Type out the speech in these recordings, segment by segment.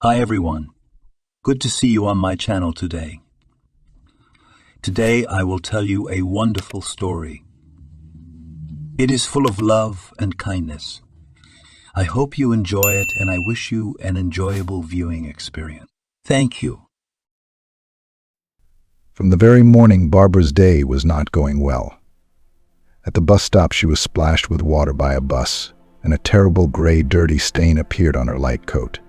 Hi everyone. Good to see you on my channel today. Today I will tell you a wonderful story. It is full of love and kindness. I hope you enjoy it and I wish you an enjoyable viewing experience. Thank you. From the very morning, Barbara's day was not going well. At the bus stop, she was splashed with water by a bus, and a terrible gray, dirty stain appeared on her light coat.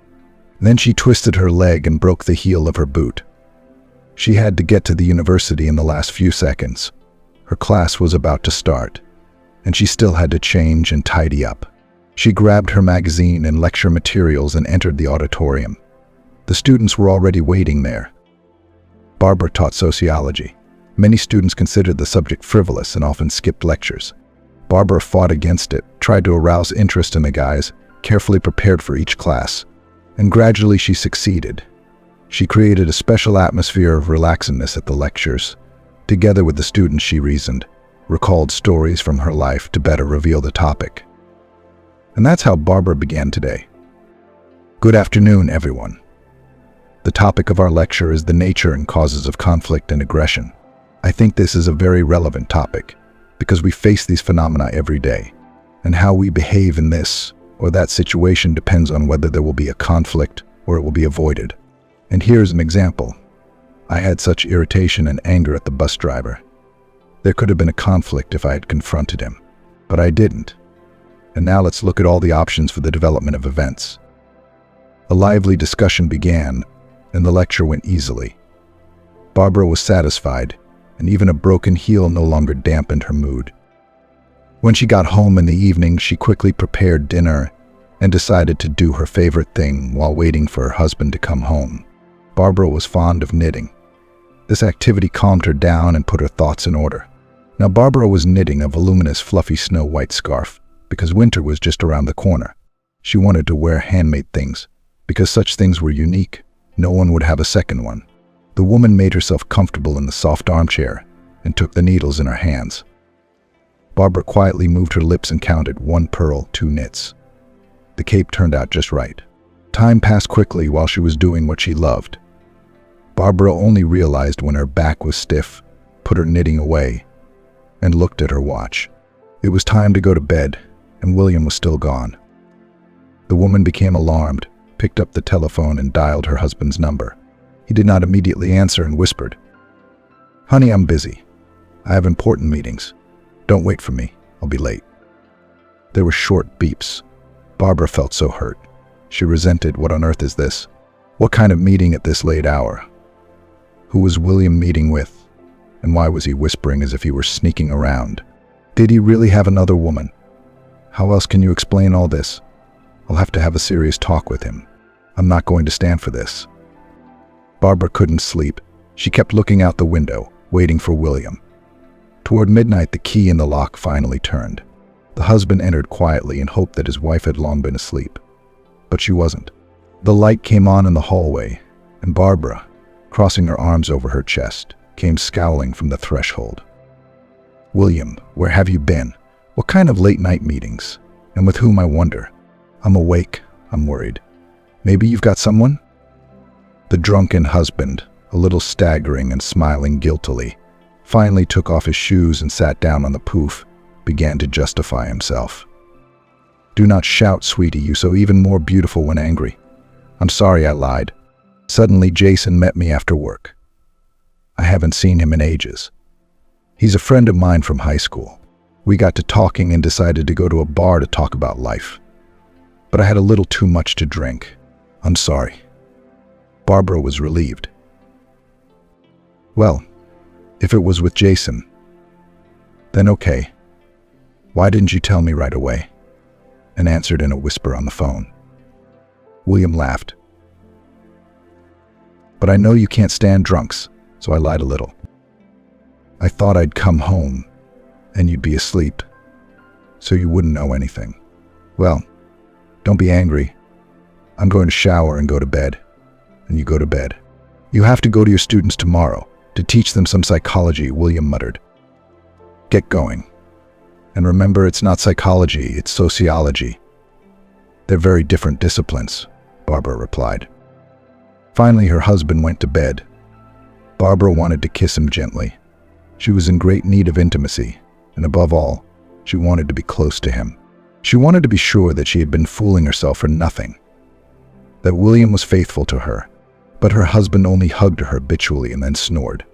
Then she twisted her leg and broke the heel of her boot. She had to get to the university in the last few seconds. Her class was about to start, and she still had to change and tidy up. She grabbed her magazine and lecture materials and entered the auditorium. The students were already waiting there. Barbara taught sociology. Many students considered the subject frivolous and often skipped lectures. Barbara fought against it, tried to arouse interest in the guys, carefully prepared for each class. And gradually she succeeded. She created a special atmosphere of relaxedness at the lectures. Together with the students, she reasoned, recalled stories from her life to better reveal the topic. And that's how Barbara began today. Good afternoon, everyone. The topic of our lecture is the nature and causes of conflict and aggression. I think this is a very relevant topic because we face these phenomena every day, and how we behave in this or that situation depends on whether there will be a conflict or it will be avoided. And here's an example. I had such irritation and anger at the bus driver. There could have been a conflict if I had confronted him, but I didn't. And now let's look at all the options for the development of events. A lively discussion began, and the lecture went easily. Barbara was satisfied, and even a broken heel no longer dampened her mood. When she got home in the evening, she quickly prepared dinner and decided to do her favorite thing while waiting for her husband to come home. Barbara was fond of knitting. This activity calmed her down and put her thoughts in order. Now Barbara was knitting a voluminous, fluffy snow-white scarf because winter was just around the corner. She wanted to wear handmade things because such things were unique. No one would have a second one. The woman made herself comfortable in the soft armchair and took the needles in her hands. Barbara quietly moved her lips and counted 1 pearl, 2 knits. The cape turned out just right. Time passed quickly while she was doing what she loved. Barbara only realized when her back was stiff, put her knitting away, and looked at her watch. It was time to go to bed, and William was still gone. The woman became alarmed, picked up the telephone and dialed her husband's number. He did not immediately answer and whispered, "Honey, I'm busy. I have important meetings. Don't wait for me. I'll be late." There were short beeps. Barbara felt so hurt. She resented, what on earth is this? What kind of meeting at this late hour? Who was William meeting with? And why was he whispering as if he were sneaking around? Did he really have another woman? How else can you explain all this? I'll have to have a serious talk with him. I'm not going to stand for this. Barbara couldn't sleep. She kept looking out the window, waiting for William. Toward midnight, the key in the lock finally turned. The husband entered quietly and hoped that his wife had long been asleep. But she wasn't. The light came on in the hallway, and Barbara, crossing her arms over her chest, came scowling from the threshold. "William, where have you been? What kind of late-night meetings? And with whom, I wonder? I'm awake. I'm worried. Maybe you've got someone?" The drunken husband, a little staggering and smiling guiltily, finally took off his shoes and sat down on the poof, began to justify himself. "Do not shout, sweetie, you're so even more beautiful when angry. I'm sorry I lied. Suddenly Jason met me after work. I haven't seen him in ages. He's a friend of mine from high school. We got to talking and decided to go to a bar to talk about life. But I had a little too much to drink. I'm sorry." Barbara was relieved. "Well, if it was with Jason, then okay. Why didn't you tell me right away?" and answered in a whisper on the phone. William laughed. "But I know you can't stand drunks, so I lied a little. I thought I'd come home and you'd be asleep, so you wouldn't know anything. Well, don't be angry. I'm going to shower and go to bed, and you go to bed. You have to go to your students tomorrow to teach them some psychology," William muttered. "Get going. And remember, it's not psychology, it's sociology." "They're very different disciplines," Barbara replied. Finally, her husband went to bed. Barbara wanted to kiss him gently. She was in great need of intimacy, and above all, she wanted to be close to him. She wanted to be sure that she had been fooling herself for nothing, that William was faithful to her, but her husband only hugged her habitually and then snored.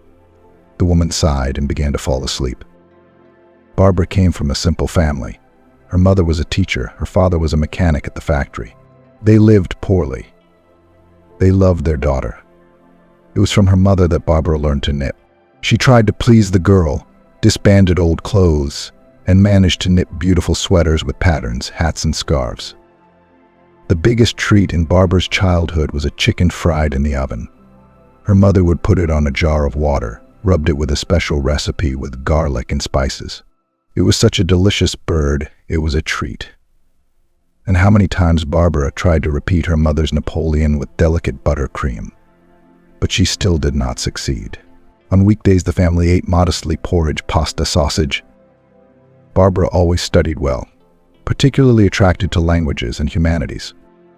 The woman sighed and began to fall asleep. Barbara came from a simple family. Her mother was a teacher, her father was a mechanic at the factory. They lived poorly. They loved their daughter. It was from her mother that Barbara learned to knit. She tried to please the girl, disbanded old clothes, and managed to knit beautiful sweaters with patterns, hats, and scarves. The biggest treat in Barbara's childhood was a chicken fried in the oven. Her mother would put it on a jar of water, rubbed it with a special recipe with garlic and spices. It was such a delicious bird, it was a treat. And how many times Barbara tried to repeat her mother's Napoleon with delicate buttercream. But she still did not succeed. On weekdays, the family ate modestly porridge, pasta, sausage. Barbara always studied well, particularly attracted to languages and humanities,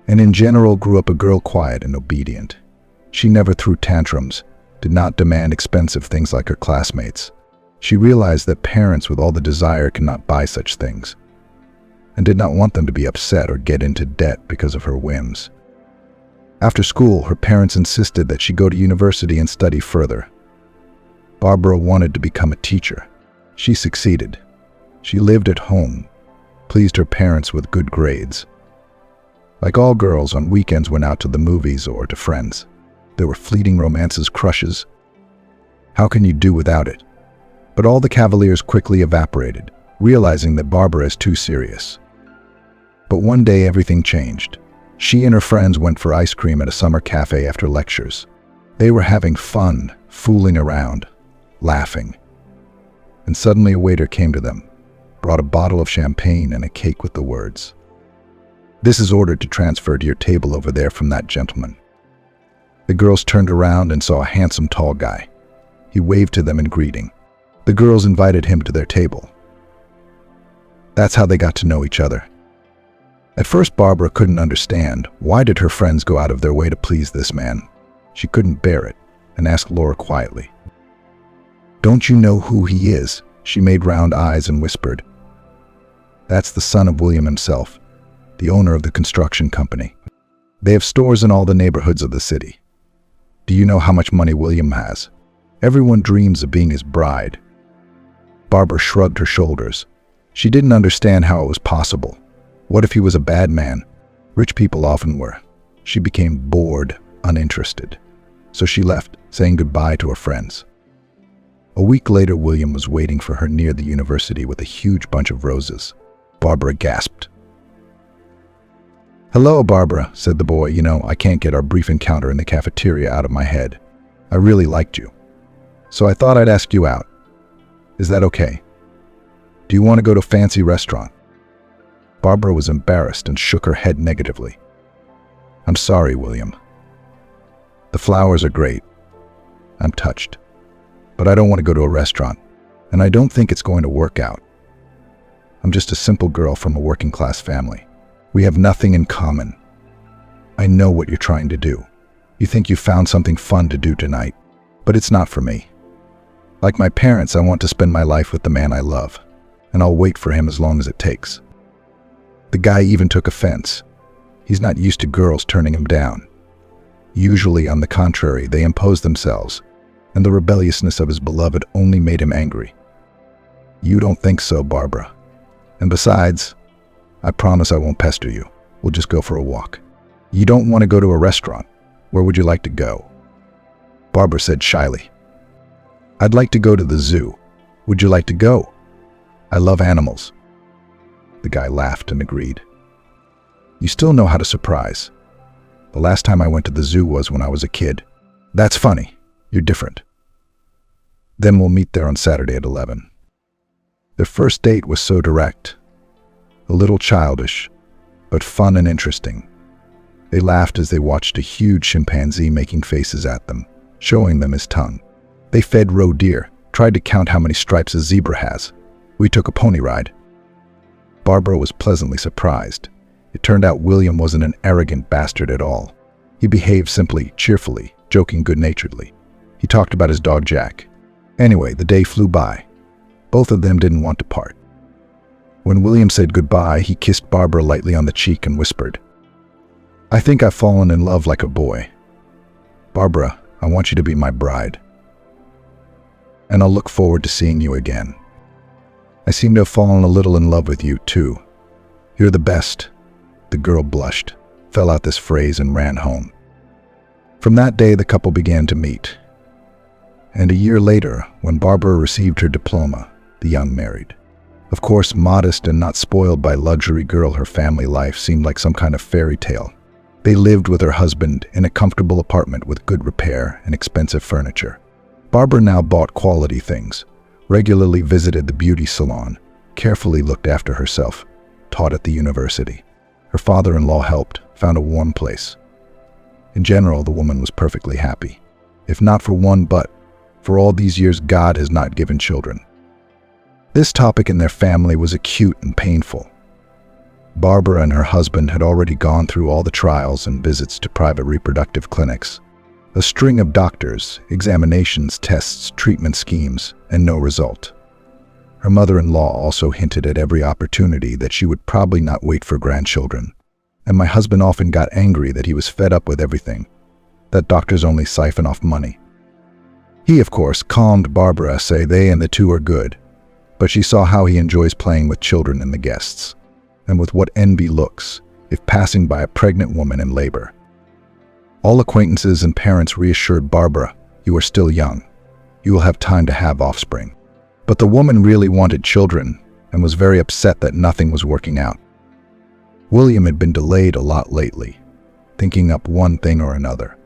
and in general grew up a girl quiet and obedient. She never threw tantrums, did not demand expensive things like her classmates. She realized that parents with all the desire cannot buy such things, and did not want them to be upset or get into debt because of her whims. After school, her parents insisted that she go to university and study further. Barbara wanted to become a teacher. She succeeded. She lived at home, pleased her parents with good grades. Like all girls, on weekends went out to the movies or to friends. There were fleeting romances, crushes. How can you do without it? But all the cavaliers quickly evaporated, realizing that Barbara is too serious. But one day everything changed. She and her friends went for ice cream at a summer cafe after lectures. They were having fun, fooling around, laughing. And suddenly a waiter came to them, brought a bottle of champagne and a cake with the words, "This is ordered to transfer to your table over there from that gentleman." The girls turned around and saw a handsome tall guy. He waved to them in greeting. The girls invited him to their table. That's how they got to know each other. At first, Barbara couldn't understand why did her friends go out of their way to please this man. She couldn't bear it and asked Laura quietly, "Don't you know who he is?" She made round eyes and whispered, "That's the son of William himself, the owner of the construction company. They have stores in all the neighborhoods of the city. Do you know how much money William has? Everyone dreams of being his bride." Barbara shrugged her shoulders. She didn't understand how it was possible. What if he was a bad man? Rich people often were. She became bored, uninterested. So she left, saying goodbye to her friends. A week later, William was waiting for her near the university with a huge bunch of roses. Barbara gasped. "Hello, Barbara," said the boy. "You know, I can't get our brief encounter in the cafeteria out of my head. I really liked you. So I thought I'd ask you out. Is that okay? Do you want to go to a fancy restaurant?" Barbara was embarrassed and shook her head negatively. "I'm sorry, William. The flowers are great. I'm touched. But I don't want to go to a restaurant, and I don't think it's going to work out. I'm just a simple girl from a working-class family. We have nothing in common. I know what you're trying to do. You think you found something fun to do tonight, but it's not for me. Like my parents, I want to spend my life with the man I love, and I'll wait for him as long as it takes." The guy even took offense. He's not used to girls turning him down. Usually, on the contrary, they impose themselves, and the rebelliousness of his beloved only made him angry. "You don't think so, Barbara. And besides, I promise I won't pester you. We'll just go for a walk. You don't want to go to a restaurant. Where would you like to go?" Barbara said shyly, "I'd like to go to the zoo. Would you like to go? I love animals." The guy laughed and agreed. "You still know how to surprise. The last time I went to the zoo was when I was a kid. That's funny. You're different. Then we'll meet there on Saturday at 11. Their first date was so direct, a little childish, but fun and interesting. They laughed as they watched a huge chimpanzee making faces at them, showing them his tongue. They fed roe deer, tried to count how many stripes a zebra has. We took a pony ride. Barbara was pleasantly surprised. It turned out William wasn't an arrogant bastard at all. He behaved simply, cheerfully, joking good-naturedly. He talked about his dog Jack. Anyway, the day flew by. Both of them didn't want to part. When William said goodbye, he kissed Barbara lightly on the cheek and whispered, "I think I've fallen in love like a boy. Barbara, I want you to be my bride. And I'll look forward to seeing you again. I seem to have fallen a little in love with you, too. You're the best." The girl blushed, fell out this phrase, and ran home. From that day, the couple began to meet. And a year later, when Barbara received her diploma, the young married. Of course, modest and not spoiled by luxury girl, her family life seemed like some kind of fairy tale. They lived with her husband in a comfortable apartment with good repair and expensive furniture. Barbara now bought quality things, regularly visited the beauty salon, carefully looked after herself, taught at the university. Her father-in-law helped, found a warm place. In general, the woman was perfectly happy. If not for one but, for all these years God has not given children. This topic in their family was acute and painful. Barbara and her husband had already gone through all the trials and visits to private reproductive clinics. A string of doctors, examinations, tests, treatment schemes, and no result. Her mother-in-law also hinted at every opportunity that she would probably not wait for grandchildren. And my husband often got angry that he was fed up with everything, that doctors only siphon off money. He, of course, calmed Barbara, say they and the two are good, but she saw how he enjoys playing with children and the guests, and with what envy looks if passing by a pregnant woman in labor. All acquaintances and parents reassured Barbara, "You are still young. You will have time to have offspring." But the woman really wanted children and was very upset that nothing was working out. William had been delayed a lot lately, thinking up one thing or another,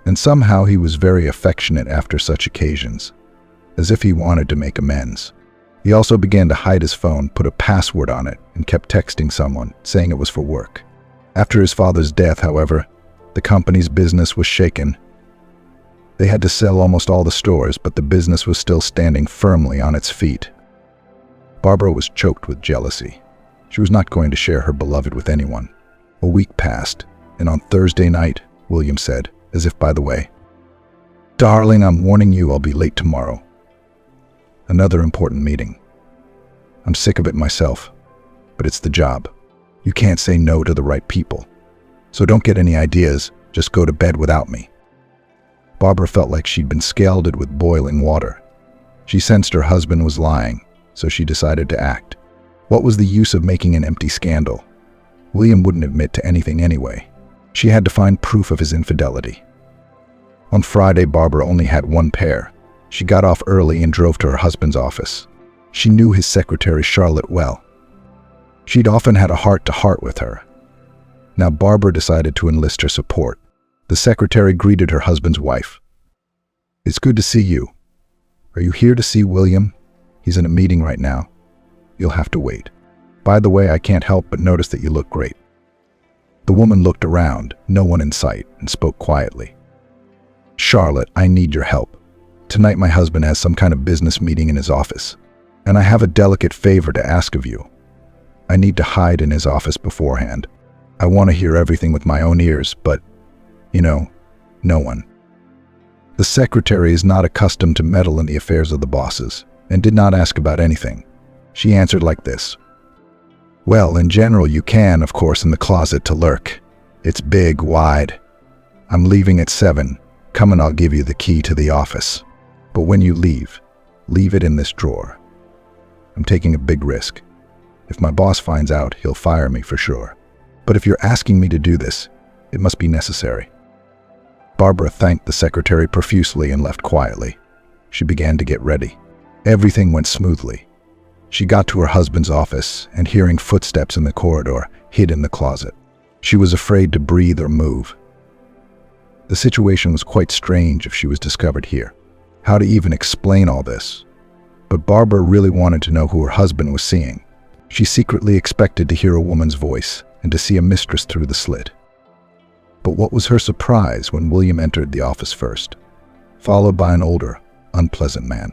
and somehow he was very affectionate after such occasions, as if he wanted to make amends. He also began to hide his phone, put a password on it, and kept texting someone, saying it was for work. After his father's death, however, the company's business was shaken. They had to sell almost all the stores, but the business was still standing firmly on its feet. Barbara was choked with jealousy. She was not going to share her beloved with anyone. A week passed, and on Thursday night, William said, as if by the way, "Darling, I'm warning you I'll be late tomorrow. Another important meeting. I'm sick of it myself, but it's the job. You can't say no to the right people. So don't get any ideas, just go to bed without me." Barbara felt like she'd been scalded with boiling water. She sensed her husband was lying, so she decided to act. What was the use of making an empty scandal? William wouldn't admit to anything anyway. She had to find proof of his infidelity. On Friday, Barbara only had one pair. She got off early and drove to her husband's office. She knew his secretary Charlotte well. She'd often had a heart-to-heart with her. Now Barbara decided to enlist her support. The secretary greeted her husband's wife. "It's good to see you. Are you here to see William? He's in a meeting right now. You'll have to wait. By the way, I can't help but notice that you look great." The woman looked around, no one in sight, and spoke quietly. "Charlotte, I need your help. Tonight my husband has some kind of business meeting in his office, and I have a delicate favor to ask of you. I need to hide in his office beforehand. I want to hear everything with my own ears, but, no one." The secretary is not accustomed to meddle in the affairs of the bosses, and did not ask about anything. She answered like this. "Well, in general you can, of course, in the closet to lurk. It's big, wide. I'm leaving at 7. Come and I'll give you the key to the office. But when you leave it in this drawer. I'm taking a big risk. If my boss finds out, he'll fire me for sure. But if you're asking me to do this, it must be necessary." Barbara thanked the secretary profusely and left quietly. She began to get ready. Everything went smoothly. She got to her husband's office and, hearing footsteps in the corridor, hid in the closet. She was afraid to breathe or move. The situation was quite strange if she was discovered here. How to even explain all this? But Barbara really wanted to know who her husband was seeing. She secretly expected to hear a woman's voice and to see a mistress through the slit. But what was her surprise when William entered the office first, followed by an older, unpleasant man.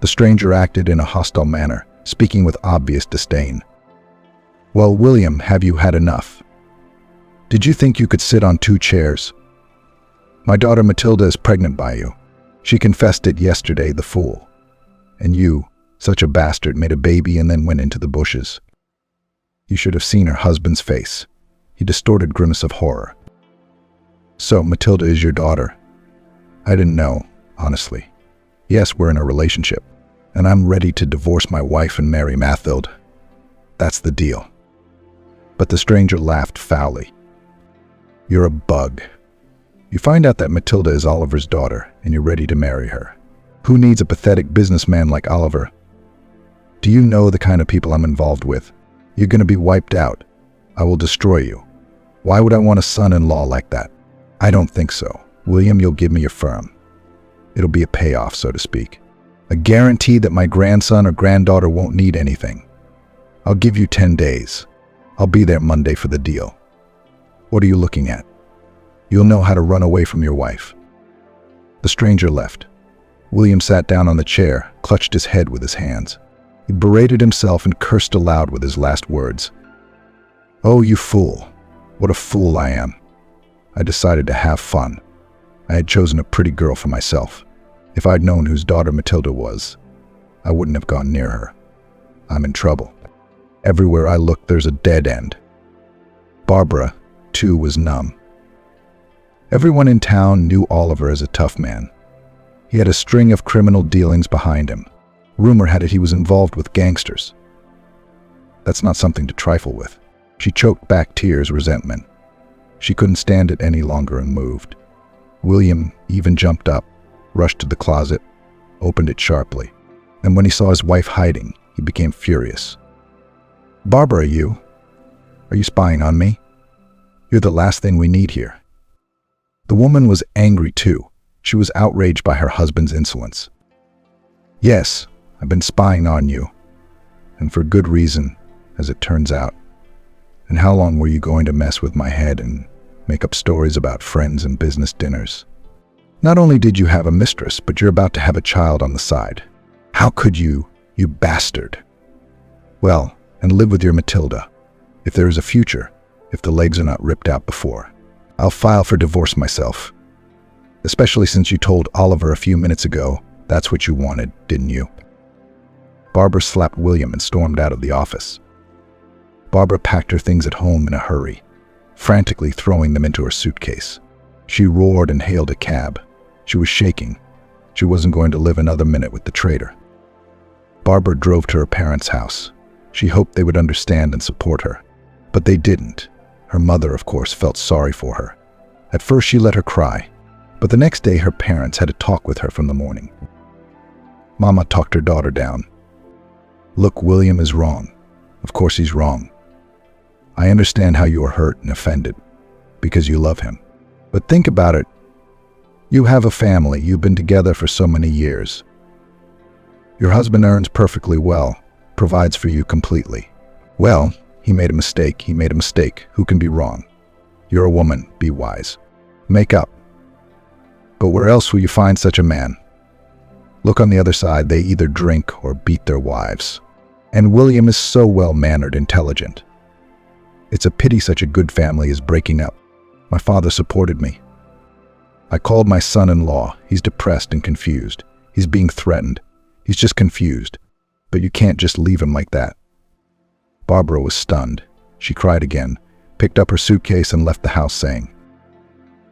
The stranger acted in a hostile manner, speaking with obvious disdain. "Well, William, have you had enough? Did you think you could sit on 2 chairs? My daughter Matilda is pregnant by you. She confessed it yesterday, the fool. And you, such a bastard, made a baby and then went into the bushes. You should have seen her husband's face. He distorted grimace of horror. So, Matilda is your daughter? I didn't know, honestly. Yes, we're in a relationship, and I'm ready to divorce my wife and marry Mathild. That's the deal. But the stranger laughed foully. You're a bug. You find out that Matilda is Oliver's daughter, and you're ready to marry her. Who needs a pathetic businessman like Oliver? Do you know the kind of people I'm involved with? You're going to be wiped out. I will destroy you. Why would I want a son-in-law like that? I don't think so. William, you'll give me your firm. It'll be a payoff, so to speak. A guarantee that my grandson or granddaughter won't need anything. I'll give you 10 days. I'll be there Monday for the deal. What are you looking at? You'll know how to run away from your wife. The stranger left. William sat down on the chair, clutched his head with his hands. He berated himself and cursed aloud with his last words. Oh, you fool. What a fool I am. I decided to have fun. I had chosen a pretty girl for myself. If I'd known whose daughter Matilda was, I wouldn't have gone near her. I'm in trouble. Everywhere I look, there's a dead end. Barbara, too, was numb. Everyone in town knew Oliver as a tough man. He had a string of criminal dealings behind him. Rumor had it he was involved with gangsters. That's not something to trifle with. She choked back tears, resentment. She couldn't stand it any longer and moved. William even jumped up, rushed to the closet, opened it sharply. And when he saw his wife hiding, he became furious. Barbara, are you spying on me? You're the last thing we need here. The woman was angry too. She was outraged by her husband's insolence. Yes, I've been spying on you. And for good reason, as it turns out. And how long were you going to mess with my head and make up stories about friends and business dinners? Not only did you have a mistress, but you're about to have a child on the side. How could you bastard? Well, and live with your Matilda. If there is a future, if the legs are not ripped out before, I'll file for divorce myself. Especially since you told Oliver a few minutes ago that's what you wanted, didn't you? Barbara slapped William and stormed out of the office. Barbara packed her things at home in a hurry, frantically throwing them into her suitcase. She roared and hailed a cab. She was shaking. She wasn't going to live another minute with the traitor. Barbara drove to her parents' house. She hoped they would understand and support her. But they didn't. Her mother, of course, felt sorry for her. At first she let her cry, but the next day her parents had a talk with her from the morning. Mama talked her daughter down. Look, William is wrong. Of course he's wrong. I understand how you are hurt and offended, because you love him. But think about it. You have a family. You've been together for so many years. Your husband earns perfectly well, provides for you completely. Well, he made a mistake. He made a mistake. Who can be wrong? You're a woman. Be wise. Make up. But where else will you find such a man? Look on the other side. They either drink or beat their wives. And William is so well-mannered, intelligent. It's a pity such a good family is breaking up. My father supported me. I called my son-in-law. He's depressed and confused. He's being threatened. He's just confused. But you can't just leave him like that. Barbara was stunned. She cried again, picked up her suitcase and left the house saying,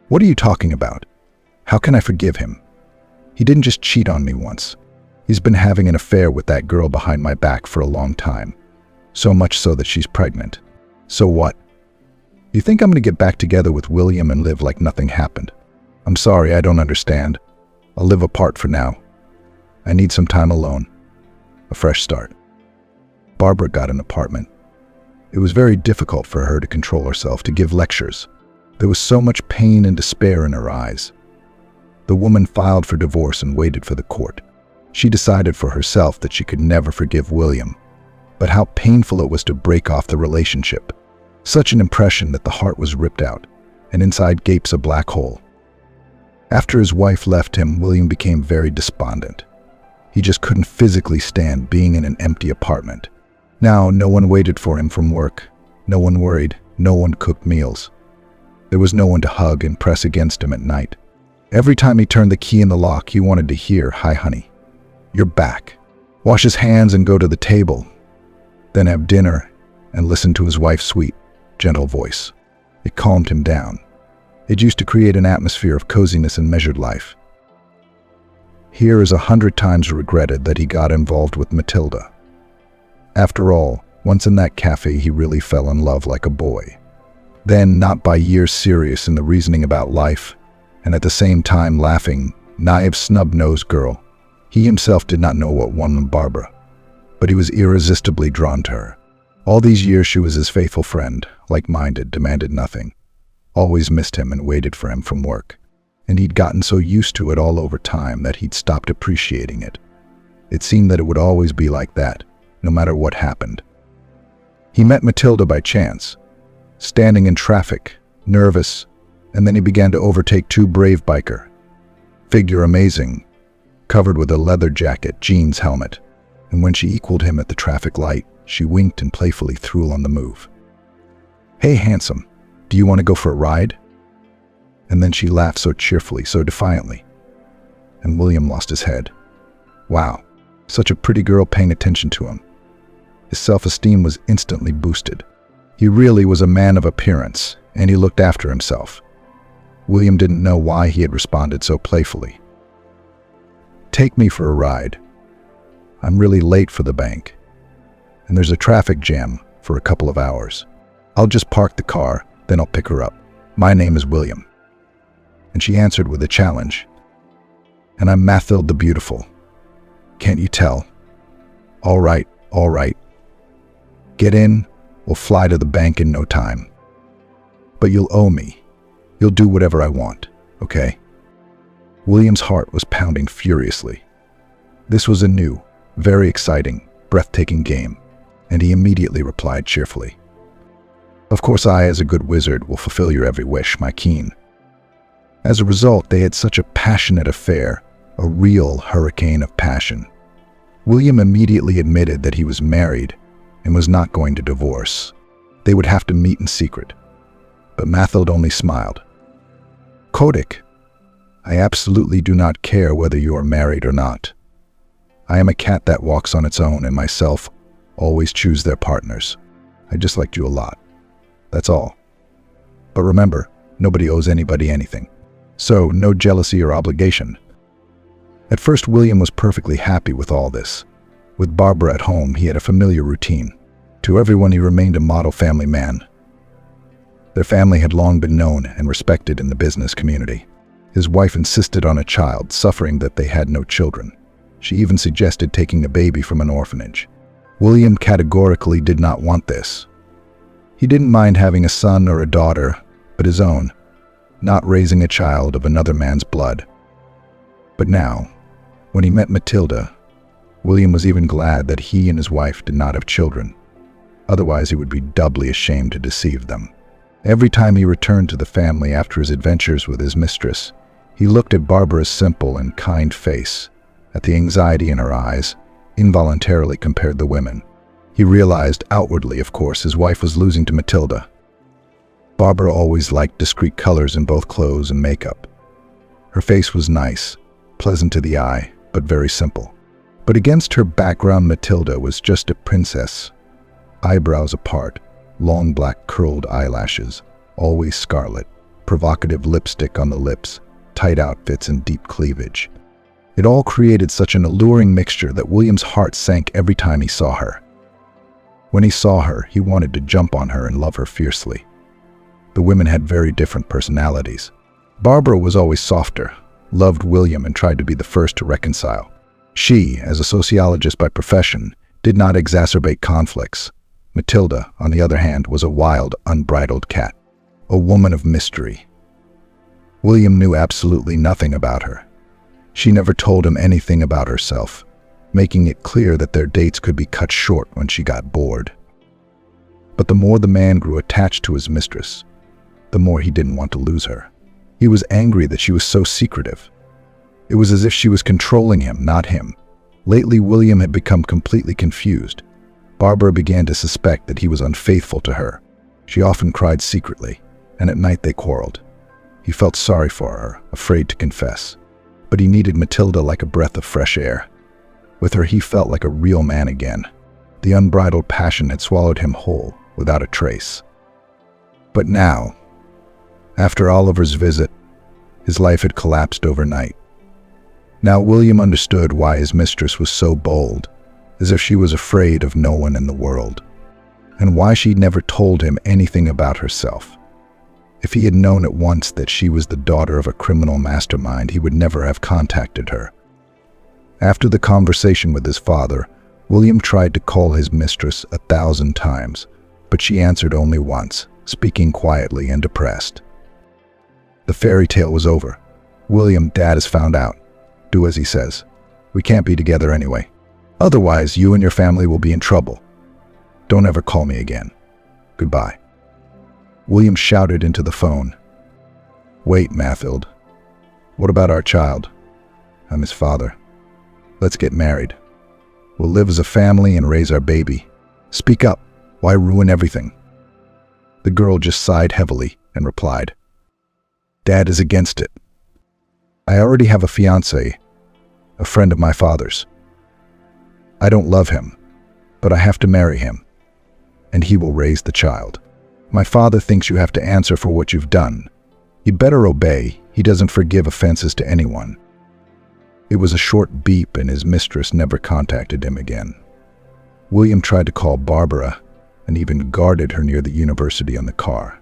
What are you talking about? How can I forgive him? He didn't just cheat on me once. He's been having an affair with that girl behind my back for a long time. So much so that she's pregnant. So what? You think I'm going to get back together with William and live like nothing happened? I'm sorry, I don't understand. I'll live apart for now. I need some time alone. A fresh start. Barbara got an apartment. It was very difficult for her to control herself, to give lectures. There was so much pain and despair in her eyes. The woman filed for divorce and waited for the court. She decided for herself that she could never forgive William. But how painful it was to break off the relationship. Such an impression that the heart was ripped out, and inside gapes a black hole. After his wife left him, William became very despondent. He just couldn't physically stand being in an empty apartment. Now, no one waited for him from work. No one worried. No one cooked meals. There was no one to hug and press against him at night. Every time he turned the key in the lock, he wanted to hear, "Hi, honey. You're back." Wash his hands and go to the table, then have dinner and listen to his wife's sweet, gentle voice. It calmed him down. It used to create an atmosphere of coziness and measured life. Here is 100 times regretted that he got involved with Matilda. After all, once in that cafe, he really fell in love like a boy. Then, not by years serious in the reasoning about life, and at the same time laughing, naive snub-nosed girl, he himself did not know what won Barbara, but he was irresistibly drawn to her. All these years she was his faithful friend, like-minded, demanded nothing, always missed him and waited for him from work. And he'd gotten so used to it all over time that he'd stopped appreciating it. It seemed that it would always be like that, no matter what happened. He met Matilda by chance, standing in traffic, nervous, and then he began to overtake two brave biker. Figure amazing, covered with a leather jacket, jeans, helmet, and when she equaled him at the traffic light, she winked and playfully threw on the move. "Hey, handsome, do you want to go for a ride?" And then she laughed so cheerfully, so defiantly, and William lost his head. Wow, such a pretty girl paying attention to him. His self-esteem was instantly boosted. He really was a man of appearance, and he looked after himself. William didn't know why he had responded so playfully. "Take me for a ride. I'm really late for the bank, and there's a traffic jam for a couple of hours. I'll just park the car, then I'll pick her up. My name is William." And she answered with a challenge. "And I'm Mathilde the Beautiful. Can't you tell?" All right. Get in, we'll fly to the bank in no time. But you'll owe me. You'll do whatever I want, okay?" William's heart was pounding furiously. This was a new, very exciting, breathtaking game, and he immediately replied cheerfully, "Of course I, as a good wizard, will fulfill your every wish, my queen." As a result, they had such a passionate affair, a real hurricane of passion. William immediately admitted that he was married and was not going to divorce. They would have to meet in secret. But Mathilde only smiled. "Kodik, I absolutely do not care whether you are married or not. I am a cat that walks on its own, and myself always choose their partners. I just liked you a lot. That's all. But remember, nobody owes anybody anything. So, no jealousy or obligation." At first, William was perfectly happy with all this. With Barbara at home, he had a familiar routine. To everyone, he remained a model family man. Their family had long been known and respected in the business community. His wife insisted on a child, suffering that they had no children. She even suggested taking the baby from an orphanage. William categorically did not want this. He didn't mind having a son or a daughter, but his own, not raising a child of another man's blood. But now, when he met Matilda, William was even glad that he and his wife did not have children. Otherwise, he would be doubly ashamed to deceive them. Every time he returned to the family after his adventures with his mistress, he looked at Barbara's simple and kind face, at the anxiety in her eyes, involuntarily compared the women. He realized outwardly, of course, his wife was losing to Matilda. Barbara always liked discreet colors in both clothes and makeup. Her face was nice, pleasant to the eye, but very simple. But against her background, Matilda was just a princess. Eyebrows apart, long black curled eyelashes, always scarlet, provocative lipstick on the lips, tight outfits and deep cleavage. It all created such an alluring mixture that William's heart sank every time he saw her. When he saw her, he wanted to jump on her and love her fiercely. The women had very different personalities. Barbara was always softer, loved William and tried to be the first to reconcile. She, as a sociologist by profession, did not exacerbate conflicts. Matilda, on the other hand, was a wild, unbridled cat, a woman of mystery. William knew absolutely nothing about her. She never told him anything about herself, making it clear that their dates could be cut short when she got bored. But the more the man grew attached to his mistress, the more he didn't want to lose her. He was angry that she was so secretive. It was as if she was controlling him, not him. Lately, William had become completely confused. Barbara began to suspect that he was unfaithful to her. She often cried secretly, and at night they quarreled. He felt sorry for her, afraid to confess. But he needed Matilda like a breath of fresh air. With her, he felt like a real man again. The unbridled passion had swallowed him whole, without a trace. But now, after Oliver's visit, his life had collapsed overnight. Now William understood why his mistress was so bold, as if she was afraid of no one in the world, and why she'd never told him anything about herself. If he had known at once that she was the daughter of a criminal mastermind, he would never have contacted her. After the conversation with his father, William tried to call his mistress 1,000 times, but she answered only once, speaking quietly and depressed. The fairy tale was over. William, Dad has found out. Do as he says. We can't be together anyway. Otherwise, you and your family will be in trouble. Don't ever call me again. Goodbye. William shouted into the phone. Wait, Mathild. What about our child? I'm his father. Let's get married. We'll live as a family and raise our baby. Speak up. Why ruin everything? The girl just sighed heavily and replied, Dad is against it. I already have a fiancé, a friend of my father's. I don't love him, but I have to marry him, and he will raise the child. My father thinks you have to answer for what you've done. You'd better obey. He doesn't forgive offenses to anyone. It was a short beep, and his mistress never contacted him again. William tried to call Barbara and even guarded her near the university on the car.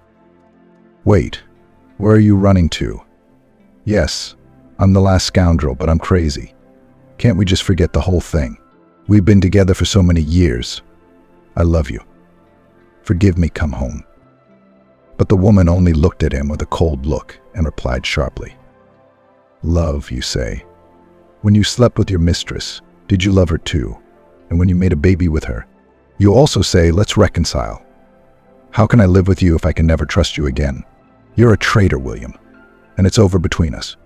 Wait, where are you running to? Yes, I'm the last scoundrel, but I'm crazy. Can't we just forget the whole thing? We've been together for so many years. I love you. Forgive me, come home. But the woman only looked at him with a cold look and replied sharply. Love, you say? When you slept with your mistress, did you love her too? And when you made a baby with her, you also say, let's reconcile. How can I live with you if I can never trust you again? You're a traitor, William, and it's over between us.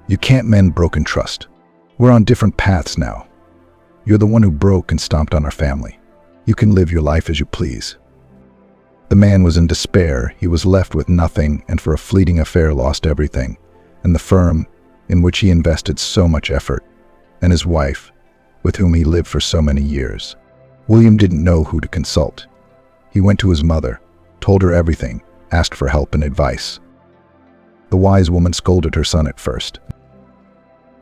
You can't mend broken trust. We're on different paths now. You're the one who broke and stomped on our family. You can live your life as you please. The man was in despair. He was left with nothing, and for a fleeting affair lost everything, and the firm in which he invested so much effort, and his wife, with whom he lived for so many years. William didn't know who to consult. He went to his mother, told her everything, asked for help and advice. The wise woman scolded her son at first.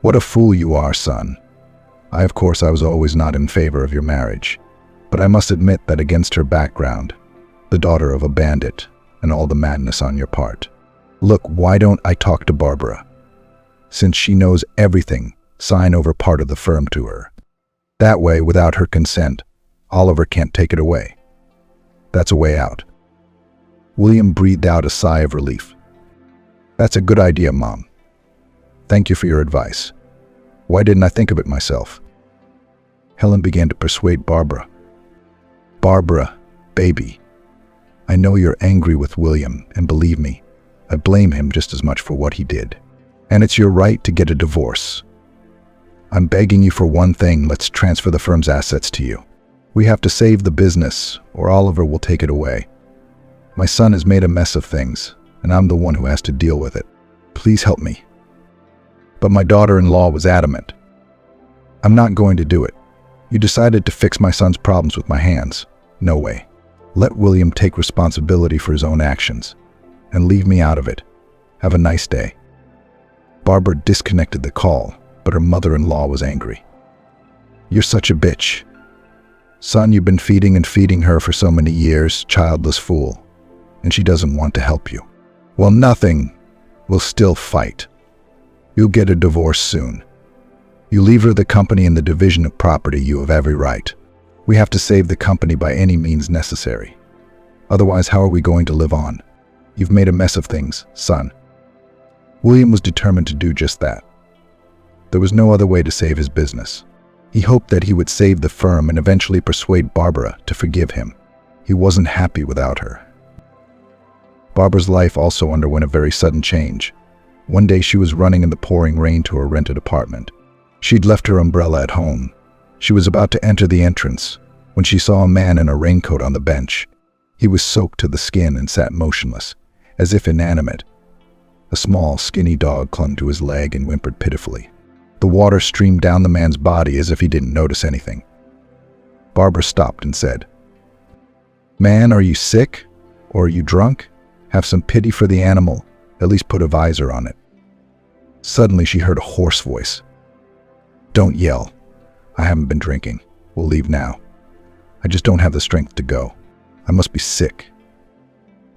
What a fool you are, son. Of course, I was always not in favor of your marriage, but I must admit that against her background, the daughter of a bandit, and all the madness on your part. Look, why don't I talk to Barbara? Since she knows everything, sign over part of the firm to her. That way, without her consent, Oliver can't take it away. That's a way out. William breathed out a sigh of relief. That's a good idea, Mom. Thank you for your advice. Why didn't I think of it myself? Helen began to persuade Barbara. Barbara, baby, I know you're angry with William, and believe me, I blame him just as much for what he did. And it's your right to get a divorce. I'm begging you for one thing, let's transfer the firm's assets to you. We have to save the business, or Oliver will take it away. My son has made a mess of things, and I'm the one who has to deal with it. Please help me. But my daughter-in-law was adamant. I'm not going to do it. You decided to fix my son's problems with my hands. No way. Let William take responsibility for his own actions, and leave me out of it. Have a nice day. Barbara disconnected the call, but her mother-in-law was angry. You're such a bitch. Son, you've been feeding and feeding her for so many years, childless fool, and she doesn't want to help you. Well, nothing. We'll still fight. You'll get a divorce soon. You leave her the company and the division of property, you have every right. We have to save the company by any means necessary. Otherwise, how are we going to live on? You've made a mess of things, son. William was determined to do just that. There was no other way to save his business. He hoped that he would save the firm and eventually persuade Barbara to forgive him. He wasn't happy without her. Barbara's life also underwent a very sudden change. One day she was running in the pouring rain to her rented apartment. She'd left her umbrella at home. She was about to enter the entrance when she saw a man in a raincoat on the bench. He was soaked to the skin and sat motionless, as if inanimate. A small, skinny dog clung to his leg and whimpered pitifully. The water streamed down the man's body as if he didn't notice anything. Barbara stopped and said, "Man, are you sick? Or are you drunk? Have some pity for the animal. At least put a visor on it." Suddenly she heard a hoarse voice. "Don't yell. I haven't been drinking. We'll leave now. I just don't have the strength to go. I must be sick."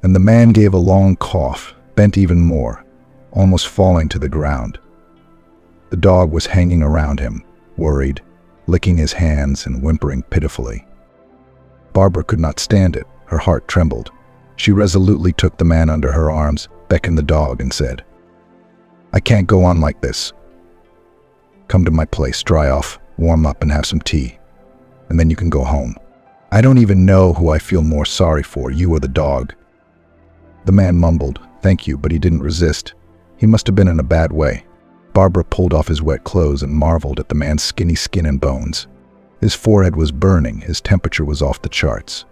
And the man gave a long cough, bent even more, almost falling to the ground. The dog was hanging around him, worried, licking his hands and whimpering pitifully. Barbara could not stand it. Her heart trembled. She resolutely took the man under her arms, beckoned the dog, and said, "I can't go on like this. Come to my place, dry off, warm up, and have some tea, and then you can go home. I don't even know who I feel more sorry for, you or the dog." The man mumbled, "Thank you," but he didn't resist. He must have been in a bad way. Barbara pulled off his wet clothes and marveled at the man's skinny skin and bones. His forehead was burning, his temperature was off the charts.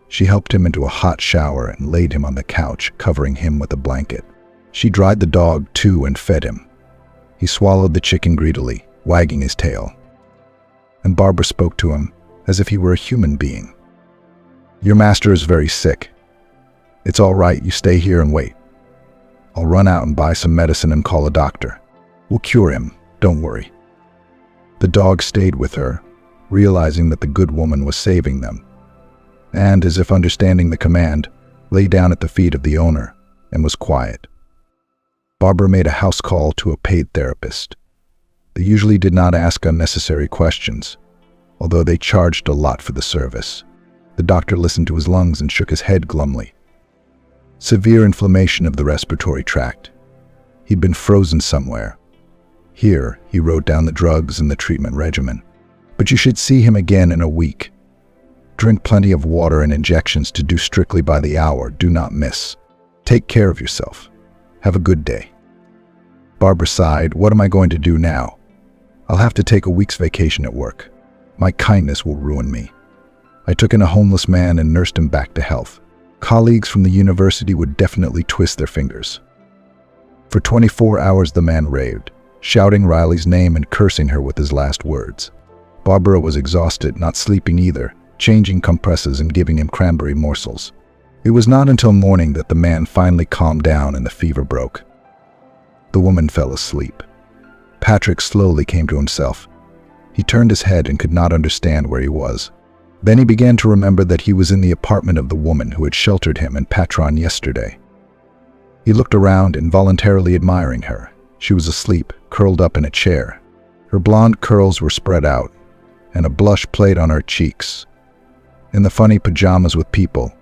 She helped him into a hot shower and laid him on the couch, covering him with a blanket. She dried the dog too and fed him. He swallowed the chicken greedily, wagging his tail. And Barbara spoke to him as if he were a human being. "Your master is very sick. It's all right, you stay here and wait. I'll run out and buy some medicine and call a doctor. We'll cure him, don't worry." The dog stayed with her, realizing that the good woman was saving them, and, as if understanding the command, lay down at the feet of the owner and was quiet. Barbara made a house call to a paid therapist. They usually did not ask unnecessary questions, although they charged a lot for the service. The doctor listened to his lungs and shook his head glumly. Severe inflammation of the respiratory tract. He'd been frozen somewhere. Here, he wrote down the drugs and the treatment regimen. But you should see him again in a week. Drink plenty of water and injections to do strictly by the hour. Do not miss. Take care of yourself. Have a good day. Barbara sighed. What am I going to do now? I'll have to take a week's vacation at work. My kindness will ruin me. I took in a homeless man and nursed him back to health. Colleagues from the university would definitely twist their fingers. For 24 hours the man raved, shouting Riley's name and cursing her with his last words. Barbara was exhausted, not sleeping either, changing compresses and giving him cranberry morsels. It was not until morning that the man finally calmed down and the fever broke. The woman fell asleep. Patrick slowly came to himself. He turned his head and could not understand where he was. Then he began to remember that he was in the apartment of the woman who had sheltered him and Patron yesterday. He looked around, involuntarily admiring her. She was asleep, curled up in a chair. Her blonde curls were spread out, and a blush played on her cheeks. In the funny pajamas with people,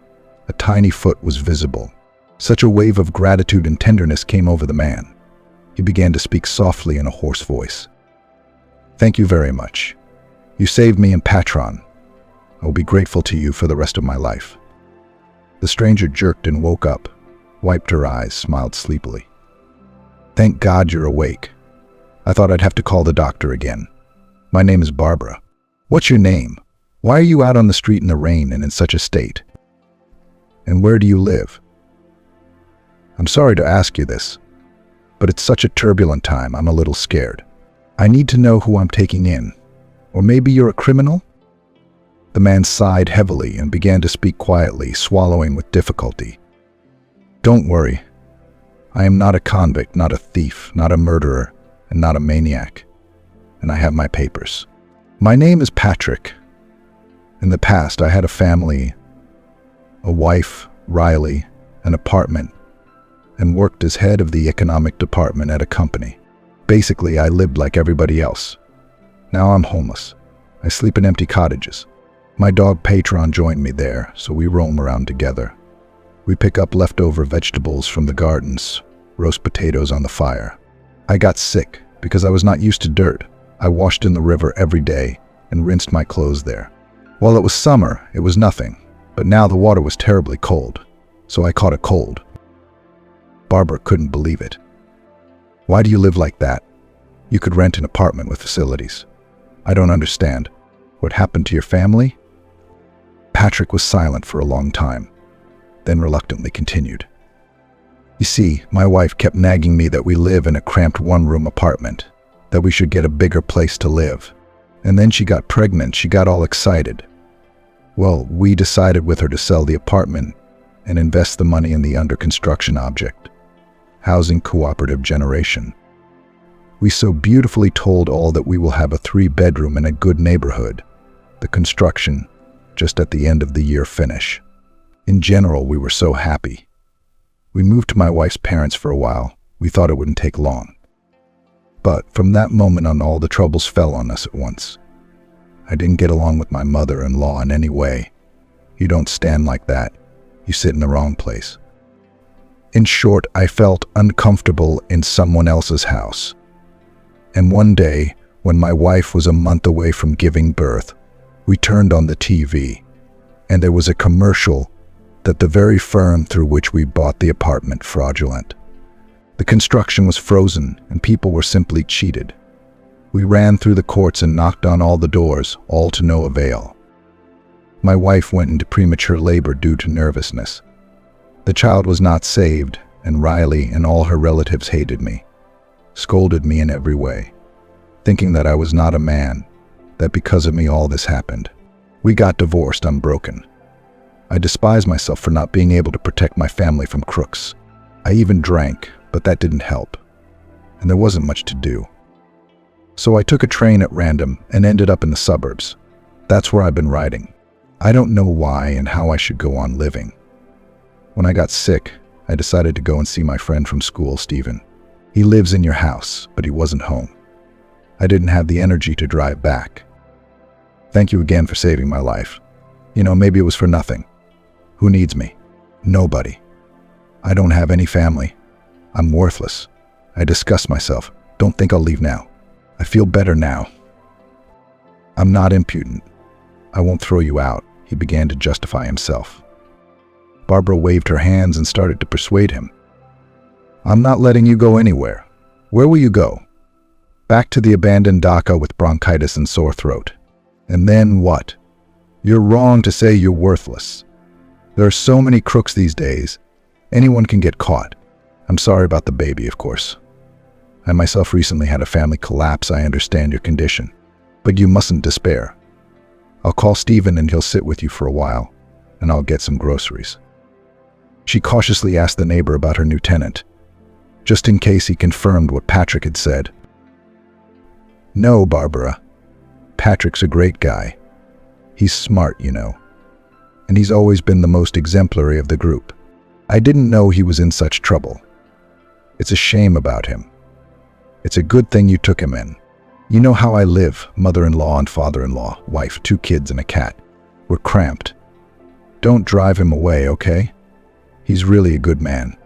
a tiny foot was visible. Such a wave of gratitude and tenderness came over the man. He began to speak softly in a hoarse voice. "Thank you very much. You saved me and Patron. I will be grateful to you for the rest of my life." The stranger jerked and woke up, wiped her eyes, smiled sleepily. "Thank God you're awake. I thought I'd have to call the doctor again. My name is Barbara. What's your name? Why are you out on the street in the rain and in such a state? And where do you live? I'm sorry to ask you this, but it's such a turbulent time, I'm a little scared. I need to know who I'm taking in. Or maybe you're a criminal?" The man sighed heavily and began to speak quietly, swallowing with difficulty. "Don't worry. I am not a convict, not a thief, not a murderer, and not a maniac. And I have my papers. My name is Patrick. In the past, I had a family, a wife, Riley, an apartment, and worked as head of the economic department at a company. Basically, I lived like everybody else. Now I'm homeless. I sleep in empty cottages. My dog Patron joined me there, so we roam around together. We pick up leftover vegetables from the gardens, roast potatoes on the fire. I got sick because I was not used to dirt. I washed in the river every day and rinsed my clothes there. While it was summer, it was nothing, but now the water was terribly cold, so I caught a cold." Barbara couldn't believe it. "Why do you live like that? You could rent an apartment with facilities. I don't understand. What happened to your family?" Patrick was silent for a long time, then reluctantly continued. You see, my wife kept nagging me that we live in a cramped one-room apartment, that we should get a bigger place to live. And then she got pregnant. She got all excited. Well, we decided with her to sell the apartment and invest the money in the under-construction object, Housing Cooperative Generation. We so beautifully told all that we will have a 3-bedroom in a good neighborhood. The construction just at the end of the year finish. In general, we were so happy. We moved to my wife's parents for a while. We thought it wouldn't take long. But from that moment on, all the troubles fell on us at once. I didn't get along with my mother-in-law in any way. You don't stand like that. You sit in the wrong place. In short, I felt uncomfortable in someone else's house. And one day, when my wife was a month away from giving birth, we turned on the TV, and there was a commercial that the very firm through which we bought the apartment fraudulent. The construction was frozen, and people were simply cheated. We ran through the courts and knocked on all the doors, all to no avail. My wife went into premature labor due to nervousness. The child was not saved, and Riley and all her relatives hated me, scolded me in every way, thinking that I was not a man, that because of me all this happened. We got divorced. I'm broken. I despise myself for not being able to protect my family from crooks. I even drank, but that didn't help, and there wasn't much to do. So I took a train at random and ended up in the suburbs. That's where I've been riding. I don't know why and how I should go on living. When I got sick, I decided to go and see my friend from school, Stephen. He lives in your house, but he wasn't home. I didn't have the energy to drive back. Thank you again for saving my life. You know, maybe it was for nothing. Who needs me? Nobody. I don't have any family. I'm worthless. I disgust myself. Don't think I'll leave now. I feel better now. I'm not impudent. I won't throw you out, he began to justify himself. Barbara waved her hands and started to persuade him. I'm not letting you go anywhere. Where will you go? Back to the abandoned dacha with bronchitis and sore throat. And then what? You're wrong to say you're worthless. There are so many crooks these days. Anyone can get caught. I'm sorry about the baby, of course. I myself recently had a family collapse. I understand your condition. But you mustn't despair. I'll call Stephen and he'll sit with you for a while, and I'll get some groceries. She cautiously asked the neighbor about her new tenant, just in case he confirmed what Patrick had said. No, Barbara. Patrick's a great guy. He's smart, you know. And he's always been the most exemplary of the group. I didn't know he was in such trouble. It's a shame about him. It's a good thing you took him in. You know how I live, mother-in-law and father-in-law, wife, 2 kids and a cat. We're cramped. Don't drive him away, okay? He's really a good man.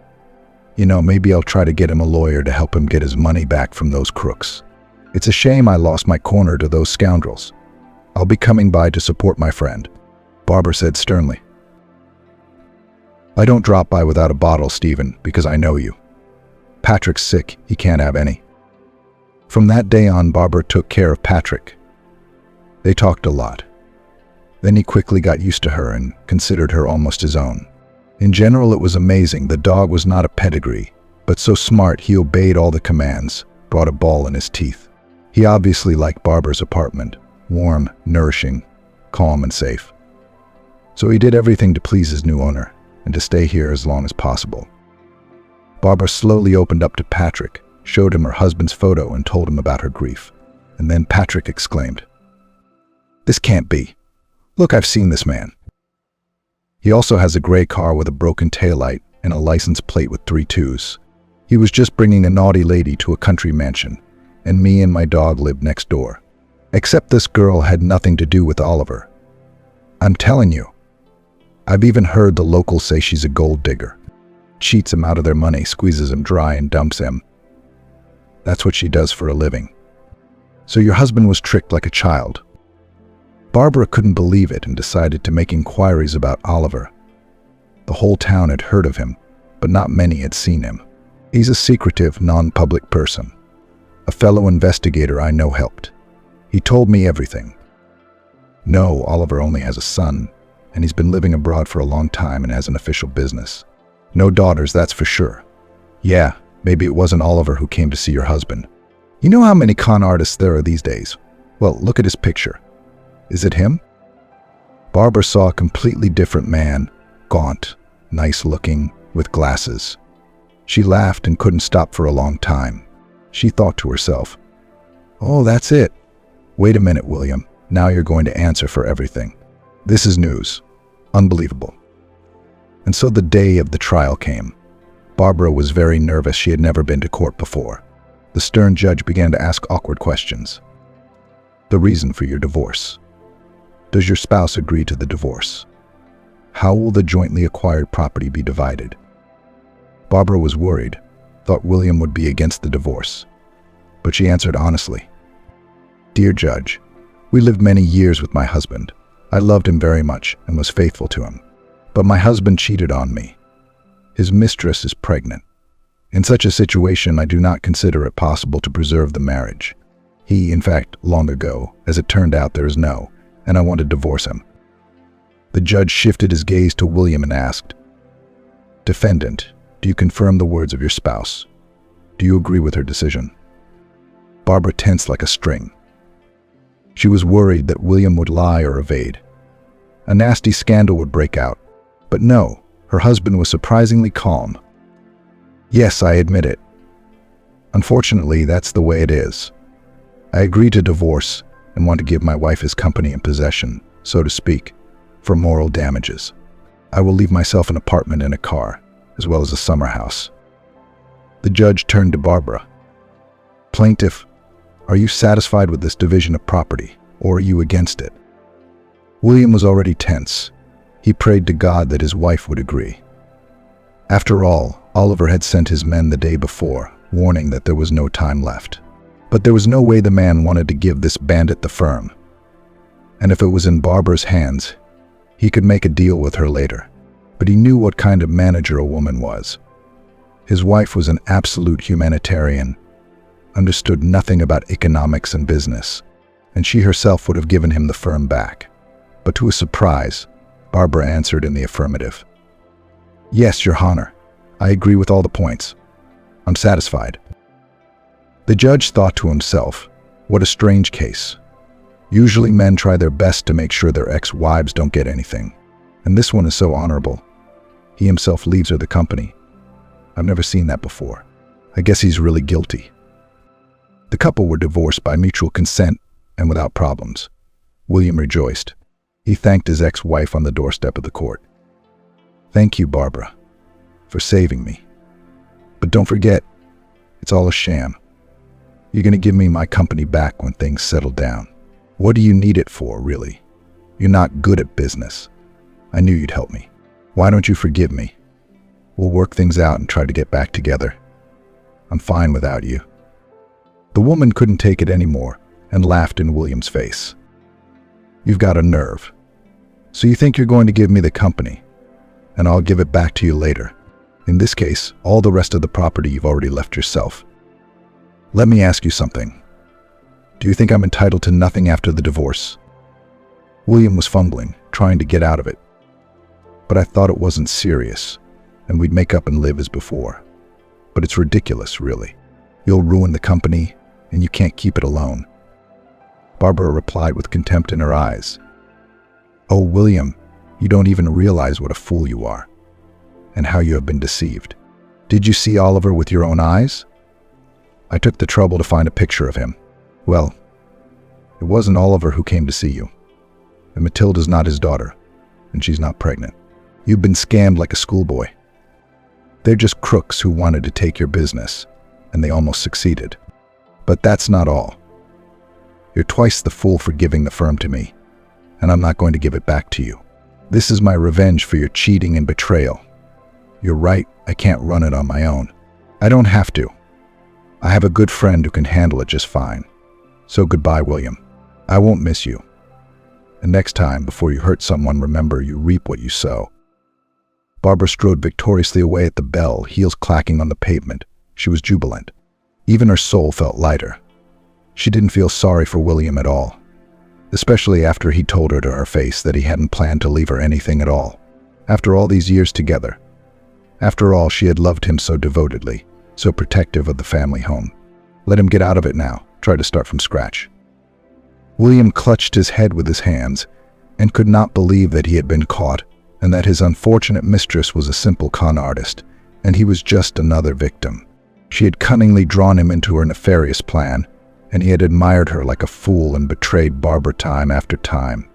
You know, maybe I'll try to get him a lawyer to help him get his money back from those crooks. It's a shame I lost my corner to those scoundrels. I'll be coming by to support my friend, Barbara said sternly. I don't drop by without a bottle, Stephen, because I know you. Patrick's sick, he can't have any. From that day on, Barbara took care of Patrick. They talked a lot. Then he quickly got used to her and considered her almost his own. In general, it was amazing. The dog was not a pedigree, but so smart he obeyed all the commands, brought a ball in his teeth. He obviously liked Barbara's apartment, warm, nourishing, calm and safe. So he did everything to please his new owner and to stay here as long as possible. Barbara slowly opened up to Patrick, showed him her husband's photo and told him about her grief. And then Patrick exclaimed, "This can't be. Look, I've seen this man. He also has a gray car with a broken taillight and a license plate with 3 2s. He was just bringing a naughty lady to a country mansion, and me and my dog lived next door. Except this girl had nothing to do with Oliver. I'm telling you. I've even heard the locals say she's a gold digger. Cheats him out of their money, squeezes him dry and dumps him. That's what she does for a living. So your husband was tricked like a child." Barbara couldn't believe it and decided to make inquiries about Oliver. The whole town had heard of him, but not many had seen him. He's a secretive, non-public person. A fellow investigator I know helped. He told me everything. No, Oliver only has a son, and he's been living abroad for a long time and has an official business. No daughters, that's for sure. Yeah, maybe it wasn't Oliver who came to see your husband. You know how many con artists there are these days? Well, look at his picture. Is it him? Barbara saw a completely different man, gaunt, nice-looking, with glasses. She laughed and couldn't stop for a long time. She thought to herself, "Oh, that's it. Wait a minute, William. Now you're going to answer for everything. This is news. Unbelievable." And so the day of the trial came. Barbara was very nervous. She had never been to court before. The stern judge began to ask awkward questions. The reason for your divorce. Does your spouse agree to the divorce? How will the jointly acquired property be divided? Barbara was worried, thought William would be against the divorce. But she answered honestly, "Dear Judge, we lived many years with my husband. I loved him very much and was faithful to him. But my husband cheated on me. His mistress is pregnant. In such a situation, I do not consider it possible to preserve the marriage. He, in fact, long ago, as it turned out, there is no, and I want to divorce him." The judge shifted his gaze to William and asked, "Defendant, do you confirm the words of your spouse? Do you agree with her decision?" Barbara tensed like a string. She was worried that William would lie or evade. A nasty scandal would break out. But no, her husband was surprisingly calm. "Yes, I admit it. Unfortunately, that's the way it is. I agree to divorce and want to give my wife his company and possession, so to speak, for moral damages. I will leave myself an apartment and a car, as well as a summer house." The judge turned to Barbara. "Plaintiff, are you satisfied with this division of property, or are you against it?" William was already tense. He prayed to God that his wife would agree. After all, Oliver had sent his men the day before, warning that there was no time left. But there was no way the man wanted to give this bandit the firm. And if it was in Barbara's hands, he could make a deal with her later. But he knew what kind of manager a woman was. His wife was an absolute humanitarian, understood nothing about economics and business, and she herself would have given him the firm back. But to his surprise, Barbara answered in the affirmative. "Yes, Your Honor. I agree with all the points. I'm satisfied." The judge thought to himself, what a strange case. Usually men try their best to make sure their ex-wives don't get anything. And this one is so honorable. He himself leaves her the company. I've never seen that before. I guess he's really guilty. The couple were divorced by mutual consent and without problems. William rejoiced. He thanked his ex-wife on the doorstep of the court. "Thank you, Barbara, for saving me. But don't forget, it's all a sham. You're going to give me my company back when things settle down. What do you need it for, really? You're not good at business. I knew you'd help me. Why don't you forgive me? We'll work things out and try to get back together. I'm fine without you." The woman couldn't take it anymore and laughed in William's face. "You've got a nerve. So you think you're going to give me the company, and I'll give it back to you later. In this case, all the rest of the property you've already left yourself. Let me ask you something. Do you think I'm entitled to nothing after the divorce?" William was fumbling, trying to get out of it. "But I thought it wasn't serious, and we'd make up and live as before. But it's ridiculous, really. You'll ruin the company, and you can't keep it alone." Barbara replied with contempt in her eyes. "Oh, William, you don't even realize what a fool you are, and how you have been deceived. Did you see Oliver with your own eyes? I took the trouble to find a picture of him. Well, it wasn't Oliver who came to see you. And Matilda's not his daughter, and she's not pregnant. You've been scammed like a schoolboy. They're just crooks who wanted to take your business, and they almost succeeded. But that's not all. You're twice the fool for giving the firm to me, and I'm not going to give it back to you. This is my revenge for your cheating and betrayal. You're right, I can't run it on my own. I don't have to. I have a good friend who can handle it just fine. So goodbye, William. I won't miss you. And next time, before you hurt someone, remember you reap what you sow." Barbara strode victoriously away at the bell, heels clacking on the pavement. She was jubilant. Even her soul felt lighter. She didn't feel sorry for William at all, especially after he told her to her face that he hadn't planned to leave her anything at all. After all these years together. After all, she had loved him so devotedly. so protective of the family home. Let him get out of it now. Try to start from scratch. William clutched his head with his hands and could not believe that he had been caught and that his unfortunate mistress was a simple con artist, and he was just another victim. She had cunningly drawn him into her nefarious plan, and he had admired her like a fool and betrayed Barbara time after time.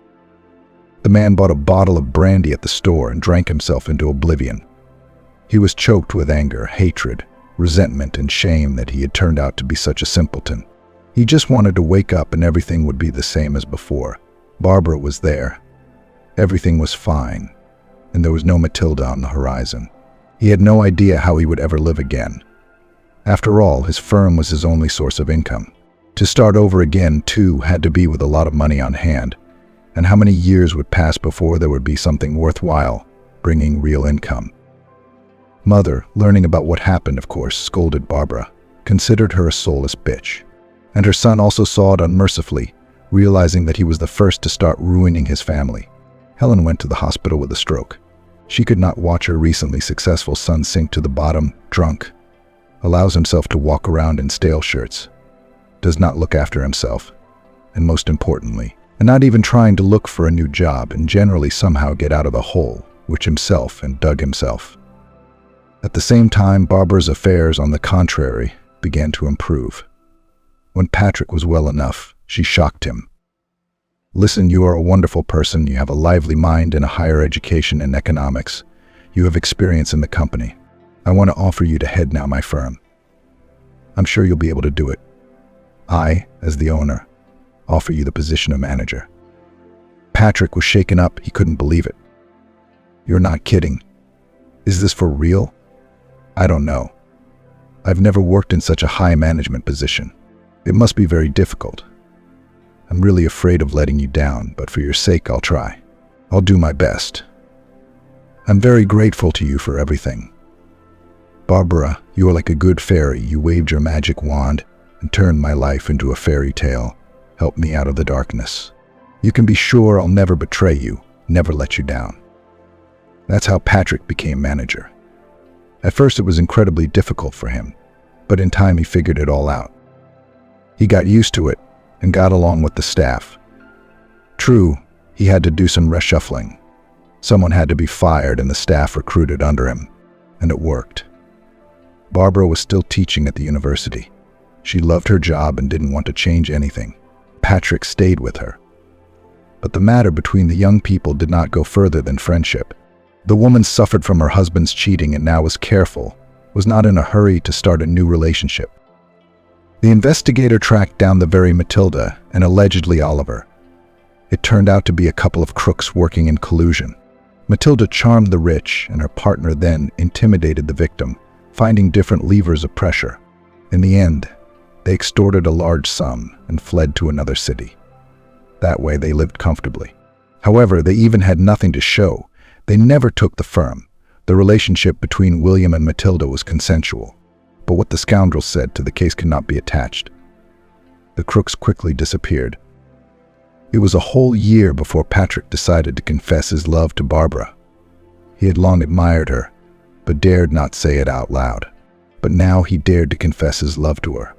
The man bought a bottle of brandy at the store and drank himself into oblivion. He was choked with anger, hatred, resentment, and shame that he had turned out to be such a simpleton. He just wanted to wake up and everything would be the same as before. Barbara was there. Everything was fine, and there was no Matilda on the horizon. He had no idea how he would ever live again. After all, his firm was his only source of income. To start over again, too, had to be with a lot of money on hand. And how many years would pass before there would be something worthwhile, bringing real income? Mother, learning about what happened, of course, scolded Barbara, considered her a soulless bitch. And her son also saw it unmercifully, realizing that he was the first to start ruining his family. Helen went to the hospital with a stroke. She could not watch her recently successful son sink to the bottom, drunk, allows himself to walk around in stale shirts, does not look after himself, and most importantly, and not even trying to look for a new job and generally somehow get out of the hole, which himself and dug himself. At the same time, Barbara's affairs, on the contrary, began to improve. When Patrick was well enough, she shocked him. Listen, you are a wonderful person. You have a lively mind and a higher education in economics. You have experience in the company. I want to offer you to head now my firm. I'm sure you'll be able to do it. I, as the owner, offer you the position of manager. Patrick was shaken up. He couldn't believe it. You're not kidding. Is this for real? I don't know. I've never worked in such a high management position. It must be very difficult. I'm really afraid of letting you down, but for your sake, I'll try. I'll do my best. I'm very grateful to you for everything. Barbara, you are like a good fairy. You waved your magic wand and turned my life into a fairy tale. Help me out of the darkness. You can be sure I'll never betray you, never let you down. That's how Patrick became manager. At first it was incredibly difficult for him, but in time he figured it all out. He got used to it and got along with the staff. True, he had to do some reshuffling. Someone had to be fired and the staff recruited under him, and it worked. Barbara was still teaching at the university. She loved her job and didn't want to change anything. Patrick stayed with her. But the matter between the young people did not go further than friendship. The woman suffered from her husband's cheating and now was careful, was not in a hurry to start a new relationship. The investigator tracked down the very Matilda and allegedly Oliver. It turned out to be a couple of crooks working in collusion. Matilda charmed the rich, and her partner then intimidated the victim, finding different levers of pressure. In the end, they extorted a large sum and fled to another city. That way they lived comfortably. However, they even had nothing to show. They never took the firm. The relationship between William and Matilda was consensual. But what the scoundrels said to the case cannot be attached. The crooks quickly disappeared. It was a whole year before Patrick decided to confess his love to Barbara. He had long admired her, but dared not say it out loud. But now he dared to confess his love to her.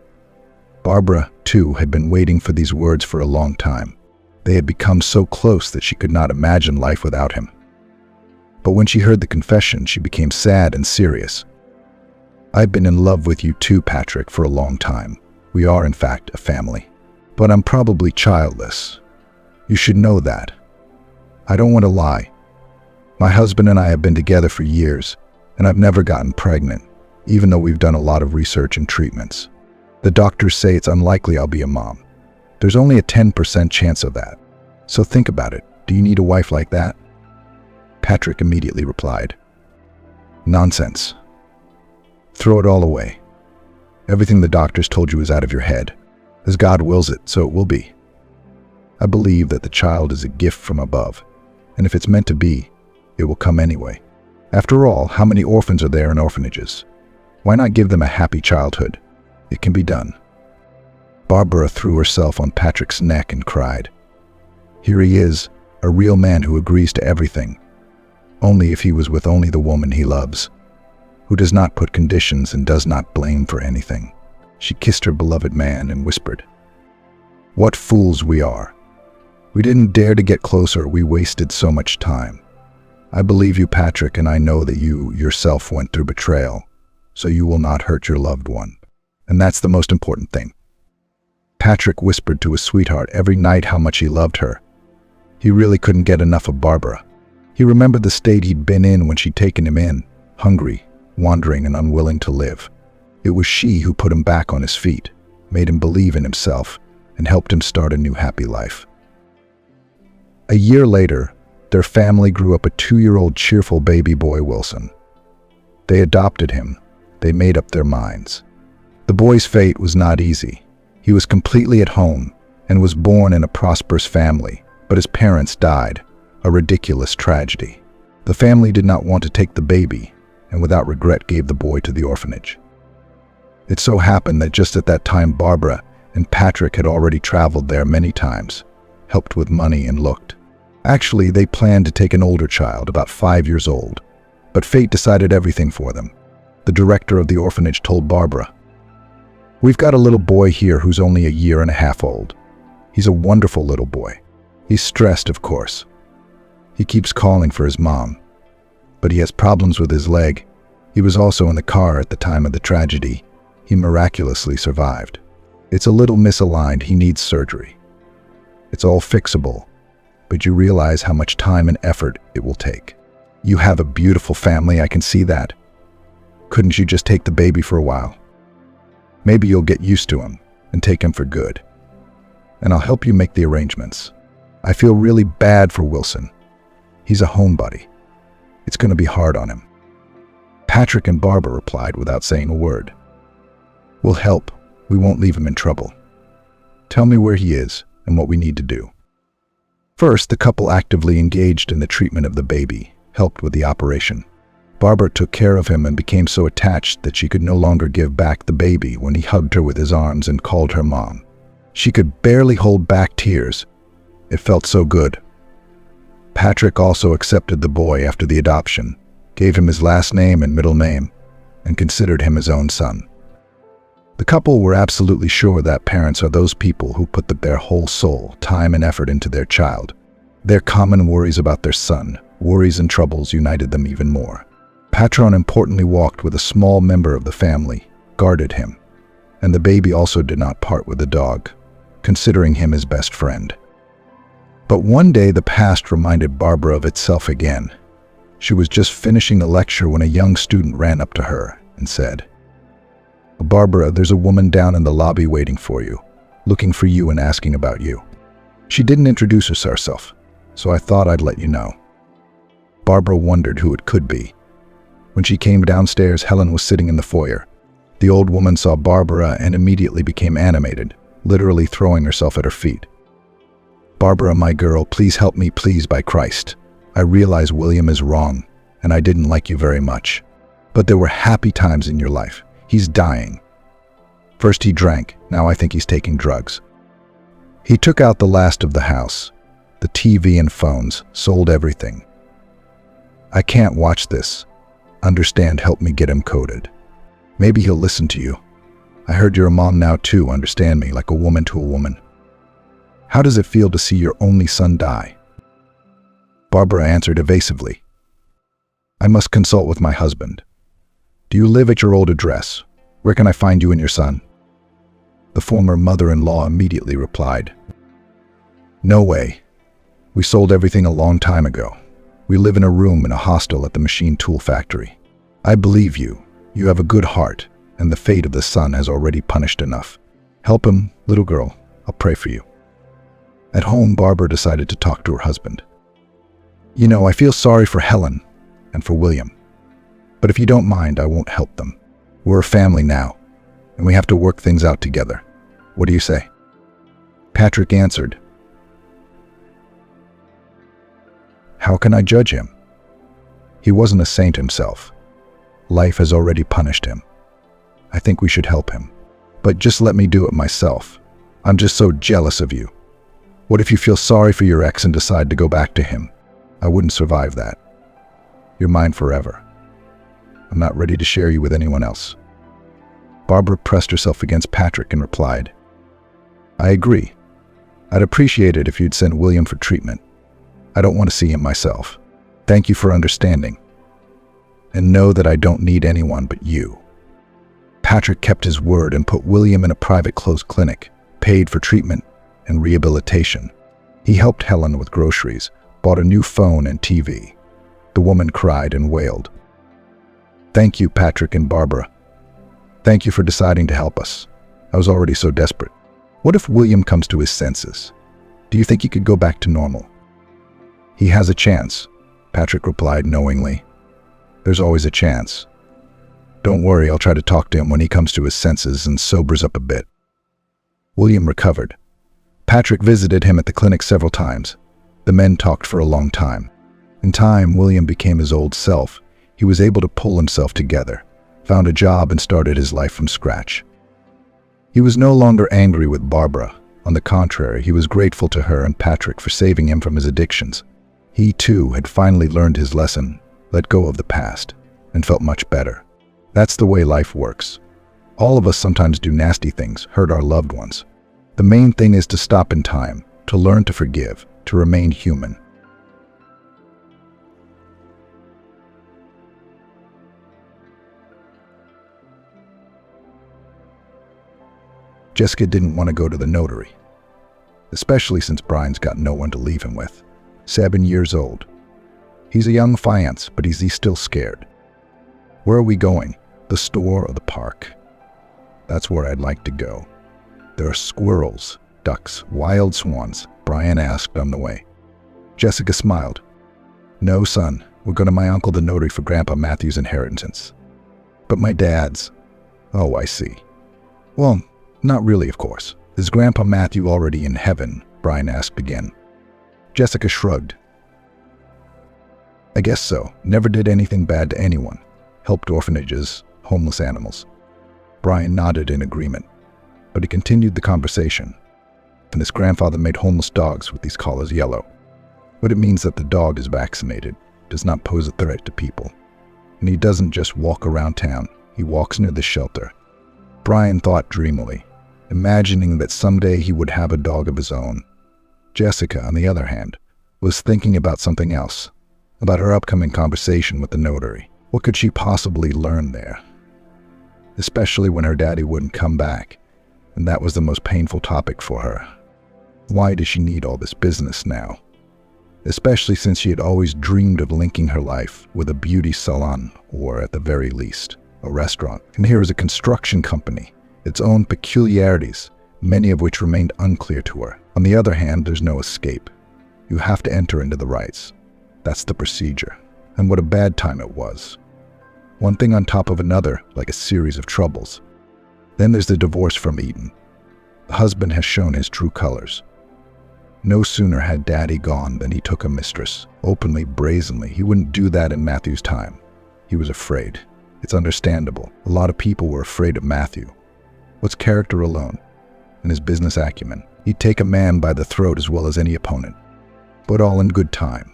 Barbara, too, had been waiting for these words for a long time. They had become so close that she could not imagine life without him. But when she heard the confession, she became sad and serious. I've been in love with you too, Patrick, for a long time. We are, in fact, a family. But I'm probably childless. You should know that. I don't want to lie. My husband and I have been together for years, and I've never gotten pregnant, even though we've done a lot of research and treatments. The doctors say it's unlikely I'll be a mom. There's only a 10% chance of that. So think about it. Do you need a wife like that? Patrick immediately replied, Nonsense. Throw it all away. Everything the doctors told you is out of your head. As God wills it, so it will be. I believe that the child is a gift from above, and if it's meant to be, it will come anyway. After all, how many orphans are there in orphanages? Why not give them a happy childhood? It can be done. Barbara threw herself on Patrick's neck and cried. Here he is, a real man who agrees to everything. Only if he was with only the woman he loves. who does not put conditions and does not blame for anything. She kissed her beloved man and whispered, "What fools we are. We didn't dare to get closer, we wasted so much time. I believe you, Patrick, and I know that you yourself went through betrayal, so you will not hurt your loved one. And that's the most important thing." Patrick whispered to his sweetheart every night how much he loved her. He really couldn't get enough of Barbara. He remembered the state he'd been in when she'd taken him in, hungry, wandering, and unwilling to live. It was she who put him back on his feet, made him believe in himself, and helped him start a new happy life. A year later, their family grew up a 2-year-old cheerful baby boy, Wilson. They adopted him. They made up their minds. The boy's fate was not easy. He was completely at home and was born in a prosperous family, but his parents died, a ridiculous tragedy. The family did not want to take the baby, and without regret gave the boy to the orphanage. It so happened that just at that time Barbara and Patrick had already traveled there many times, helped with money and looked. Actually, they planned to take an older child, about 5 years old, but fate decided everything for them. The director of the orphanage told Barbara, "We've got a little boy here who's only a year and a half old. He's a wonderful little boy. He's stressed, of course. He keeps calling for his mom, but he has problems with his leg. He was also in the car at the time of the tragedy. He miraculously survived. It's a little misaligned. He needs surgery. It's all fixable, but you realize how much time and effort it will take. You have a beautiful family, I can see that. Couldn't you just take the baby for a while? Maybe you'll get used to him and take him for good. And I'll help you make the arrangements. I feel really bad for Wilson. He's a homebody. It's going to be hard on him." Patrick and Barbara replied without saying a word. "We'll help. We won't leave him in trouble. Tell me where he is and what we need to do." First, the couple actively engaged in the treatment of the baby, helped with the operation. Barbara took care of him and became so attached that she could no longer give back the baby when he hugged her with his arms and called her mom. She could barely hold back tears. It felt so good. Patrick also accepted the boy after the adoption, gave him his last name and middle name, and considered him his own son. The couple were absolutely sure that parents are those people who put their whole soul, time, and effort into their child. Their common worries about their son, worries and troubles united them even more. Patron importantly walked with a small member of the family, guarded him, and the baby also did not part with the dog, considering him his best friend. But one day the past reminded Barbara of itself again. She was just finishing a lecture when a young student ran up to her and said, "Barbara, there's a woman down in the lobby waiting for you, looking for you and asking about you. She didn't introduce herself, so I thought I'd let you know." Barbara wondered who it could be. When she came downstairs, Helen was sitting in the foyer. The old woman saw Barbara and immediately became animated, literally throwing herself at her feet. "Barbara, my girl, please help me, please, by Christ. I realize William is wrong, and I didn't like you very much. But there were happy times in your life. He's dying. First he drank, now I think he's taking drugs. He took out the last of the house, the TV and phones, sold everything. I can't watch this. Understand, help me get him coded. Maybe he'll listen to you. I heard you're a mom now too, understand me, like a woman to a woman. How does it feel to see your only son die?" Barbara answered evasively, "I must consult with my husband. Do you live at your old address? Where can I find you and your son?" The former mother-in-law immediately replied, "No way. We sold everything a long time ago. We live in a room in a hostel at the machine tool factory. I believe you. You have a good heart, and the fate of the son has already punished enough. Help him, little girl. I'll pray for you." At home, Barbara decided to talk to her husband. "You know, I feel sorry for Helen and for William. But if you don't mind, I won't help them. We're a family now, and we have to work things out together. What do you say?" Patrick answered, "How can I judge him? He wasn't a saint himself. Life has already punished him. I think we should help him. But just let me do it myself. I'm just so jealous of you. What if you feel sorry for your ex and decide to go back to him? I wouldn't survive that. You're mine forever. I'm not ready to share you with anyone else. Barbara pressed herself against Patrick and replied, I agree. I'd appreciate it if you'd send William for treatment. I don't want to see him myself. Thank you for understanding. And know that I don't need anyone but you. Patrick kept his word and put William in a private closed clinic, paid for treatment and rehabilitation. He helped Helen with groceries, bought a new phone and TV. The woman cried and wailed. Thank you, Patrick and Barbara. Thank you for deciding to help us. I was already so desperate. What if William comes to his senses? Do you think he could go back to normal? He has a chance, Patrick replied knowingly. There's always a chance. Don't worry, I'll try to talk to him when he comes to his senses and sobers up a bit. William recovered. Patrick visited him at the clinic several times. The men talked for a long time. In time, William became his old self. He was able to pull himself together, found a job and started his life from scratch. He was no longer angry with Barbara. On the contrary, he was grateful to her and Patrick for saving him from his addictions. He, too, had finally learned his lesson, let go of the past, and felt much better. That's the way life works. All of us sometimes do nasty things, hurt our loved ones. The main thing is to stop in time, to learn to forgive, to remain human. Jessica didn't want to go to the notary, especially since Brian's got no one to leave him with. 7 years old. He's a young fiance, but he's still scared. Where are we going? The store or the park? That's where I'd like to go. There are squirrels, ducks, wild swans, Brian asked on the way. Jessica smiled. No, son, we're going to my uncle the notary for Grandpa Matthew's inheritance. But my dad's. Oh, I see. Well, not really, of course. Is Grandpa Matthew already in heaven? Brian asked again. Jessica shrugged. I guess so. Never did anything bad to anyone. Helped orphanages, homeless animals. Brian nodded in agreement, but he continued the conversation. And his grandfather made homeless dogs with these collars yellow. But it means that the dog is vaccinated, does not pose a threat to people. And he doesn't just walk around town, he walks near the shelter. Brian thought dreamily, imagining that someday he would have a dog of his own. Jessica, on the other hand, was thinking about something else, about her upcoming conversation with the notary. What could she possibly learn there? Especially when her daddy wouldn't come back, and that was the most painful topic for her. Why does she need all this business now? Especially since she had always dreamed of linking her life with a beauty salon, or at the very least, a restaurant. And here is a construction company, its own peculiarities, many of which remained unclear to her. On the other hand, there's no escape. You have to enter into the rights. That's the procedure. And what a bad time it was. One thing on top of another, like a series of troubles. Then there's the divorce from Eden. The husband has shown his true colors. No sooner had Daddy gone than he took a mistress. Openly, brazenly. He wouldn't do that in Matthew's time. He was afraid. It's understandable. A lot of people were afraid of Matthew. What's character alone? And his business acumen. He'd take a man by the throat as well as any opponent. But all in good time.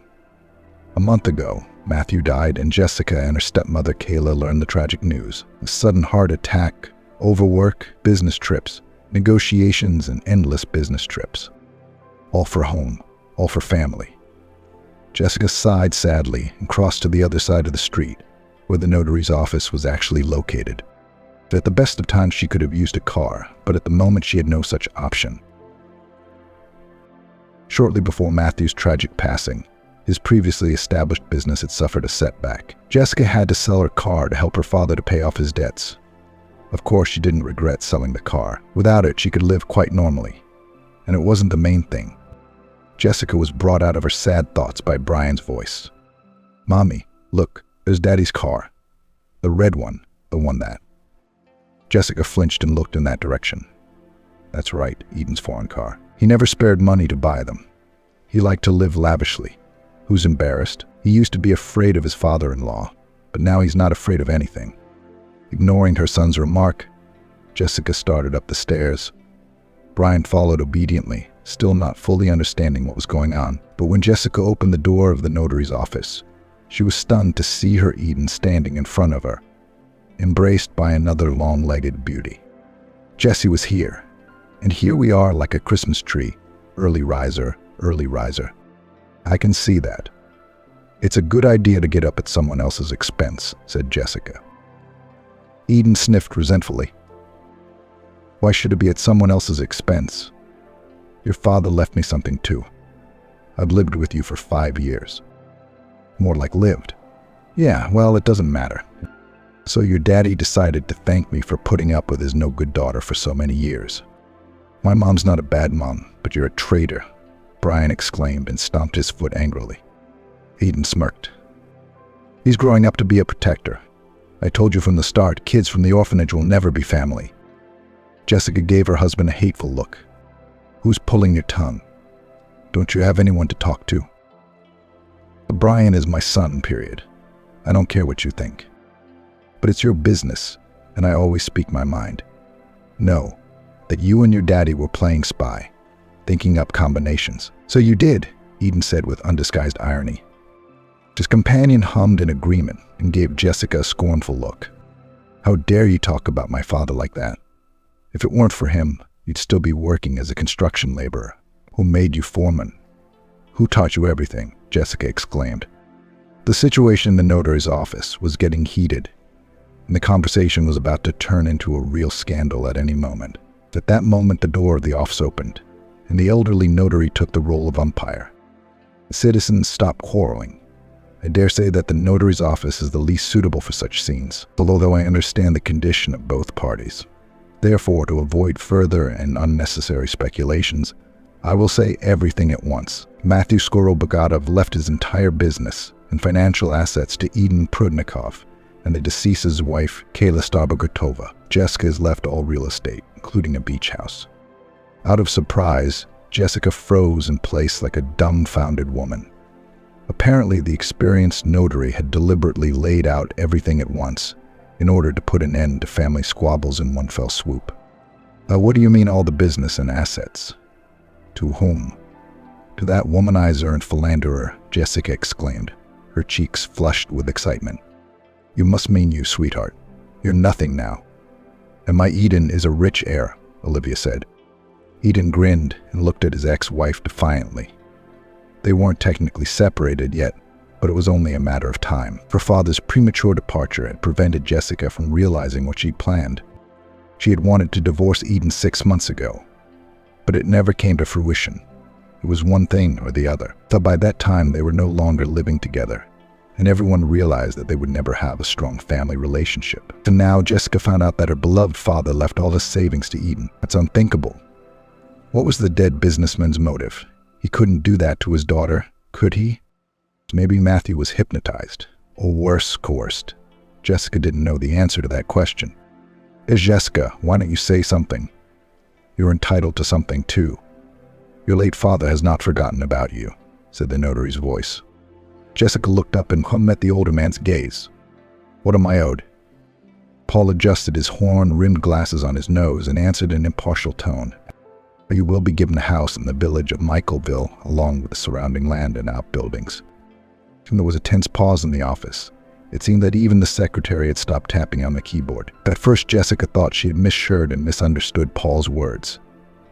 A month ago, Matthew died and Jessica and her stepmother Kayla learned the tragic news. A sudden heart attack, overwork, business trips, negotiations and endless business trips. All for home, all for family. Jessica sighed sadly and crossed to the other side of the street, where the notary's office was actually located. At the best of times she could have used a car, but at the moment she had no such option. Shortly before Matthew's tragic passing, his previously established business had suffered a setback. Jessica had to sell her car to help her father to pay off his debts. Of course, she didn't regret selling the car. Without it, she could live quite normally. And it wasn't the main thing. Jessica was brought out of her sad thoughts by Brian's voice. Mommy, look, there's Daddy's car. The red one, the one that. Jessica flinched and looked in that direction. That's right, Eden's foreign car. He never spared money to buy them. He liked to live lavishly. Who's embarrassed? He used to be afraid of his father-in-law, but now he's not afraid of anything. Ignoring her son's remark, Jessica started up the stairs. Brian followed obediently, still not fully understanding what was going on. But when Jessica opened the door of the notary's office, she was stunned to see her Eden standing in front of her, embraced by another long-legged beauty. Jessie was here, and here we are like a Christmas tree. Early riser, early riser. I can see that. It's a good idea to get up at someone else's expense, said Jessica. Eden sniffed resentfully. Why should it be at someone else's expense? Your father left me something too. I've lived with you for 5 years. More like lived. Yeah, well, it doesn't matter. So your daddy decided to thank me for putting up with his no-good daughter for so many years. My mom's not a bad mom, but you're a traitor, Brian exclaimed and stomped his foot angrily. Eden smirked. He's growing up to be a protector. I told you from the start, kids from the orphanage will never be family. Jessica gave her husband a hateful look. Who's pulling your tongue? Don't you have anyone to talk to? Brian is my son, period. I don't care what you think. But it's your business, and I always speak my mind. Know that you and your daddy were playing spy, thinking up combinations. So you did, Eden said with undisguised irony. His companion hummed in agreement and gave Jessica a scornful look. How dare you talk about my father like that? If it weren't for him, you'd still be working as a construction laborer. Who made you foreman? Who taught you everything? Jessica exclaimed. The situation in the notary's office was getting heated, and the conversation was about to turn into a real scandal at any moment. At that moment, the door of the office opened, and the elderly notary took the role of umpire. The citizens stopped quarreling. I dare say that the notary's office is the least suitable for such scenes, although I understand the condition of both parties. Therefore, to avoid further and unnecessary speculations, I will say everything at once. Matthew Skorobogatov left his entire business and financial assets to Eden Prudnikov and the deceased's wife, Kayla Starbogatova. Jessica has left all real estate, including a beach house. Out of surprise, Jessica froze in place like a dumbfounded woman. Apparently, the experienced notary had deliberately laid out everything at once in order to put an end to family squabbles in one fell swoop. What do you mean all the business and assets? To whom? To that womanizer and philanderer, Jessica exclaimed, her cheeks flushed with excitement. You must mean you, sweetheart. You're nothing now. And my Eden is a rich heir, Olivia said. Eden grinned and looked at his ex-wife defiantly. They weren't technically separated yet, but it was only a matter of time. Her father's premature departure had prevented Jessica from realizing what she'd planned. She had wanted to divorce Eden 6 months ago, but it never came to fruition. It was one thing or the other. So by that time, they were no longer living together, and everyone realized that they would never have a strong family relationship. So now Jessica found out that her beloved father left all his savings to Eden. That's unthinkable. What was the dead businessman's motive? He couldn't do that to his daughter, could he? Maybe Matthew was hypnotized, or worse, coerced. Jessica didn't know the answer to that question. Jessica, why don't you say something? You're entitled to something too. Your late father has not forgotten about you, said the notary's voice. Jessica looked up and met the older man's gaze. What am I owed? Paul adjusted his horn-rimmed glasses on his nose and answered in impartial tone. You will be given a house in the village of Michaelville, along with the surrounding land and outbuildings. And there was a tense pause in the office. It seemed that even the secretary had stopped tapping on the keyboard. At first, Jessica thought she had misheard and misunderstood Paul's words.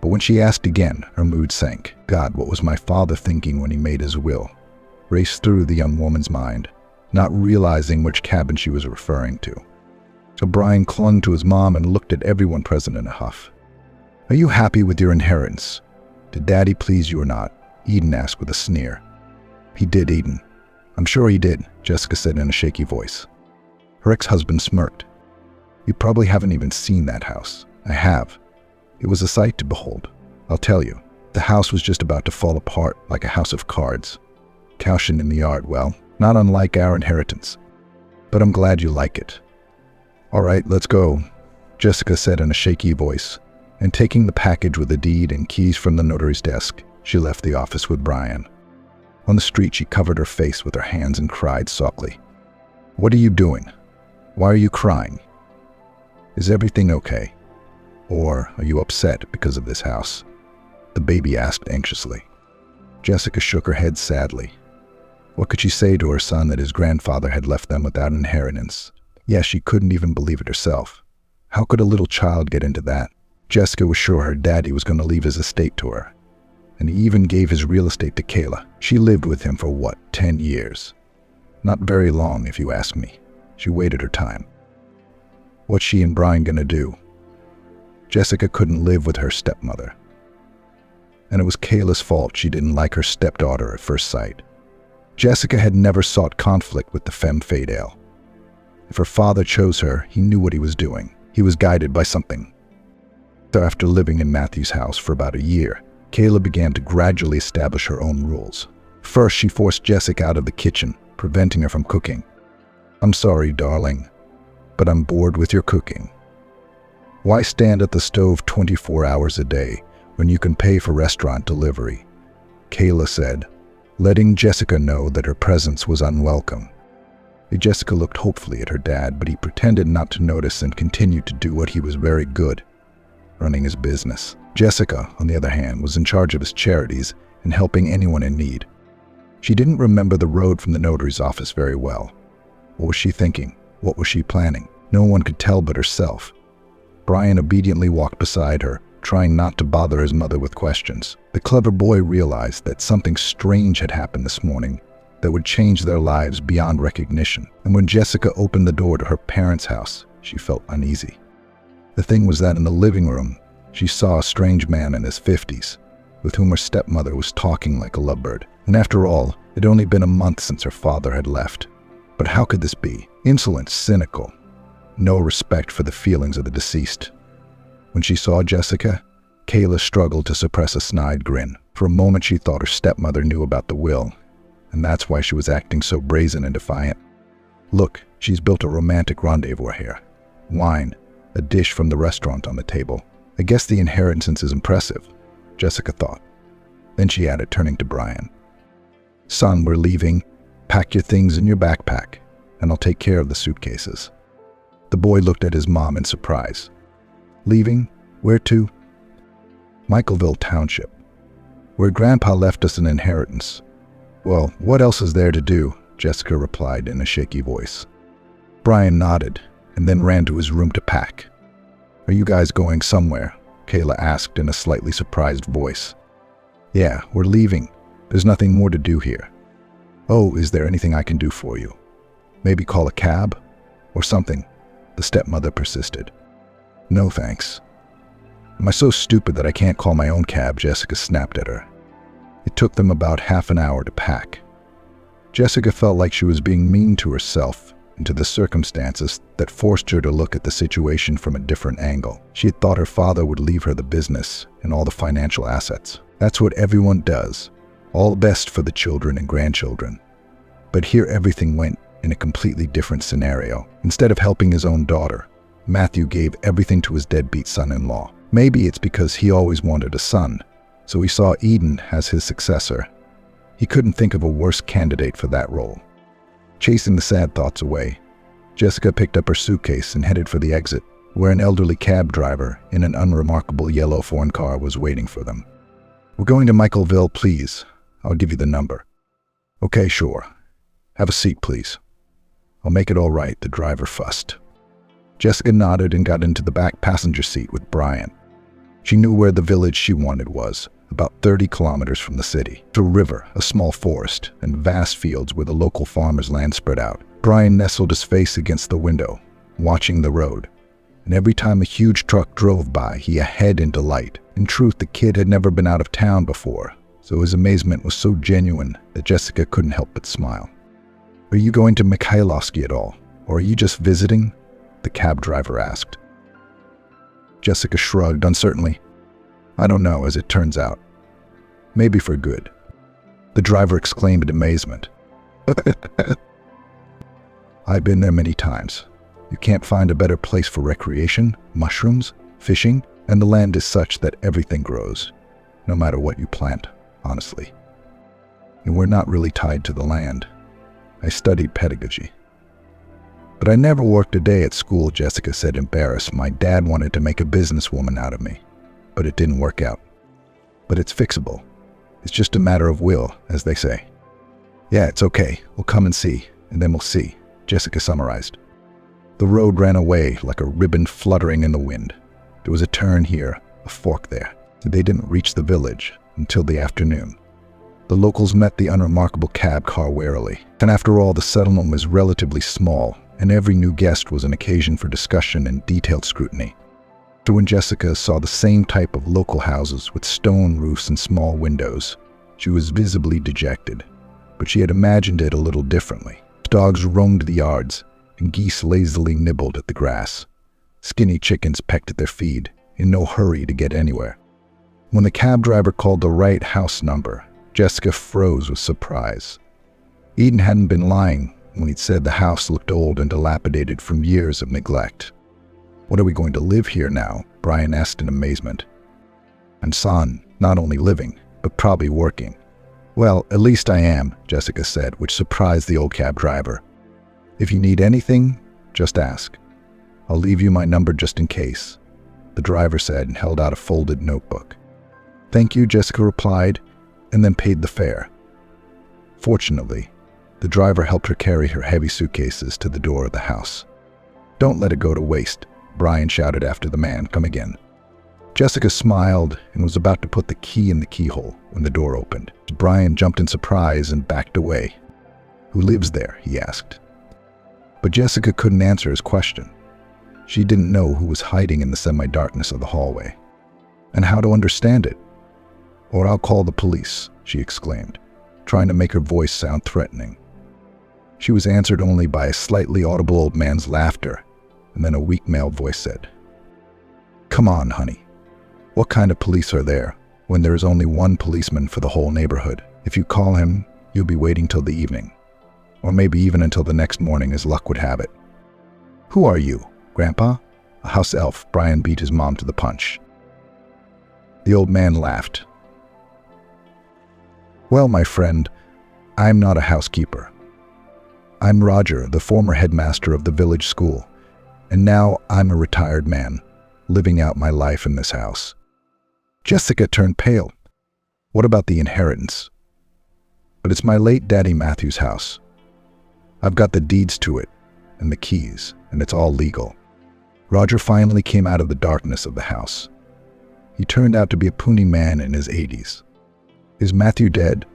But when she asked again, her mood sank. God, what was my father thinking when he made his will? Raced through the young woman's mind, not realizing which cabin she was referring to. So Brian clung to his mom and looked at everyone present in a huff. Are you happy with your inheritance? Did Daddy please you or not? Eden asked with a sneer. He did, Eden. I'm sure he did, Jessica said in a shaky voice. Her ex-husband smirked. You probably haven't even seen that house. I have. It was a sight to behold. I'll tell you, the house was just about to fall apart like a house of cards. Caution in the yard, well, not unlike our inheritance. But I'm glad you like it. All right, let's go, Jessica said in a shaky voice, and taking the package with the deed and keys from the notary's desk, she left the office with Brian. On the street, she covered her face with her hands and cried softly. What are you doing? Why are you crying? Is everything okay? Or are you upset because of this house? The baby asked anxiously. Jessica shook her head sadly. What could she say to her son that his grandfather had left them without inheritance? Yeah, she couldn't even believe it herself. How could a little child get into that? Jessica was sure her daddy was going to leave his estate to her. And he even gave his real estate to Kayla. She lived with him for what, 10 years? Not very long, if you ask me. She waited her time. What's she and Brian gonna do? Jessica couldn't live with her stepmother. And it was Kayla's fault she didn't like her stepdaughter at first sight. Jessica had never sought conflict with the femme fatale. If her father chose her, he knew what he was doing. He was guided by something. So after living in Matthew's house for about a year, Kayla began to gradually establish her own rules. First, she forced Jessica out of the kitchen, preventing her from cooking. "I'm sorry, darling, but I'm bored with your cooking. Why stand at the stove 24 hours a day when you can pay for restaurant delivery?" Kayla said, letting Jessica know that her presence was unwelcome. Jessica looked hopefully at her dad, but he pretended not to notice and continued to do what he was very good, running his business. Jessica, on the other hand, was in charge of his charities and helping anyone in need. She didn't remember the road from the notary's office very well. What was she thinking? What was she planning? No one could tell but herself. Brian obediently walked beside her, trying not to bother his mother with questions. The clever boy realized that something strange had happened this morning that would change their lives beyond recognition. And when Jessica opened the door to her parents' house, she felt uneasy. The thing was that in the living room, she saw a strange man in his 50s, with whom her stepmother was talking like a lovebird. And after all, it had only been a month since her father had left. But how could this be? Insolent, cynical, no respect for the feelings of the deceased. When she saw Jessica, Kayla struggled to suppress a snide grin. For a moment she thought her stepmother knew about the will, and that's why she was acting so brazen and defiant. Look, she's built a romantic rendezvous here. Wine, a dish from the restaurant on the table. I guess the inheritance is impressive, Jessica thought. Then she added, turning to Brian. "Son, we're leaving. Pack your things in your backpack, and I'll take care of the suitcases." The boy looked at his mom in surprise. "Leaving? Where to?" "Michaelville Township, where Grandpa left us an inheritance." "Well, what else is there to do?" Jessica replied in a shaky voice. Brian nodded, and then ran to his room to pack. "Are you guys going somewhere?" Kayla asked in a slightly surprised voice. "Yeah, we're leaving. There's nothing more to do here." "Oh, is there anything I can do for you? Maybe call a cab? Or something?" the stepmother persisted. "No, thanks." "Am I so stupid that I can't call my own cab?" Jessica snapped at her. It took them about half an hour to pack. Jessica felt like she was being mean to herself and to the circumstances that forced her to look at the situation from a different angle. She had thought her father would leave her the business and all the financial assets. That's what everyone does. All best for the children and grandchildren. But here everything went in a completely different scenario. Instead of helping his own daughter, Matthew gave everything to his deadbeat son-in-law. Maybe it's because he always wanted a son, so he saw Eden as his successor. He couldn't think of a worse candidate for that role. Chasing the sad thoughts away, Jessica picked up her suitcase and headed for the exit, where an elderly cab driver in an unremarkable yellow foreign car was waiting for them. "We're going to Michaelville, please. I'll give you the number." "Okay, sure. Have a seat, please." "I'll make it all right," the driver fussed. Jessica nodded and got into the back passenger seat with Brian. She knew where the village she wanted was, about 30 kilometers from the city. A river, a small forest, and vast fields where the local farmers' land spread out. Brian nestled his face against the window, watching the road. And every time a huge truck drove by, he ahead in delight. In truth, the kid had never been out of town before, so his amazement was so genuine that Jessica couldn't help but smile. "Are you going to Mikhailovsky at all, or are you just visiting?" the cab driver asked. Jessica shrugged uncertainly. "I don't know, as it turns out. Maybe for good." The driver exclaimed in amazement. "I've been there many times. You can't find a better place for recreation, mushrooms, fishing, and the land is such that everything grows, no matter what you plant, honestly. And we're not really tied to the land. I studied pedagogy." "But I never worked a day at school," Jessica said, embarrassed. "My dad wanted to make a businesswoman out of me, but it didn't work out. But it's fixable. It's just a matter of will, as they say." "Yeah, it's okay. We'll come and see, and then we'll see," Jessica summarized. The road ran away like a ribbon fluttering in the wind. There was a turn here, a fork there. They didn't reach the village until the afternoon. The locals met the unremarkable cab car warily, and after all, the settlement was relatively small, and every new guest was an occasion for discussion and detailed scrutiny. So when Jessica saw the same type of local houses with stone roofs and small windows, she was visibly dejected, but she had imagined it a little differently. Dogs roamed the yards, and geese lazily nibbled at the grass. Skinny chickens pecked at their feed, in no hurry to get anywhere. When the cab driver called the right house number, Jessica froze with surprise. Eden hadn't been lying when he'd said the house looked old and dilapidated from years of neglect. "What are we going to live here now?" Brian asked in amazement. "And son, not only living, but probably working." "Well, at least I am," Jessica said, which surprised the old cab driver. "If you need anything, just ask. I'll leave you my number just in case," the driver said and held out a folded notebook. "Thank you," Jessica replied, and then paid the fare. Fortunately, the driver helped her carry her heavy suitcases to the door of the house. "Don't let it go to waste," Brian shouted after the man. "Come again." Jessica smiled and was about to put the key in the keyhole when the door opened. Brian jumped in surprise and backed away. "Who lives there?" he asked. But Jessica couldn't answer his question. She didn't know who was hiding in the semi-darkness of the hallway, and how to understand it. "Or I'll call the police," she exclaimed, trying to make her voice sound threatening. She was answered only by a slightly audible old man's laughter, and then a weak male voice said, "Come on, honey. What kind of police are there when there is only one policeman for the whole neighborhood? If you call him, you'll be waiting till the evening, or maybe even until the next morning as luck would have it." "Who are you, Grandpa?" "A house elf." Brian beat his mom to the punch. The old man laughed. "Well, my friend, I'm not a housekeeper. I'm Roger, the former headmaster of the village school, and now I'm a retired man, living out my life in this house." Jessica turned pale. "What about the inheritance?" "But it's my late Daddy Matthew's house. I've got the deeds to it, and the keys, and it's all legal." Roger finally came out of the darkness of the house. He turned out to be a puny man in his 80s. "Is Matthew dead?"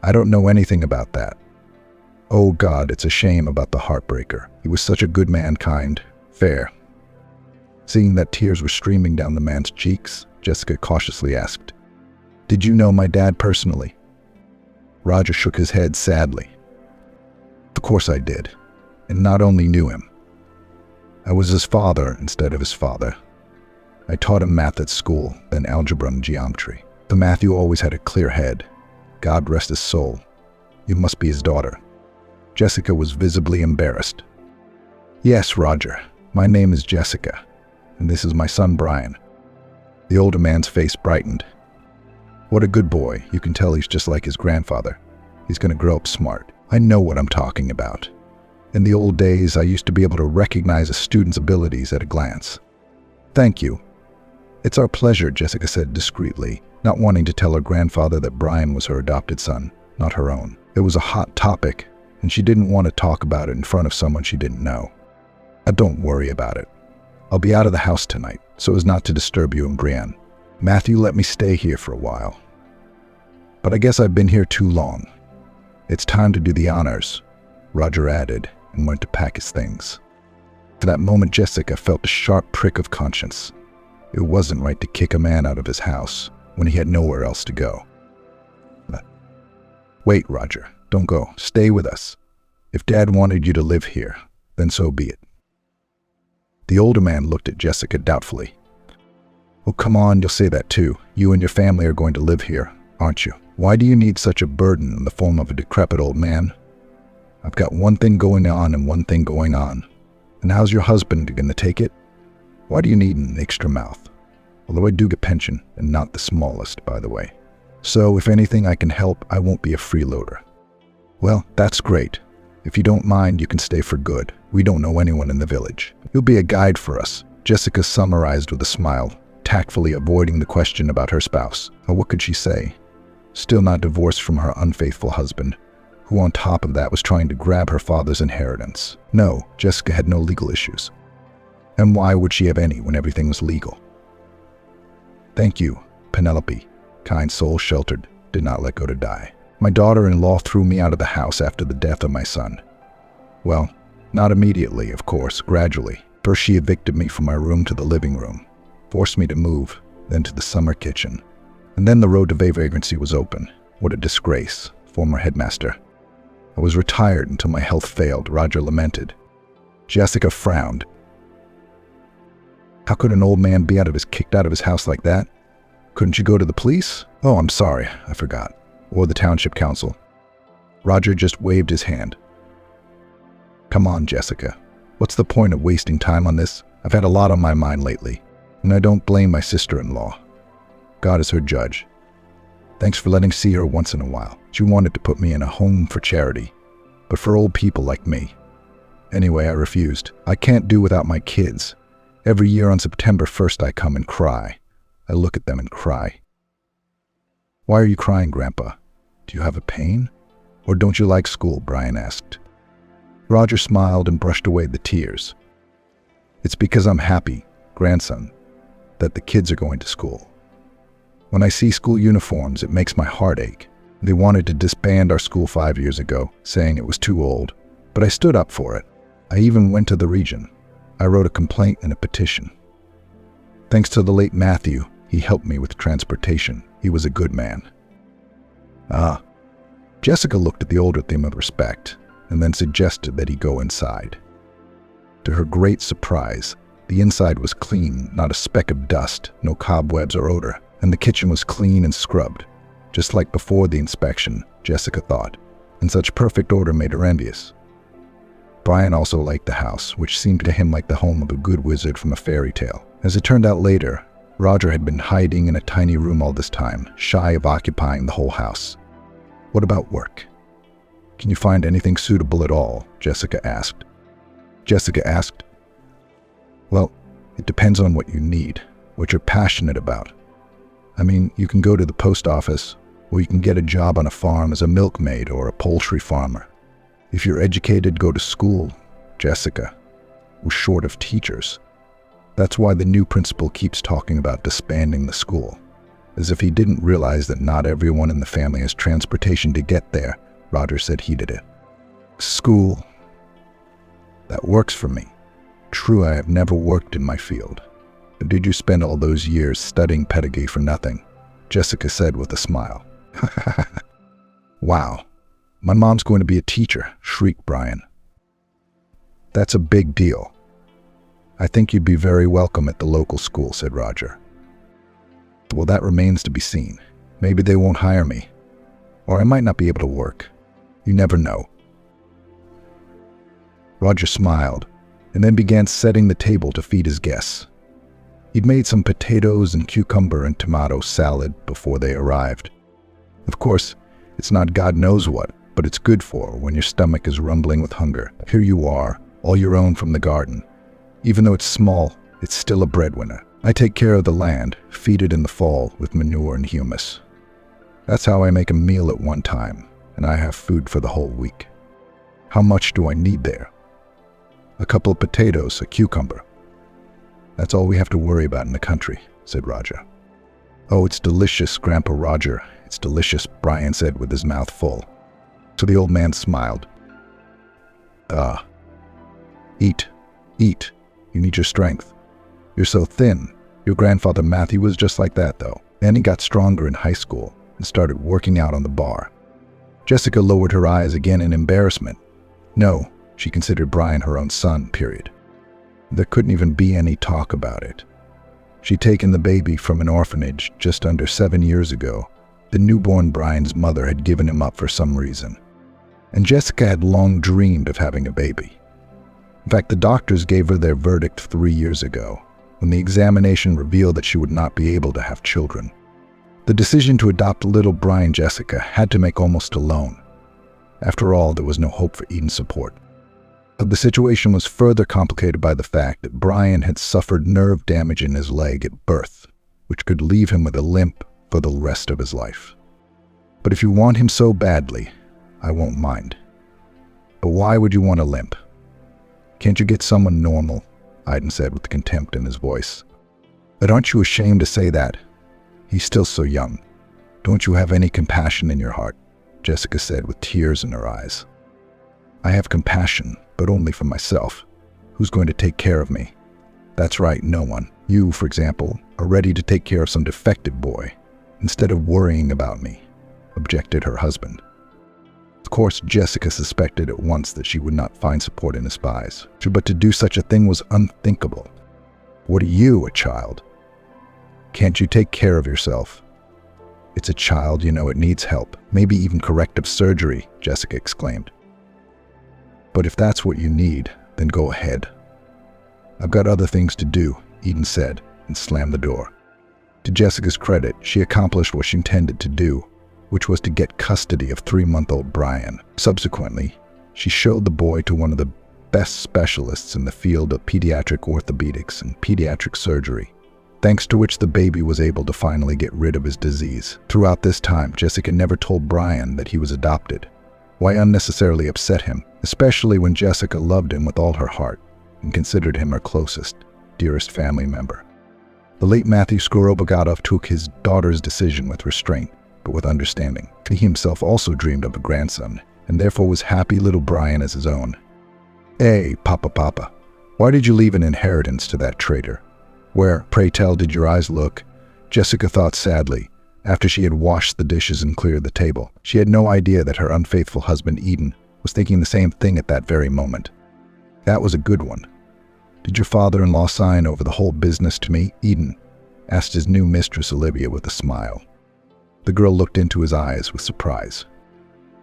"I don't know anything about that." "Oh God, it's a shame about the heartbreaker. He was such a good man, kind, fair." Seeing that tears were streaming down the man's cheeks, Jessica cautiously asked, "Did you know my dad personally?" Roger shook his head sadly. "Of course I did, and not only knew him. I was his father instead of his father. I taught him math at school, then algebra and geometry. But Matthew always had a clear head. God rest his soul. You must be his daughter." Jessica was visibly embarrassed. "Yes, Roger. My name is Jessica, and this is my son Brian." The older man's face brightened. "What a good boy. You can tell he's just like his grandfather. He's going to grow up smart. I know what I'm talking about. In the old days, I used to be able to recognize a student's abilities at a glance." "Thank you." "It's our pleasure," Jessica said discreetly, not wanting to tell her grandfather that Brian was her adopted son, not her own. It was a hot topic, and she didn't want to talk about it in front of someone she didn't know. "Don't worry about it. I'll be out of the house tonight, so as not to disturb you and Brienne. Matthew let me stay here for a while. But I guess I've been here too long. It's time to do the honors," Roger added, and went to pack his things. For that moment, Jessica felt a sharp prick of conscience. It wasn't right to kick a man out of his house when he had nowhere else to go. "Wait, Roger, don't go. Stay with us. If Dad wanted you to live here, then so be it." The older man looked at Jessica doubtfully. "Oh, come on, you'll say that too. You and your family are going to live here, aren't you? Why do you need such a burden in the form of a decrepit old man? I've got one thing going on and one thing going on. And how's your husband going to take it? Why do you need an extra mouth? Although I do get pension, and not the smallest, by the way. So if anything I can help, I won't be a freeloader." "Well, that's great. If you don't mind, you can stay for good. We don't know anyone in the village. You'll be a guide for us," Jessica summarized with a smile, tactfully avoiding the question about her spouse. Or what could she say? Still not divorced from her unfaithful husband, who on top of that was trying to grab her father's inheritance. No, Jessica had no legal issues. And why would she have any when everything was legal? Thank you, Penelope, kind soul sheltered, did not let go to die. My daughter-in-law threw me out of the house after the death of my son. Well, not immediately, of course, gradually. First she evicted me from my room to the living room, forced me to move, then to the summer kitchen. And then the road to vagrancy was open. What a disgrace, former headmaster. I was retired until my health failed, Roger lamented. Jessica frowned. How could an old man be kicked out of his house like that? Couldn't you go to the police? Oh, I'm sorry, I forgot. Or the township council. Roger just waved his hand. Come on, Jessica. What's the point of wasting time on this? I've had a lot on my mind lately, and I don't blame my sister-in-law. God is her judge. Thanks for letting see her once in a while. She wanted to put me in a home for charity, but for old people like me. Anyway, I refused. I can't do without my kids. Every year on September 1st I come and cry. I look at them and cry. Why are you crying, Grandpa? Do you have a pain? Or don't you like school? Brian asked. Roger smiled and brushed away the tears. It's because I'm happy, grandson, that the kids are going to school. When I see school uniforms, it makes my heart ache. They wanted to disband our school 5 years ago, saying it was too old, but I stood up for it. I even went to the region. I wrote a complaint and a petition. Thanks to the late Matthew, he helped me with transportation. He was a good man. Ah. Jessica looked at the older theme with respect, and then suggested that he go inside. To her great surprise, the inside was clean, not a speck of dust, no cobwebs or odor, and the kitchen was clean and scrubbed, just like before the inspection, Jessica thought, and such perfect order made her envious. Brian also liked the house, which seemed to him like the home of a good wizard from a fairy tale. As it turned out later, Roger had been hiding in a tiny room all this time, shy of occupying the whole house. What about work? Can you find anything suitable at all? Jessica asked. Well, it depends on what you need, what you're passionate about. I mean, you can go to the post office, or you can get a job on a farm as a milkmaid or a poultry farmer. If you're educated, go to school. Jessica was short of teachers. That's why the new principal keeps talking about disbanding the school, as if he didn't realize that not everyone in the family has transportation to get there. Roger said he did it. School. That works for me. True, I have never worked in my field. But did you spend all those years studying pedagogy for nothing? Jessica said with a smile. Wow. My mom's going to be a teacher, shrieked Brian. That's a big deal. I think you'd be very welcome at the local school, said Roger. Well, that remains to be seen. Maybe they won't hire me. Or I might not be able to work. You never know. Roger smiled, and then began setting the table to feed his guests. He'd made some potatoes and cucumber and tomato salad before they arrived. Of course, it's not God knows what, but it's good for when your stomach is rumbling with hunger. Here you are, all your own from the garden. Even though it's small, it's still a breadwinner. I take care of the land, feed it in the fall with manure and humus. That's how I make a meal at one time, and I have food for the whole week. How much do I need there? A couple of potatoes, a cucumber. That's all we have to worry about in the country, said Roger. Oh, it's delicious, Grandpa Roger. It's delicious, Brian said with his mouth full. So the old man smiled. Eat. You need your strength. You're so thin. Your grandfather Matthew was just like that, though. Then he got stronger in high school and started working out on the bar. Jessica lowered her eyes again in embarrassment. No, she considered Brian her own son, period. There couldn't even be any talk about it. She'd taken the baby from an orphanage just under 7 years ago. The newborn Brian's mother had given him up for some reason. And Jessica had long dreamed of having a baby. In fact, the doctors gave her their verdict 3 years ago, when the examination revealed that she would not be able to have children. The decision to adopt little Brian Jessica had to make almost alone. After all, there was no hope for Eden's support. But the situation was further complicated by the fact that Brian had suffered nerve damage in his leg at birth, which could leave him with a limp for the rest of his life. But if you want him so badly, I won't mind. But why would you want a limp? Can't you get someone normal? Iden said with contempt in his voice. But aren't you ashamed to say that? He's still so young. Don't you have any compassion in your heart? Jessica said with tears in her eyes. I have compassion, but only for myself. Who's going to take care of me? That's right, no one. You, for example, are ready to take care of some defective boy, instead of worrying about me, objected her husband. Of course, Jessica suspected at once that she would not find support in his spies, but to do such a thing was unthinkable. What are you, a child? Can't you take care of yourself? It's a child, you know, it needs help, maybe even corrective surgery, Jessica exclaimed. But if that's what you need, then go ahead. I've got other things to do, Eden said, and slammed the door. To Jessica's credit, she accomplished what she intended to do, which was to get custody of 3-month-old Brian. Subsequently, she showed the boy to one of the best specialists in the field of pediatric orthopedics and pediatric surgery, thanks to which the baby was able to finally get rid of his disease. Throughout this time, Jessica never told Brian that he was adopted. Why unnecessarily upset him, especially when Jessica loved him with all her heart and considered him her closest, dearest family member. The late Matthew Skorobogatov took his daughter's decision with restraint, but with understanding. He himself also dreamed of a grandson, and therefore was happy little Brian as his own. Hey, Papa, why did you leave an inheritance to that traitor? Where, pray tell, did your eyes look? Jessica thought sadly, after she had washed the dishes and cleared the table. She had no idea that her unfaithful husband Eden was thinking the same thing at that very moment. That was a good one. Did your father-in-law sign over the whole business to me, Eden? Asked his new mistress Olivia with a smile. The girl looked into his eyes with surprise.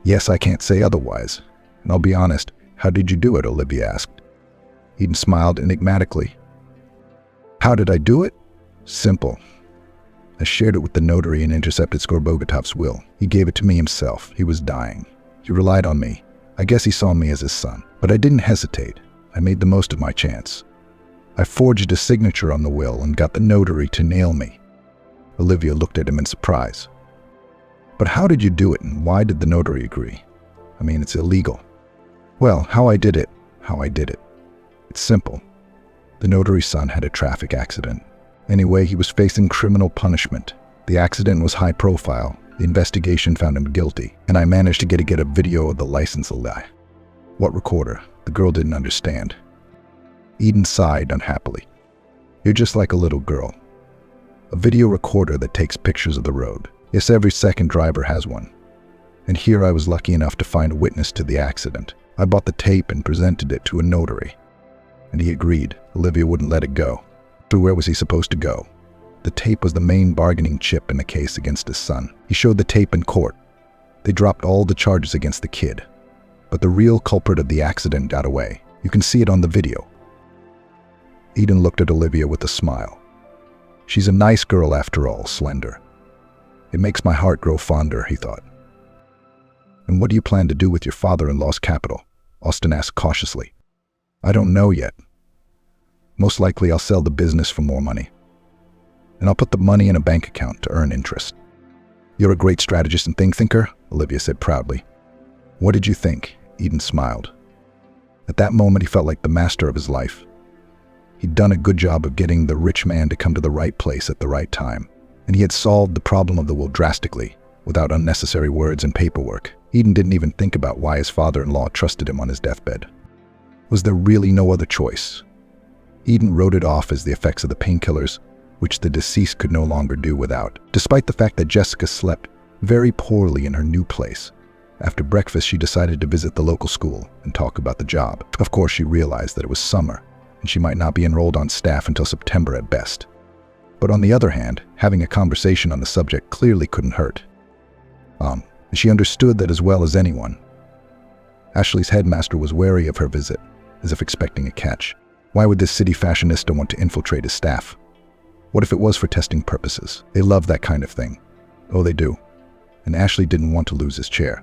Yes, I can't say otherwise. And I'll be honest, how did you do it? Olivia asked. Eden smiled enigmatically. How did I do it? Simple. I shared it with the notary and intercepted Skorobogatov's will. He gave it to me himself. He was dying. He relied on me. I guess he saw me as his son. But I didn't hesitate. I made the most of my chance. I forged a signature on the will and got the notary to nail me. Olivia looked at him in surprise. But how did you do it, and why did the notary agree? I mean, it's illegal. Well, how I did it. It's simple. The notary's son had a traffic accident. Anyway, he was facing criminal punishment. The accident was high profile. The investigation found him guilty, and I managed to get a video of the license lie. What recorder? The girl didn't understand. Eden sighed unhappily. You're just like a little girl. A video recorder that takes pictures of the road. Yes, every second driver has one. And here I was lucky enough to find a witness to the accident. I bought the tape and presented it to a notary. And he agreed. Olivia wouldn't let it go. So where was he supposed to go? The tape was the main bargaining chip in the case against his son. He showed the tape in court. They dropped all the charges against the kid. But the real culprit of the accident got away. You can see it on the video. Eden looked at Olivia with a smile. She's a nice girl after all, slender. It makes my heart grow fonder, he thought. And what do you plan to do with your father-in-law's capital? Austin asked cautiously. I don't know yet. Most likely I'll sell the business for more money. And I'll put the money in a bank account to earn interest. You're a great strategist and thinker, Olivia said proudly. What did you think? Eden smiled. At that moment, he felt like the master of his life. He'd done a good job of getting the rich man to come to the right place at the right time, and he had solved the problem of the will drastically, without unnecessary words and paperwork. Eden didn't even think about why his father-in-law trusted him on his deathbed. Was there really no other choice? Eden wrote it off as the effects of the painkillers, which the deceased could no longer do without, despite the fact that Jessica slept very poorly in her new place. After breakfast, she decided to visit the local school and talk about the job. Of course, she realized that it was summer, and she might not be enrolled on staff until September at best. But on the other hand, having a conversation on the subject clearly couldn't hurt. And she understood that as well as anyone. Ashley's headmaster was wary of her visit, as if expecting a catch. Why would this city fashionista want to infiltrate his staff? What if it was for testing purposes? They love that kind of thing. Oh, they do. And Ashley didn't want to lose his chair.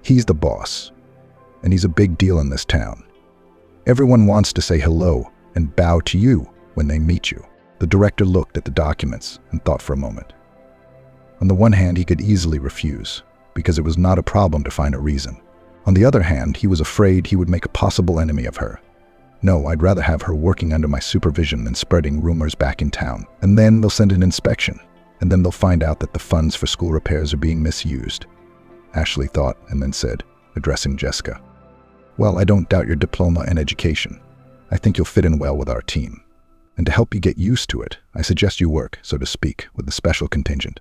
He's the boss, and he's a big deal in this town. Everyone wants to say hello and bow to you when they meet you. The director looked at the documents and thought for a moment. On the one hand, he could easily refuse. because it was not a problem to find a reason. On the other hand, he was afraid he would make a possible enemy of her. No, I'd rather have her working under my supervision than spreading rumors back in town. And then they'll send an inspection, and then they'll find out that the funds for school repairs are being misused. Ashley thought and then said, addressing Jessica, "Well, I don't doubt your diploma and education. I think you'll fit in well with our team. And to help you get used to it, I suggest you work, so to speak, with the special contingent."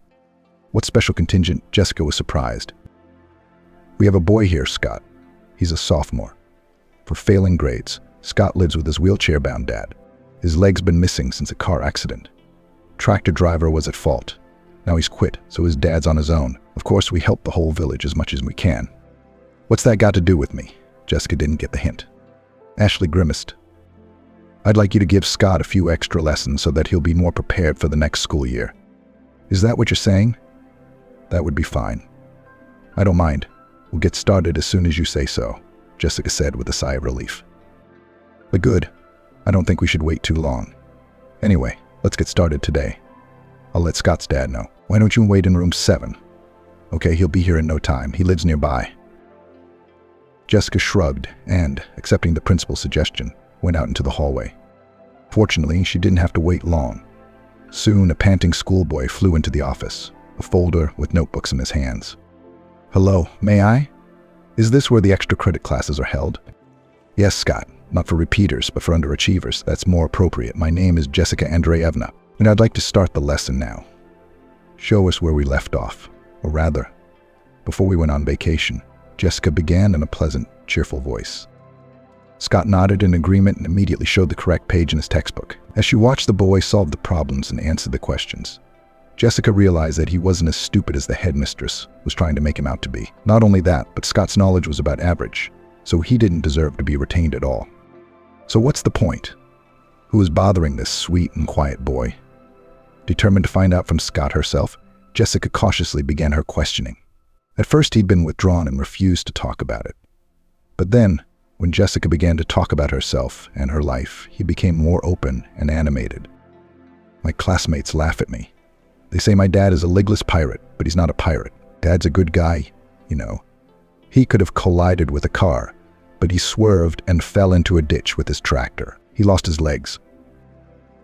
"What special contingent?" Jessica was surprised. "We have a boy here, Scott. He's a sophomore. For failing grades, Scott lives with his wheelchair-bound dad. His leg's been missing since a car accident. Tractor driver was at fault. Now he's quit, so his dad's on his own. Of course, we help the whole village as much as we can." "What's that got to do with me?" Jessica didn't get the hint. Ashley grimaced. "I'd like you to give Scott a few extra lessons so that he'll be more prepared for the next school year." "Is that what you're saying?" "That would be fine." "I don't mind. We'll get started as soon as you say so," Jessica said with a sigh of relief. "But good. I don't think we should wait too long. Anyway, let's get started today. I'll let Scott's dad know. Why don't you wait in room 7? Okay, he'll be here in no time. He lives nearby." Jessica shrugged and, accepting the principal's suggestion, went out into the hallway. Fortunately, she didn't have to wait long. Soon, a panting schoolboy flew into the office, a folder with notebooks in his hands. "Hello, may I? Is this where the extra credit classes are held?" "Yes, Scott. Not for repeaters, but for underachievers. That's more appropriate. My name is Jessica Andreevna, and I'd like to start the lesson now." "Show us where we left off. Or rather, before we went on vacation," Jessica began in a pleasant, cheerful voice. Scott nodded in agreement and immediately showed the correct page in his textbook. As she watched the boy solve the problems and answer the questions, Jessica realized that he wasn't as stupid as the headmistress was trying to make him out to be. Not only that, but Scott's knowledge was about average, so he didn't deserve to be retained at all. So what's the point? Who was bothering this sweet and quiet boy? Determined to find out from Scott herself, Jessica cautiously began her questioning. At first he'd been withdrawn and refused to talk about it. But then, when Jessica began to talk about herself and her life, he became more open and animated. "My classmates laugh at me. They say my dad is a legless pirate, but he's not a pirate. Dad's a good guy, you know. He could have collided with a car, but he swerved and fell into a ditch with his tractor. He lost his legs.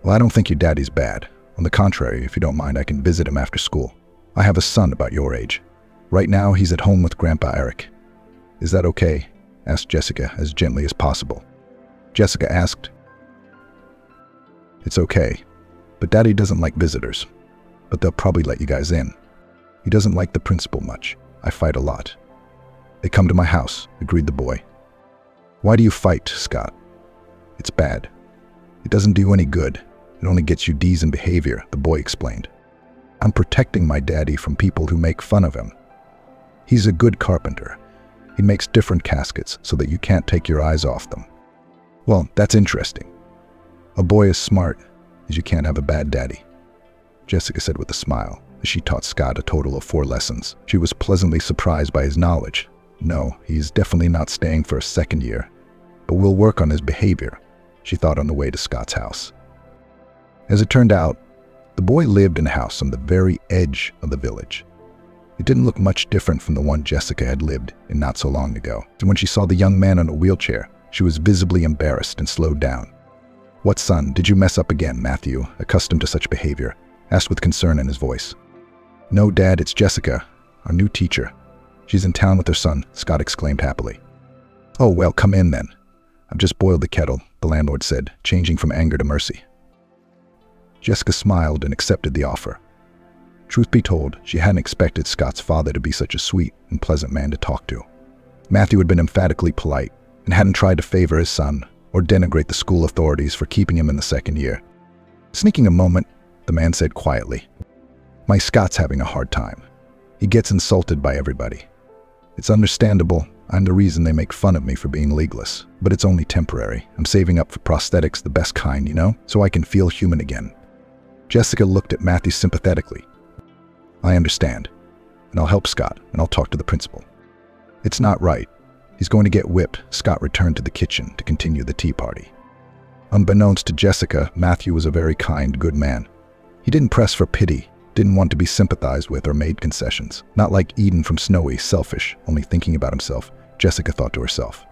Well, I don't think your daddy's bad. On the contrary, if you don't mind, I can visit him after school. I have a son about your age. Right now, he's at home with Grandpa Eric. Is that okay?" asked Jessica as gently as possible. Jessica asked, "It's okay, but Daddy doesn't like visitors. But they'll probably let you guys in. He doesn't like the principal much. I fight a lot." "They come to my house," agreed the boy. "Why do you fight, Scott?" "It's bad. It doesn't do any good. It only gets you D's in behavior," the boy explained. "I'm protecting my daddy from people who make fun of him. He's a good carpenter. He makes different caskets so that you can't take your eyes off them." "Well, that's interesting. A boy as smart as you can't have a bad daddy," Jessica said with a smile as she taught Scott a total of 4 lessons. She was pleasantly surprised by his knowledge. No, he's definitely not staying for a second year, but we'll work on his behavior, she thought on the way to Scott's house. As it turned out, the boy lived in a house on the very edge of the village. It didn't look much different from the one Jessica had lived in not so long ago. And when she saw the young man in a wheelchair, she was visibly embarrassed and slowed down. "What, son, did you mess up again?" Matthew, accustomed to such behavior, asked with concern in his voice. "No, Dad, it's Jessica, our new teacher. She's in town with her son," Scott exclaimed happily. "Oh, well, come in then. I've just boiled the kettle," the landlord said, changing from anger to mercy. Jessica smiled and accepted the offer. Truth be told, she hadn't expected Scott's father to be such a sweet and pleasant man to talk to. Matthew had been emphatically polite and hadn't tried to favor his son or denigrate the school authorities for keeping him in the second year. Sneaking a moment, the man said quietly, "My Scott's having a hard time. He gets insulted by everybody. It's understandable. I'm the reason they make fun of me for being legless. But it's only temporary. I'm saving up for prosthetics, the best kind, you know, so I can feel human again." Jessica looked at Matthew sympathetically. "I understand. And I'll help Scott, and I'll talk to the principal." "It's not right. He's going to get whipped." Scott returned to the kitchen to continue the tea party. Unbeknownst to Jessica, Matthew was a very kind, good man. He didn't press for pity, Didn't want to be sympathized with or made concessions. Not like Eden from Snowy, selfish, only thinking about himself, Jessica thought to herself.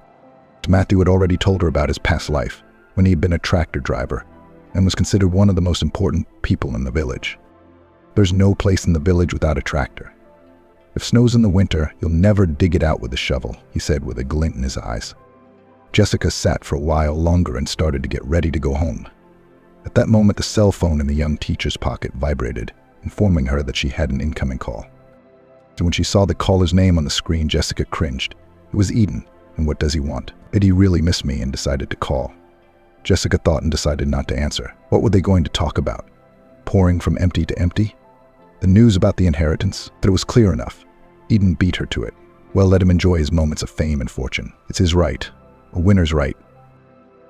Matthew had already told her about his past life, when he had been a tractor driver, and was considered one of the most important people in the village. There's no place in the village without a tractor. If snows in the winter, you'll never dig it out with a shovel, he said with a glint in his eyes. Jessica sat for a while longer and started to get ready to go home. At that moment, the cell phone in the young teacher's pocket vibrated, informing her that she had an incoming call. So when she saw the caller's name on the screen, Jessica cringed. It was Eden, and what does he want? Did he really miss me and decided to call? Jessica thought and decided not to answer. What were they going to talk about? Pouring from empty to empty? The news about the inheritance? But it was clear enough. Eden beat her to it. Well, let him enjoy his moments of fame and fortune. It's his right. A winner's right.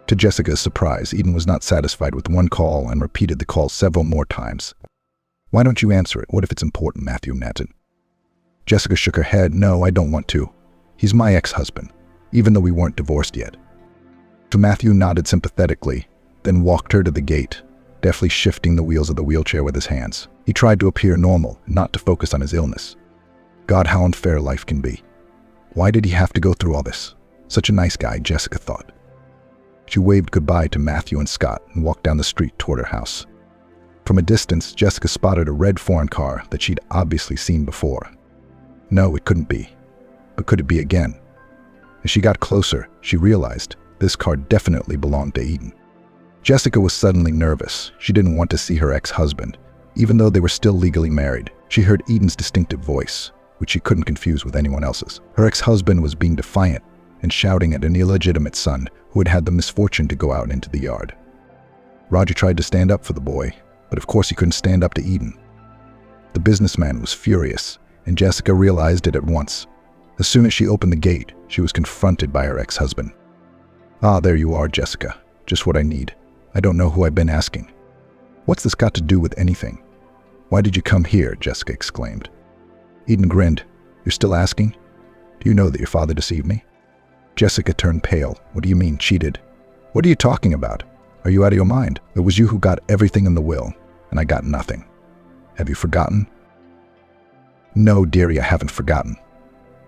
To Jessica's surprise, Eden was not satisfied with one call and repeated the call several more times. Why don't you answer it? What if it's important? Matthew napped. Jessica shook her head. No, I don't want to. He's my ex-husband, even though we weren't divorced yet. So Matthew nodded sympathetically, then walked her to the gate, deftly shifting the wheels of the wheelchair with his hands. He tried to appear normal, not to focus on his illness. God, how unfair life can be. Why did he have to go through all this? Such a nice guy, Jessica thought. She waved goodbye to Matthew and Scott and walked down the street toward her house. From a distance, Jessica spotted a red foreign car that she'd obviously seen before. No, it couldn't be. But could it be again? As she got closer, she realized this car definitely belonged to Eden. Jessica was suddenly nervous. She didn't want to see her ex-husband, even though they were still legally married. She heard Eden's distinctive voice, which she couldn't confuse with anyone else's. Her ex-husband was being defiant and shouting at an illegitimate son who had had the misfortune to go out into the yard. Roger tried to stand up for the boy, but of course he couldn't stand up to Eden. The businessman was furious, and Jessica realized it at once. As soon as she opened the gate, she was confronted by her ex-husband. Ah, there you are, Jessica. Just what I need. I don't know who I've been asking. What's this got to do with anything? Why did you come here? Jessica exclaimed. Eden grinned. You're still asking? Do you know that your father deceived me? Jessica turned pale. What do you mean, cheated? What are you talking about? Are you out of your mind? It was you who got everything in the will, and I got nothing. Have you forgotten? No, dearie, I haven't forgotten.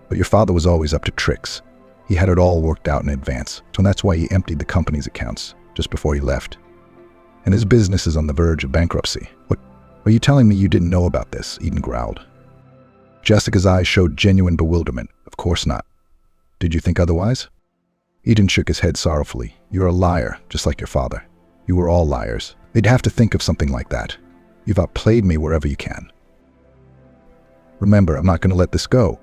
But your father was always up to tricks. He had it all worked out in advance, so that's why he emptied the company's accounts just before he left. And his business is on the verge of bankruptcy. What? Are you telling me you didn't know about this? Eden growled. Jessica's eyes showed genuine bewilderment. Of course not. Did you think otherwise? Eden shook his head sorrowfully. You're a liar, just like your father. You were all liars. They'd have to think of something like that. You've outplayed me wherever you can. Remember, I'm not going to let this go.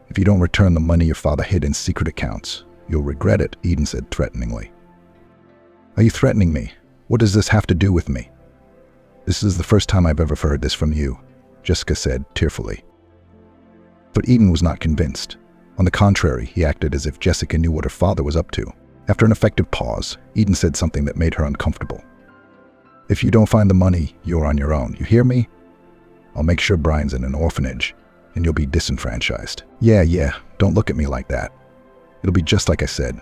If you don't return the money your father hid in secret accounts, you'll regret it, Eden said threateningly. Are you threatening me? What does this have to do with me? This is the first time I've ever heard this from you, Jessica said tearfully. But Eden was not convinced. On the contrary, he acted as if Jessica knew what her father was up to. After an effective pause, Eden said something that made her uncomfortable. If you don't find the money, you're on your own. You hear me? I'll make sure Brian's in an orphanage, and you'll be disenfranchised. Yeah, don't look at me like that. It'll be just like I said.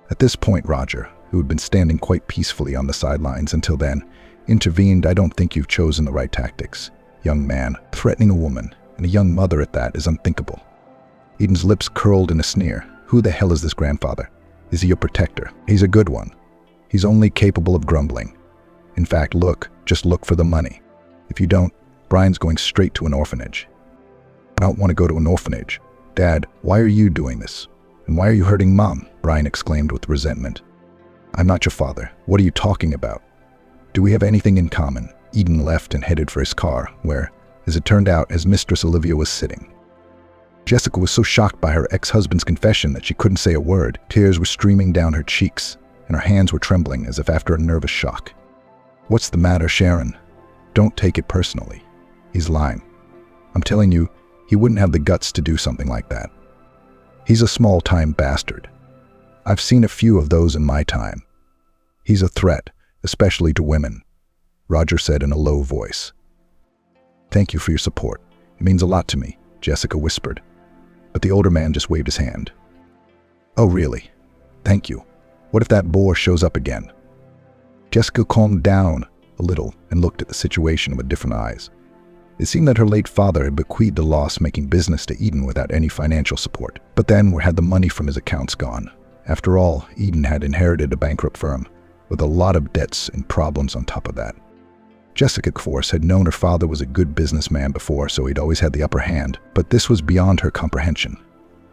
At this point, Roger, who had been standing quite peacefully on the sidelines until then, intervened. I don't think you've chosen the right tactics. Young man, threatening a woman, and a young mother at that, is unthinkable. Eden's lips curled in a sneer. Who the hell is this grandfather? Is he your protector? He's a good one. He's only capable of grumbling. In fact, just look for the money. If you don't, Brian's going straight to an orphanage. I don't want to go to an orphanage. Dad, why are you doing this? And why are you hurting Mom? Brian exclaimed with resentment. I'm not your father. What are you talking about? Do we have anything in common? Eden left and headed for his car, where, as it turned out, his mistress Olivia was sitting. Jessica was so shocked by her ex-husband's confession that she couldn't say a word. Tears were streaming down her cheeks, and her hands were trembling as if after a nervous shock. What's the matter, Sharon? Don't take it personally. He's lying. I'm telling you, he wouldn't have the guts to do something like that. He's a small-time bastard. I've seen a few of those in my time. He's a threat, especially to women, Roger said in a low voice. Thank you for your support. It means a lot to me, Jessica whispered. But the older man just waved his hand. Oh, really? Thank you. What if that boar shows up again? Jessica calmed down a little and looked at the situation with different eyes. It seemed that her late father had bequeathed the loss making business to Eden without any financial support. But then, where had the money from his accounts gone? After all, Eden had inherited a bankrupt firm, with a lot of debts and problems on top of that. Jessica, of course, had known her father was a good businessman before, so he'd always had the upper hand, but this was beyond her comprehension.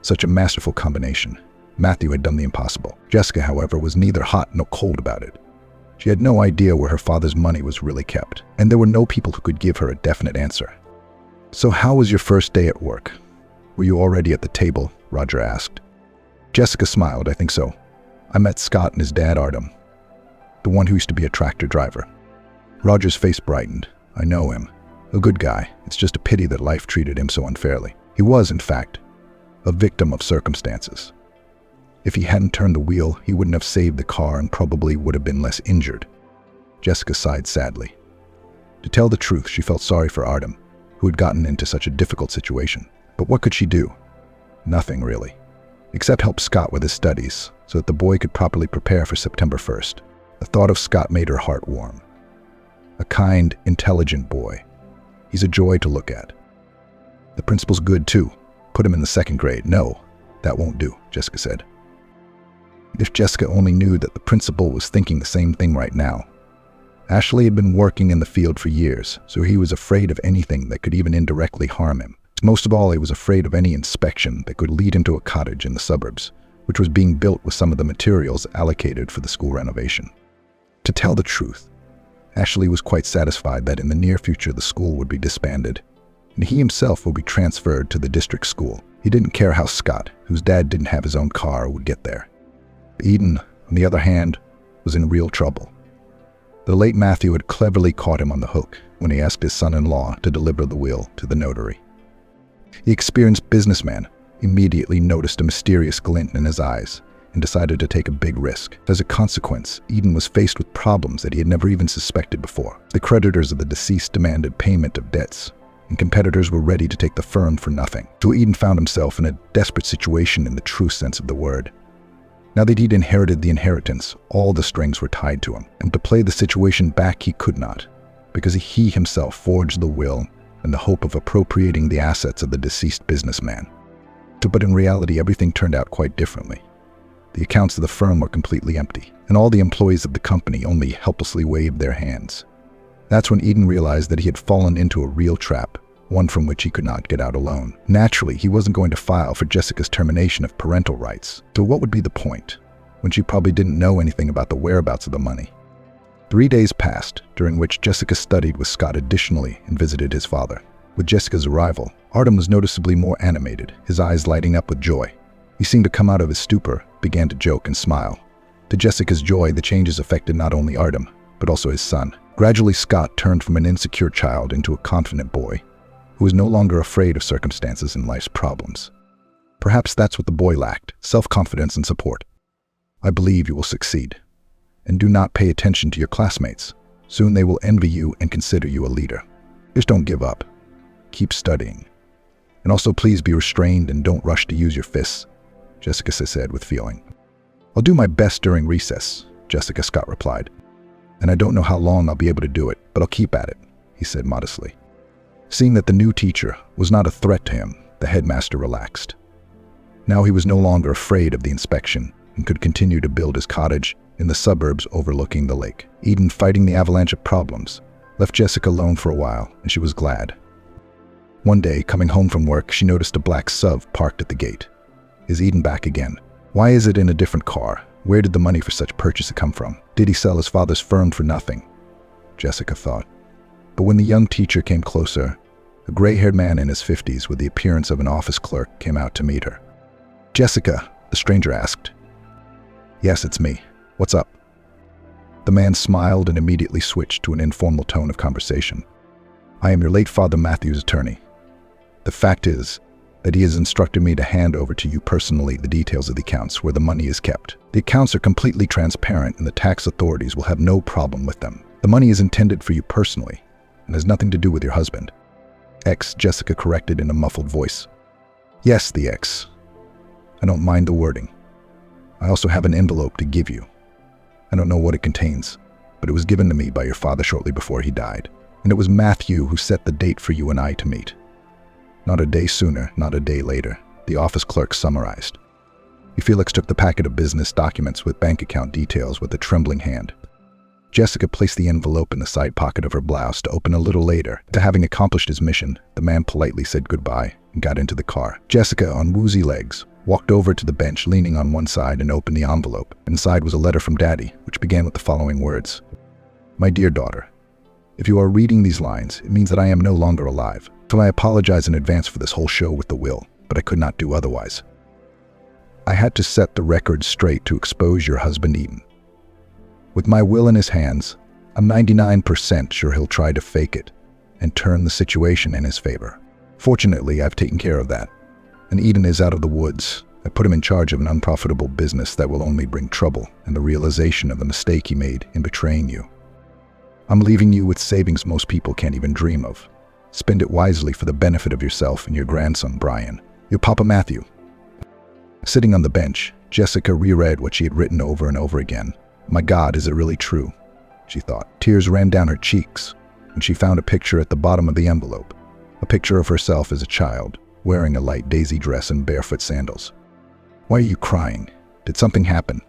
Such a masterful combination. Matthew had done the impossible. Jessica, however, was neither hot nor cold about it. She had no idea where her father's money was really kept, and there were no people who could give her a definite answer. "So how was your first day at work? Were you already at the table?" Roger asked. Jessica smiled. "I think so. I met Scott and his dad, Artem, the one who used to be a tractor driver." Roger's face brightened. "I know him. A good guy. It's just a pity that life treated him so unfairly. He was, in fact, a victim of circumstances. If he hadn't turned the wheel, he wouldn't have saved the car and probably would have been less injured." Jessica sighed sadly. To tell the truth, she felt sorry for Artem, who had gotten into such a difficult situation. But what could she do? Nothing, really, except help Scott with his studies so that the boy could properly prepare for September 1st. The thought of Scott made her heart warm. A kind, intelligent boy. He's a joy to look at. "The principal's good, too. Put him in the 2nd grade. "No, that won't do," Jessica said. If Jessica only knew that the principal was thinking the same thing right now. Ashley had been working in the field for years, so he was afraid of anything that could even indirectly harm him. Most of all, he was afraid of any inspection that could lead him to a cottage in the suburbs, which was being built with some of the materials allocated for the school renovation. To tell the truth, Ashley was quite satisfied that in the near future the school would be disbanded, and he himself would be transferred to the district school. He didn't care how Scott, whose dad didn't have his own car, would get there. Eden, on the other hand, was in real trouble. The late Matthew had cleverly caught him on the hook when he asked his son-in-law to deliver the will to the notary. The experienced businessman immediately noticed a mysterious glint in his eyes and decided to take a big risk. As a consequence, Eden was faced with problems that he had never even suspected before. The creditors of the deceased demanded payment of debts, and competitors were ready to take the firm for nothing. So Eden found himself in a desperate situation in the true sense of the word. Now that he'd inherited the inheritance, all the strings were tied to him, and to play the situation back he could not, because he himself forged the will in the hope of appropriating the assets of the deceased businessman. But in reality, everything turned out quite differently. The accounts of the firm were completely empty, and all the employees of the company only helplessly waved their hands. That's when Eden realized that he had fallen into a real trap, one from which he could not get out alone. Naturally, he wasn't going to file for Jessica's termination of parental rights. So what would be the point, when she probably didn't know anything about the whereabouts of the money? 3 days passed, during which Jessica studied with Scott additionally and visited his father. With Jessica's arrival, Artem was noticeably more animated, his eyes lighting up with joy. He seemed to come out of his stupor, began to joke and smile. To Jessica's joy, the changes affected not only Artem, but also his son. Gradually, Scott turned from an insecure child into a confident boy, who was no longer afraid of circumstances and life's problems. Perhaps that's what the boy lacked, self-confidence and support. "I believe you will succeed. And do not pay attention to your classmates. Soon they will envy you and consider you a leader. Just don't give up. Keep studying. And also please be restrained and don't rush to use your fists," Jessica said with feeling. "I'll do my best during recess," Jessica Scott replied. "And I don't know how long I'll be able to do it, but I'll keep at it," he said modestly. Seeing that the new teacher was not a threat to him, the headmaster relaxed. Now he was no longer afraid of the inspection and could continue to build his cottage in the suburbs overlooking the lake. Eden, fighting the avalanche of problems, left Jessica alone for a while, and she was glad. One day, coming home from work, she noticed a black SUV parked at the gate. Is Eden back again? Why is it in a different car? Where did the money for such purchase come from? Did he sell his father's firm for nothing? Jessica thought. But when the young teacher came closer, a gray-haired man in his 50s with the appearance of an office clerk came out to meet her. "Jessica," the stranger asked. "Yes, it's me. What's up?" The man smiled and immediately switched to an informal tone of conversation. "I am your late father Matthew's attorney. The fact is that he has instructed me to hand over to you personally the details of the accounts where the money is kept. The accounts are completely transparent and the tax authorities will have no problem with them. The money is intended for you personally and has nothing to do with your husband." Jessica corrected in a muffled voice. "Yes, the X. I don't mind the wording. I also have an envelope to give you. I don't know what it contains, but it was given to me by your father shortly before he died." And it was Matthew who set the date for you and I to meet. Not a day sooner, not a day later, the office clerk summarized. Felix took the packet of business documents with bank account details with a trembling hand. Jessica placed the envelope in the side pocket of her blouse to open a little later. To having accomplished his mission, the man politely said goodbye and got into the car. Jessica, on woozy legs, walked over to the bench leaning on one side and opened the envelope. Inside was a letter from Daddy, which began with the following words. My dear daughter, if you are reading these lines, it means that I am no longer alive. So I apologize in advance for this whole show with the will, but I could not do otherwise. I had to set the record straight to expose your husband Eden. With my will in his hands, I'm 99% sure he'll try to fake it and turn the situation in his favor. Fortunately, I've taken care of that, and Eden is out of the woods. I put him in charge of an unprofitable business that will only bring trouble and the realization of the mistake he made in betraying you. I'm leaving you with savings most people can't even dream of. Spend it wisely for the benefit of yourself and your grandson, Brian. Your Papa Matthew. Sitting on the bench, Jessica reread what she had written over and over again. My God, is it really true? She thought. Tears ran down her cheeks when she found a picture at the bottom of the envelope. A picture of herself as a child, wearing a light daisy dress and barefoot sandals. Why are you crying? Did something happen?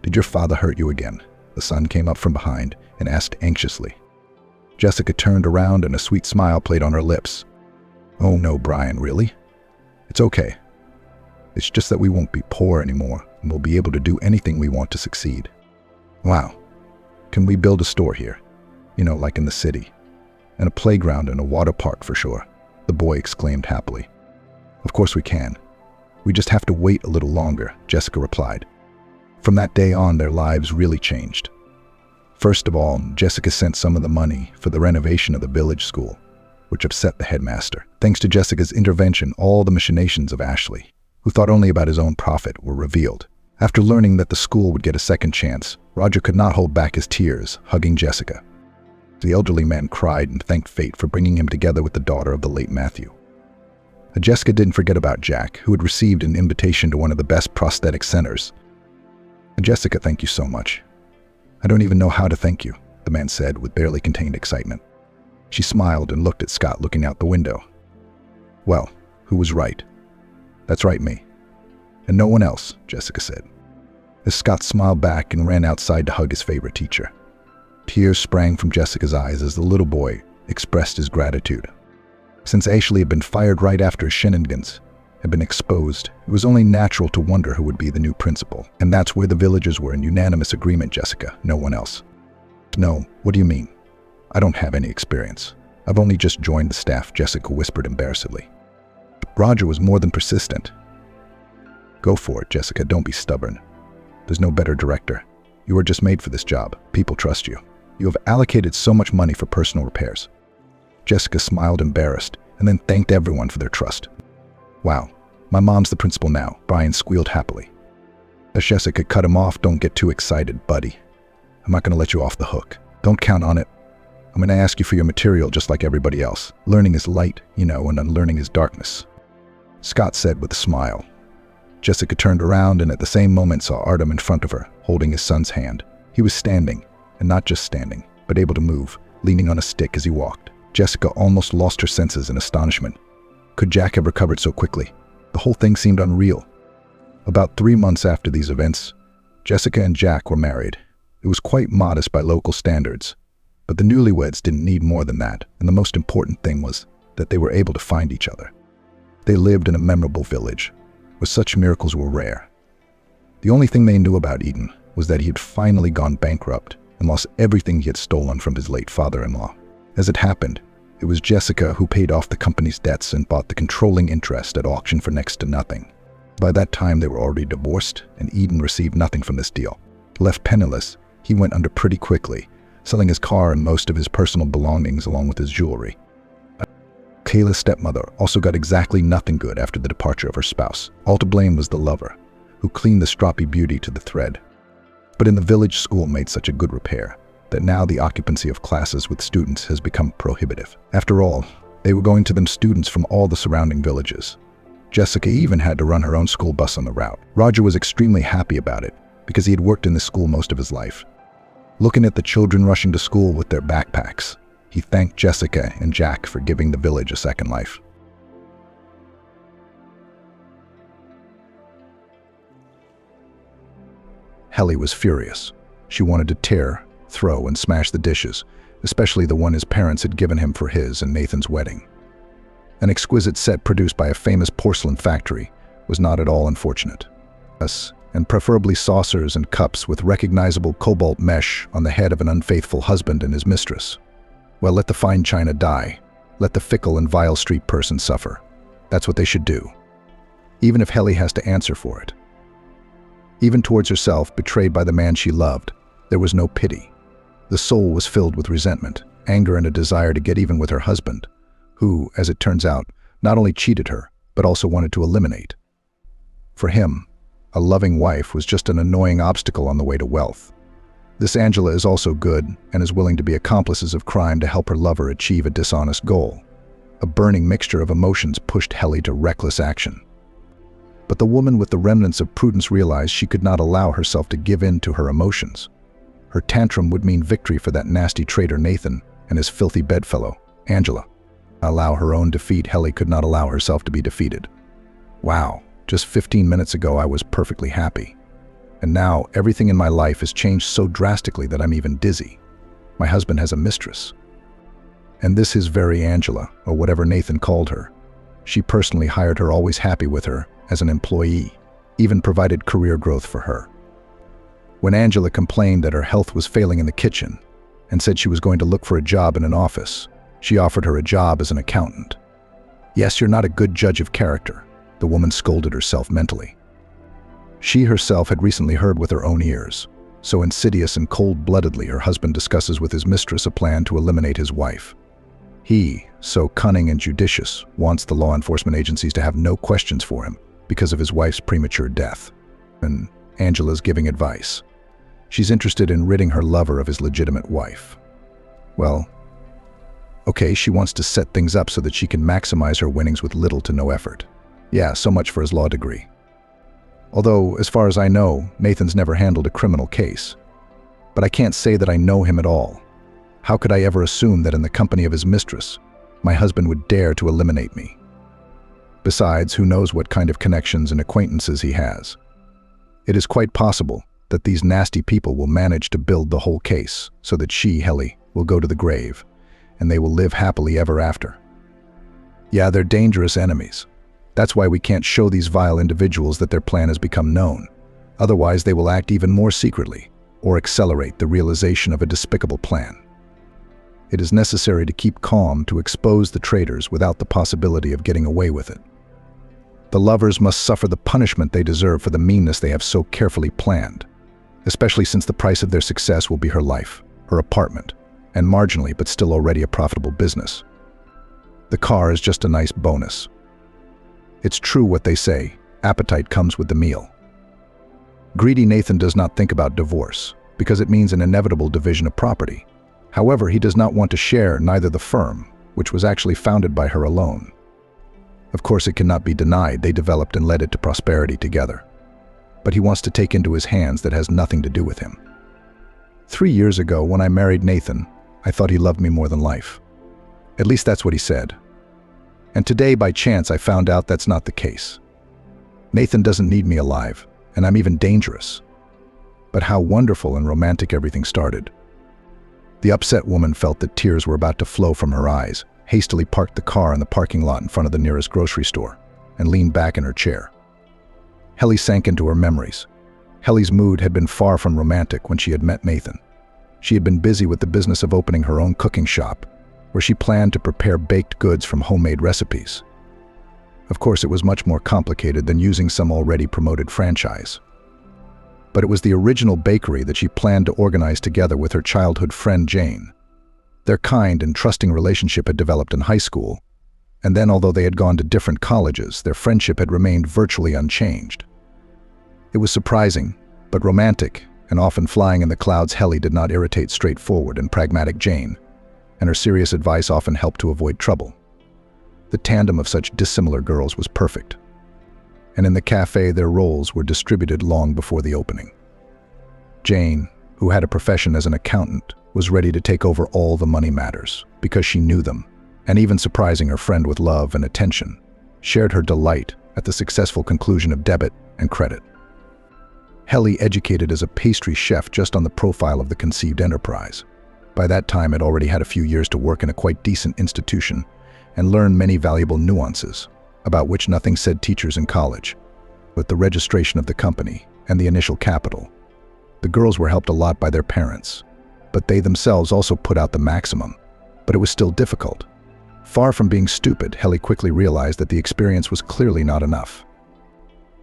Did your father hurt you again? The son came up from behind and asked anxiously. Jessica turned around and a sweet smile played on her lips. Oh no, Brian, really? It's okay. It's just that we won't be poor anymore and we'll be able to do anything we want to succeed. Wow. Can we build a store here? You know, like in the city. And a playground and a water park for sure, the boy exclaimed happily. Of course we can. We just have to wait a little longer, Jessica replied. From that day on, their lives really changed. First of all, Jessica sent some of the money for the renovation of the village school, which upset the headmaster. Thanks to Jessica's intervention, all the machinations of Ashley, who thought only about his own profit, were revealed. After learning that the school would get a second chance, Roger could not hold back his tears, hugging Jessica. The elderly man cried and thanked fate for bringing him together with the daughter of the late Matthew. Jessica didn't forget about Jack, who had received an invitation to one of the best prosthetic centers. Jessica, thank you so much. I don't even know how to thank you, the man said with barely contained excitement. She smiled and looked at Scott looking out the window. Well, who was right? That's right, me. And no one else, Jessica said. As Scott smiled back and ran outside to hug his favorite teacher. Tears sprang from Jessica's eyes as the little boy expressed his gratitude. Since Ashley had been fired right after his shenanigans had been exposed, it was only natural to wonder who would be the new principal. And that's where the villagers were in unanimous agreement, Jessica, no one else. No, what do you mean? I don't have any experience. I've only just joined the staff, Jessica whispered embarrassedly. Roger was more than persistent. Go for it, Jessica, don't be stubborn. There's no better director. You are just made for this job. People trust you. You have allocated so much money for personal repairs. Jessica smiled embarrassed and then thanked everyone for their trust. Wow, my mom's the principal now, Brian squealed happily. As Jessica cut him off, don't get too excited, buddy. I'm not going to let you off the hook. Don't count on it. I'm going to ask you for your material just like everybody else. Learning is light, and unlearning is darkness. Scott said with a smile. Jessica turned around and at the same moment saw Artem in front of her, holding his son's hand. He was standing, and not just standing, but able to move, leaning on a stick as he walked. Jessica almost lost her senses in astonishment. Could Jack have recovered so quickly? The whole thing seemed unreal. About 3 months after these events, Jessica and Jack were married. It was quite modest by local standards, but the newlyweds didn't need more than that, and the most important thing was that they were able to find each other. They lived in a memorable village, where such miracles were rare. The only thing they knew about Eden was that he had finally gone bankrupt and lost everything he had stolen from his late father-in-law. As it happened, it was Jessica who paid off the company's debts and bought the controlling interest at auction for next to nothing. By that time, they were already divorced, and Eden received nothing from this deal. Left penniless, he went under pretty quickly, selling his car and most of his personal belongings along with his jewelry. Kayla's stepmother also got exactly nothing good after the departure of her spouse. All to blame was the lover, who cleaned the stroppy beauty to the thread. But in the village school made such a good repair that now the occupancy of classes with students has become prohibitive. After all, they were going to them students from all the surrounding villages. Jessica even had to run her own school bus on the route. Roger was extremely happy about it because he had worked in this school most of his life. Looking at the children rushing to school with their backpacks, He thanked Jessica and Jack for giving the village a second life. Helly was furious. She wanted to tear, throw, and smash the dishes, especially the one his parents had given him for his and Nathan's wedding. An exquisite set produced by a famous porcelain factory was not at all unfortunate. And preferably saucers and cups with recognizable cobalt mesh on the head of an unfaithful husband and his mistress. Well, let the fine china die. Let the fickle and vile street person suffer. That's what they should do, even if Helly has to answer for it. Even towards herself, betrayed by the man she loved, there was no pity. The soul was filled with resentment, anger, and a desire to get even with her husband, who, as it turns out, not only cheated her, but also wanted to eliminate. For him, a loving wife was just an annoying obstacle on the way to wealth. This Angela is also good and is willing to be accomplices of crime to help her lover achieve a dishonest goal. A burning mixture of emotions pushed Helly to reckless action. But the woman with the remnants of prudence realized she could not allow herself to give in to her emotions. Her tantrum would mean victory for that nasty traitor Nathan and his filthy bedfellow, Angela. Allow her own defeat, Helly could not allow herself to be defeated. Wow, just 15 minutes ago I was perfectly happy. And now everything in my life has changed so drastically that I'm even dizzy. My husband has a mistress. And this is very Angela, or whatever Nathan called her. She personally hired her, always happy with her, as an employee, even provided career growth for her. When Angela complained that her health was failing in the kitchen and said she was going to look for a job in an office, she offered her a job as an accountant. Yes, you're not a good judge of character, the woman scolded herself mentally. She herself had recently heard with her own ears, so insidious and cold-bloodedly her husband discusses with his mistress a plan to eliminate his wife. He, so cunning and judicious, wants the law enforcement agencies to have no questions for him because of his wife's premature death. And Angela's giving advice. She's interested in ridding her lover of his legitimate wife. Well, okay, she wants to set things up so that she can maximize her winnings with little to no effort. Yeah, so much for his law degree. Although, as far as I know, Nathan's never handled a criminal case. But I can't say that I know him at all. How could I ever assume that in the company of his mistress, my husband would dare to eliminate me? Besides, who knows what kind of connections and acquaintances he has. It is quite possible that these nasty people will manage to build the whole case so that she, Helly, will go to the grave, and they will live happily ever after. Yeah, they're dangerous enemies. That's why we can't show these vile individuals that their plan has become known. Otherwise, they will act even more secretly or accelerate the realization of a despicable plan. It is necessary to keep calm to expose the traitors without the possibility of getting away with it. The lovers must suffer the punishment they deserve for the meanness they have so carefully planned, especially since the price of their success will be her life, her apartment, and marginally but still already a profitable business. The car is just a nice bonus. It's true what they say, appetite comes with the meal. Greedy Nathan does not think about divorce, because it means an inevitable division of property. However, he does not want to share neither the firm, which was actually founded by her alone. Of course, it cannot be denied they developed and led it to prosperity together. But he wants to take into his hands that has nothing to do with him. 3 years ago, when I married Nathan, I thought he loved me more than life. At least that's what he said. And today, by chance, I found out that's not the case. Nathan doesn't need me alive, and I'm even dangerous. But how wonderful and romantic everything started. The upset woman felt that tears were about to flow from her eyes, hastily parked the car in the parking lot in front of the nearest grocery store, and leaned back in her chair. Helly sank into her memories. Helly's mood had been far from romantic when she had met Nathan. She had been busy with the business of opening her own cooking shop, where she planned to prepare baked goods from homemade recipes. Of course, it was much more complicated than using some already promoted franchise. But it was the original bakery that she planned to organize together with her childhood friend Jane. Their kind and trusting relationship had developed in high school, and then although they had gone to different colleges, their friendship had remained virtually unchanged. It was surprising, but romantic, and often flying in the clouds. Helly did not irritate straightforward and pragmatic Jane, and her serious advice often helped to avoid trouble. The tandem of such dissimilar girls was perfect, and in the cafe their roles were distributed long before the opening. Jane, who had a profession as an accountant, was ready to take over all the money matters because she knew them, and even surprising her friend with love and attention, shared her delight at the successful conclusion of debit and credit. Helly, educated as a pastry chef just on the profile of the conceived enterprise, by that time had already had a few years to work in a quite decent institution and learn many valuable nuances about which nothing said teachers in college. With the registration of the company and the initial capital, the girls were helped a lot by their parents, but they themselves also put out the maximum, but it was still difficult. Far from being stupid, Helly quickly realized that the experience was clearly not enough.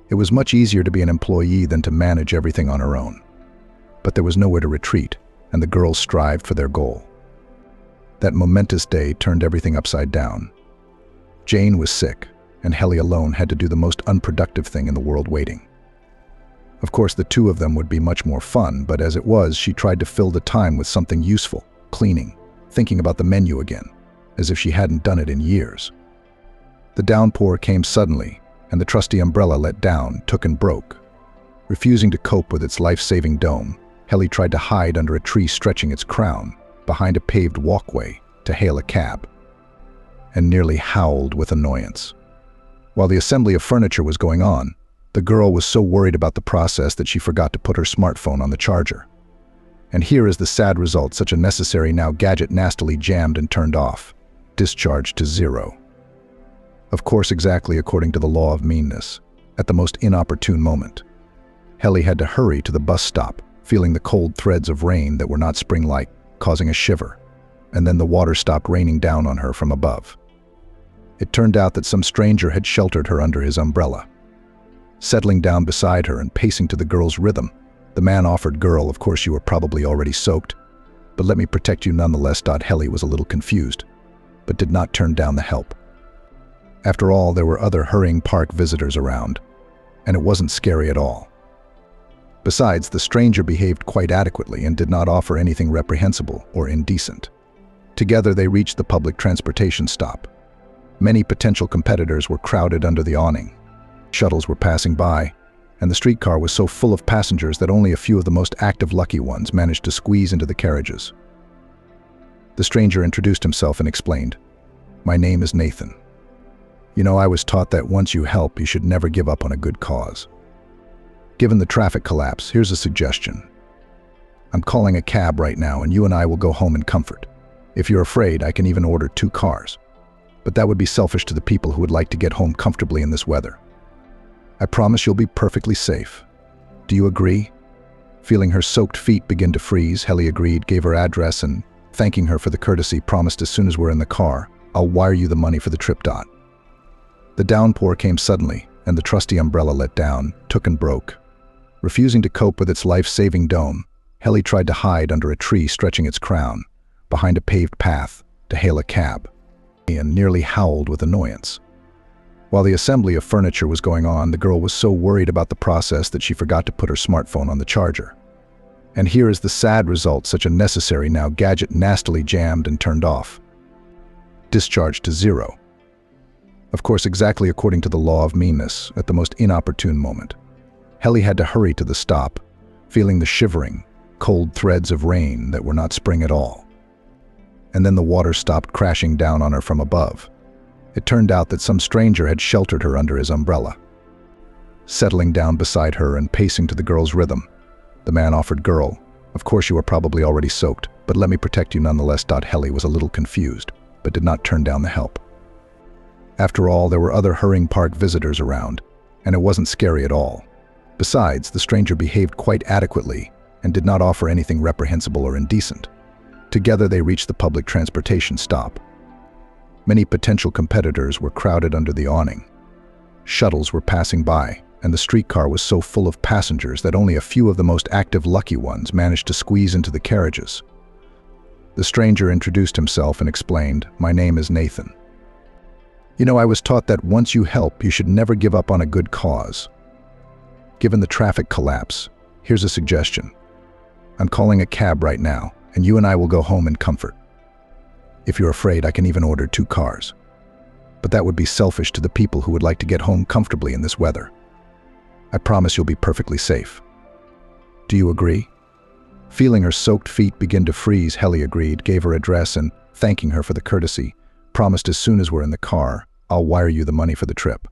It was much easier to be an employee than to manage everything on her own. But there was nowhere to retreat, and the girls strived for their goal. That momentous day turned everything upside down. Jane was sick, and Helly alone had to do the most unproductive thing in the world, waiting. Of course, the two of them would be much more fun, but as it was, she tried to fill the time with something useful, cleaning, thinking about the menu again, as if she hadn't done it in years. The downpour came suddenly, and the trusty umbrella let down, took and broke. Refusing to cope with its life-saving dome, Helly tried to hide under a tree stretching its crown, behind a paved walkway, to hail a cab, and nearly howled with annoyance. While the assembly of furniture was going on, the girl was so worried about the process that she forgot to put her smartphone on the charger. And here is the sad result: such a necessary now gadget nastily jammed and turned off, discharged to zero. Of course, exactly according to the law of meanness, at the most inopportune moment, Helly had to hurry to the bus stop, feeling the cold threads of rain that were not spring-like, causing a shiver, and then the water stopped raining down on her from above. It turned out that some stranger had sheltered her under his umbrella. Settling down beside her and pacing to the girl's rhythm, the man offered, "Girl, of course you were probably already soaked, but let me protect you nonetheless." Helly was a little confused, but did not turn down the help. After all, there were other hurrying park visitors around, and it wasn't scary at all. Besides, the stranger behaved quite adequately and did not offer anything reprehensible or indecent. Together they reached the public transportation stop. Many potential competitors were crowded under the awning. Shuttles were passing by, and the streetcar was so full of passengers that only a few of the most active lucky ones managed to squeeze into the carriages. The stranger introduced himself and explained, "My name is Nathan. You know, I was taught that once you help, you should never give up on a good cause. Given the traffic collapse, here's a suggestion. I'm calling a cab right now, and you and I will go home in comfort. If you're afraid, I can even order 2 cars. But that would be selfish to the people who would like to get home comfortably in this weather. I promise you'll be perfectly safe. Do you agree?" Feeling her soaked feet begin to freeze, Helly agreed, gave her address, and, thanking her for the courtesy, promised, "As soon as we're in the car, I'll wire you the money for the trip." The downpour came suddenly, and the trusty umbrella let down, took and broke. Refusing to cope with its life-saving dome, Helly tried to hide under a tree stretching its crown, behind a paved path, to hail a cab, and nearly howled with annoyance. While the assembly of furniture was going on, the girl was so worried about the process that she forgot to put her smartphone on the charger. And here is the sad result: such a necessary now gadget nastily jammed and turned off, discharged to zero. Of course, exactly according to the law of meanness, at the most inopportune moment, Helly had to hurry to the stop, feeling the shivering, cold threads of rain that were not spring at all. And then the water stopped crashing down on her from above. It turned out that some stranger had sheltered her under his umbrella. Settling down beside her and pacing to the girl's rhythm, the man offered, "Girl, of course you are probably already soaked, but let me protect you nonetheless." Helly was a little confused, but did not turn down the help. After all, there were other hurrying park visitors around, and it wasn't scary at all. Besides, the stranger behaved quite adequately and did not offer anything reprehensible or indecent. Together they reached the public transportation stop. Many potential competitors were crowded under the awning. Shuttles were passing by, and the streetcar was so full of passengers that only a few of the most active lucky ones managed to squeeze into the carriages. The stranger introduced himself and explained, "My name is Nathan. You know, I was taught that once you help, you should never give up on a good cause. Given the traffic collapse, here's a suggestion. I'm calling a cab right now, and you and I will go home in comfort. If you're afraid, I can even order 2 cars. But that would be selfish to the people who would like to get home comfortably in this weather. I promise you'll be perfectly safe. Do you agree?" Feeling her soaked feet begin to freeze, Helly agreed, gave her address, and, thanking her for the courtesy, promised as soon as we're in the car, I'll wire you the money for the trip.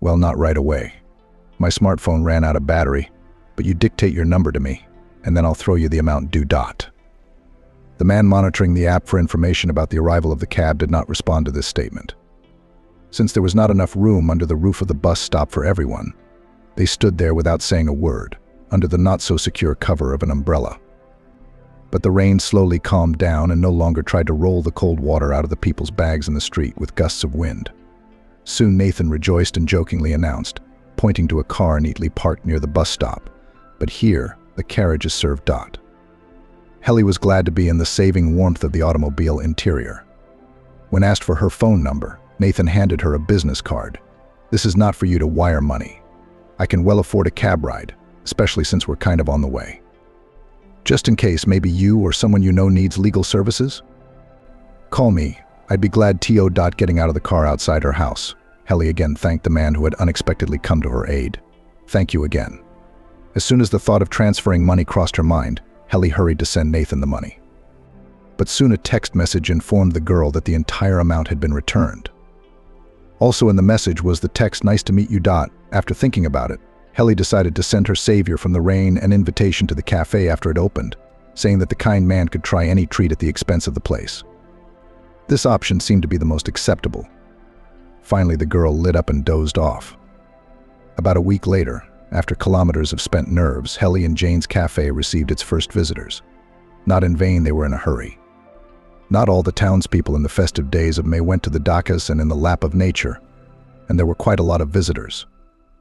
Well, not right away. My smartphone ran out of battery, but you dictate your number to me, and then I'll throw you the amount due. The man monitoring the app for information about the arrival of the cab did not respond to this statement. Since there was not enough room under the roof of the bus stop for everyone, they stood there without saying a word, under the not-so-secure cover of an umbrella. But the rain slowly calmed down and no longer tried to roll the cold water out of the people's bags in the street with gusts of wind. Soon Nathan rejoiced and jokingly announced, pointing to a car neatly parked near the bus stop, "But here, the carriage is served." Helly was glad to be in the saving warmth of the automobile interior. When asked for her phone number, Nathan handed her a business card. "This is not for you to wire money. I can well afford a cab ride, especially since we're kind of on the way. Just in case maybe you or someone you know needs legal services? Call me. I'd be glad to." Getting out of the car outside her house, Helly again thanked the man who had unexpectedly come to her aid. "Thank you again." As soon as the thought of transferring money crossed her mind, Helly hurried to send Nathan the money. But soon a text message informed the girl that the entire amount had been returned. Also in the message was the text, "Nice to meet you." After thinking about it, Helly decided to send her savior from the rain an invitation to the cafe after it opened, saying that the kind man could try any treat at the expense of the place. This option seemed to be the most acceptable. Finally, the girl lit up and dozed off. About a week later, after kilometers of spent nerves, Helly and Jane's cafe received its first visitors. Not in vain, they were in a hurry. Not all the townspeople in the festive days of May went to the dakas and in the lap of nature, and there were quite a lot of visitors.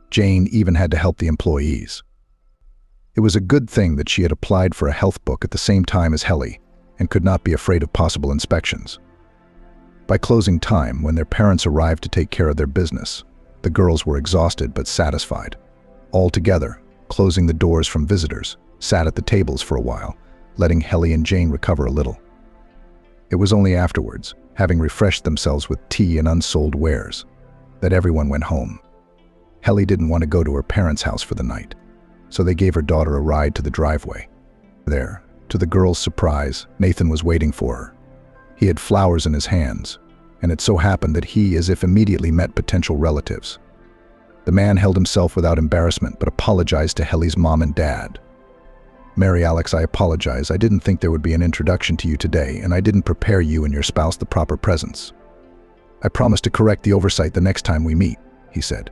Jane even had to help the employees. It was a good thing that she had applied for a health book at the same time as Helly and could not be afraid of possible inspections. By closing time, when their parents arrived to take care of their business, the girls were exhausted but satisfied. All together, closing the doors from visitors, sat at the tables for a while, letting Helly and Jane recover a little. It was only afterwards, having refreshed themselves with tea and unsold wares, that everyone went home. Helly didn't want to go to her parents' house for the night, so they gave her daughter a ride to the driveway. There, to the girl's surprise, Nathan was waiting for her. He had flowers in his hands, and it so happened that he, as if immediately, met potential relatives. The man held himself without embarrassment, but apologized to Helly's mom and dad. "Mary Alex, I apologize. I didn't think there would be an introduction to you today, and I didn't prepare you and your spouse the proper presents. I promise to correct the oversight the next time we meet," he said.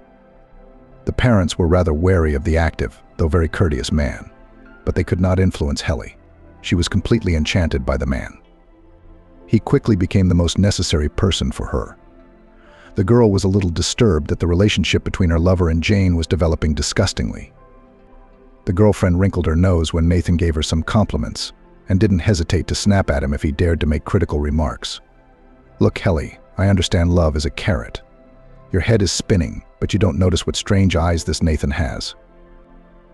The parents were rather wary of the active, though very courteous man, but they could not influence Helly. She was completely enchanted by the man. He quickly became the most necessary person for her. The girl was a little disturbed that the relationship between her lover and Jane was developing disgustingly. The girlfriend wrinkled her nose when Nathan gave her some compliments and didn't hesitate to snap at him if he dared to make critical remarks. "Look, Helly, I understand love is a carrot. Your head is spinning, but you don't notice what strange eyes this Nathan has.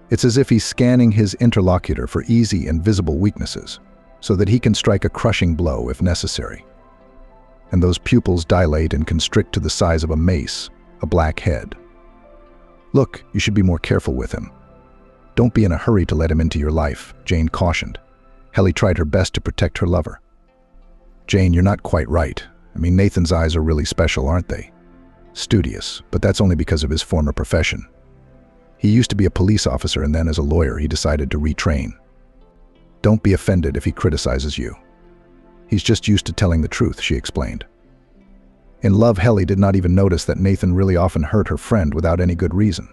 It's as if he's scanning his interlocutor for easy and visible weaknesses, so that he can strike a crushing blow if necessary. And those pupils dilate and constrict to the size of a mace, a black head. Look, you should be more careful with him. Don't be in a hurry to let him into your life," Jane cautioned. Helly tried her best to protect her lover. "Jane, you're not quite right. I mean, Nathan's eyes are really special, aren't they? Studious, but that's only because of his former profession. He used to be a police officer, and then as a lawyer he decided to retrain. Don't be offended if he criticizes you. He's just used to telling the truth," she explained. In love, Helly did not even notice that Nathan really often hurt her friend without any good reason.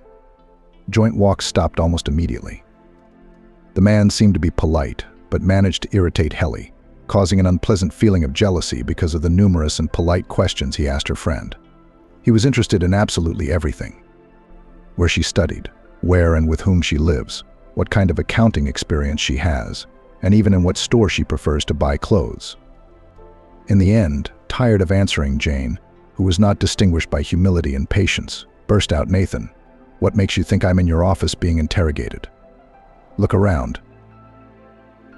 Joint walks stopped almost immediately. The man seemed to be polite, but managed to irritate Helly, causing an unpleasant feeling of jealousy because of the numerous and polite questions he asked her friend. He was interested in absolutely everything: where she studied, where and with whom she lives, what kind of accounting experience she has, and even in what store she prefers to buy clothes. In the end, tired of answering Jane, who was not distinguished by humility and patience, burst out Nathan, "What makes you think I'm in your office being interrogated? Look around.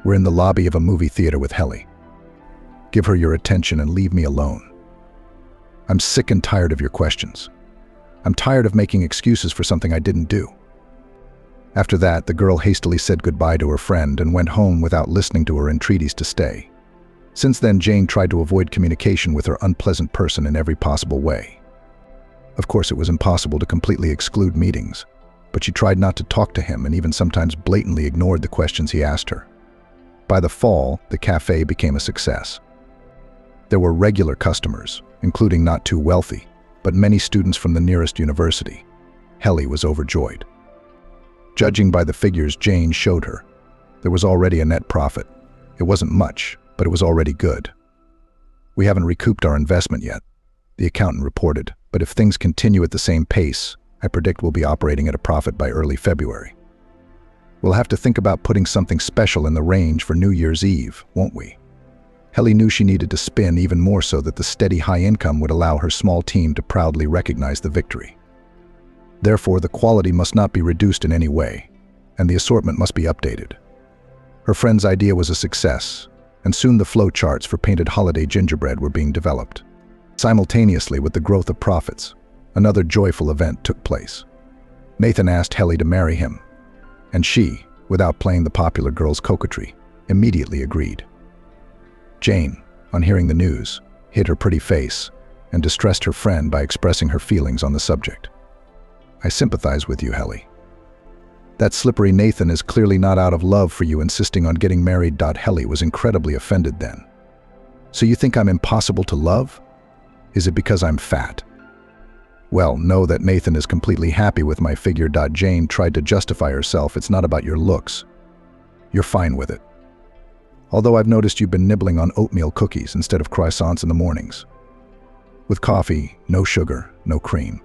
We're in the lobby of a movie theater with Helly. Give her your attention and leave me alone. I'm sick and tired of your questions. I'm tired of making excuses for something I didn't do." After that, the girl hastily said goodbye to her friend and went home without listening to her entreaties to stay. Since then, Jane tried to avoid communication with her unpleasant person in every possible way. Of course, it was impossible to completely exclude meetings, but she tried not to talk to him and even sometimes blatantly ignored the questions he asked her. By the fall, the cafe became a success. There were regular customers, including not too wealthy, but many students from the nearest university. Helly was overjoyed. Judging by the figures Jane showed her, there was already a net profit. It wasn't much, but it was already good. "We haven't recouped our investment yet," the accountant reported, "but if things continue at the same pace, I predict we'll be operating at a profit by early February. We'll have to think about putting something special in the range for New Year's Eve, won't we?" Helly knew she needed to spin even more so that the steady high income would allow her small team to proudly recognize the victory. Therefore, the quality must not be reduced in any way, and the assortment must be updated. Her friend's idea was a success, and soon the flow charts for painted holiday gingerbread were being developed. Simultaneously with the growth of profits, another joyful event took place. Nathan asked Helly to marry him, and she, without playing the popular girl's coquetry, immediately agreed. Jane, on hearing the news, hid her pretty face and distressed her friend by expressing her feelings on the subject. "I sympathize with you, Helly. That slippery Nathan is clearly not out of love for you insisting on getting married." Helly was incredibly offended then. "So you think I'm impossible to love? Is it because I'm fat?" "Well, know that Nathan is completely happy with my figure." Jane tried to justify herself. "It's not about your looks. You're fine with it. Although I've noticed you've been nibbling on oatmeal cookies instead of croissants in the mornings. With coffee, no sugar, no cream.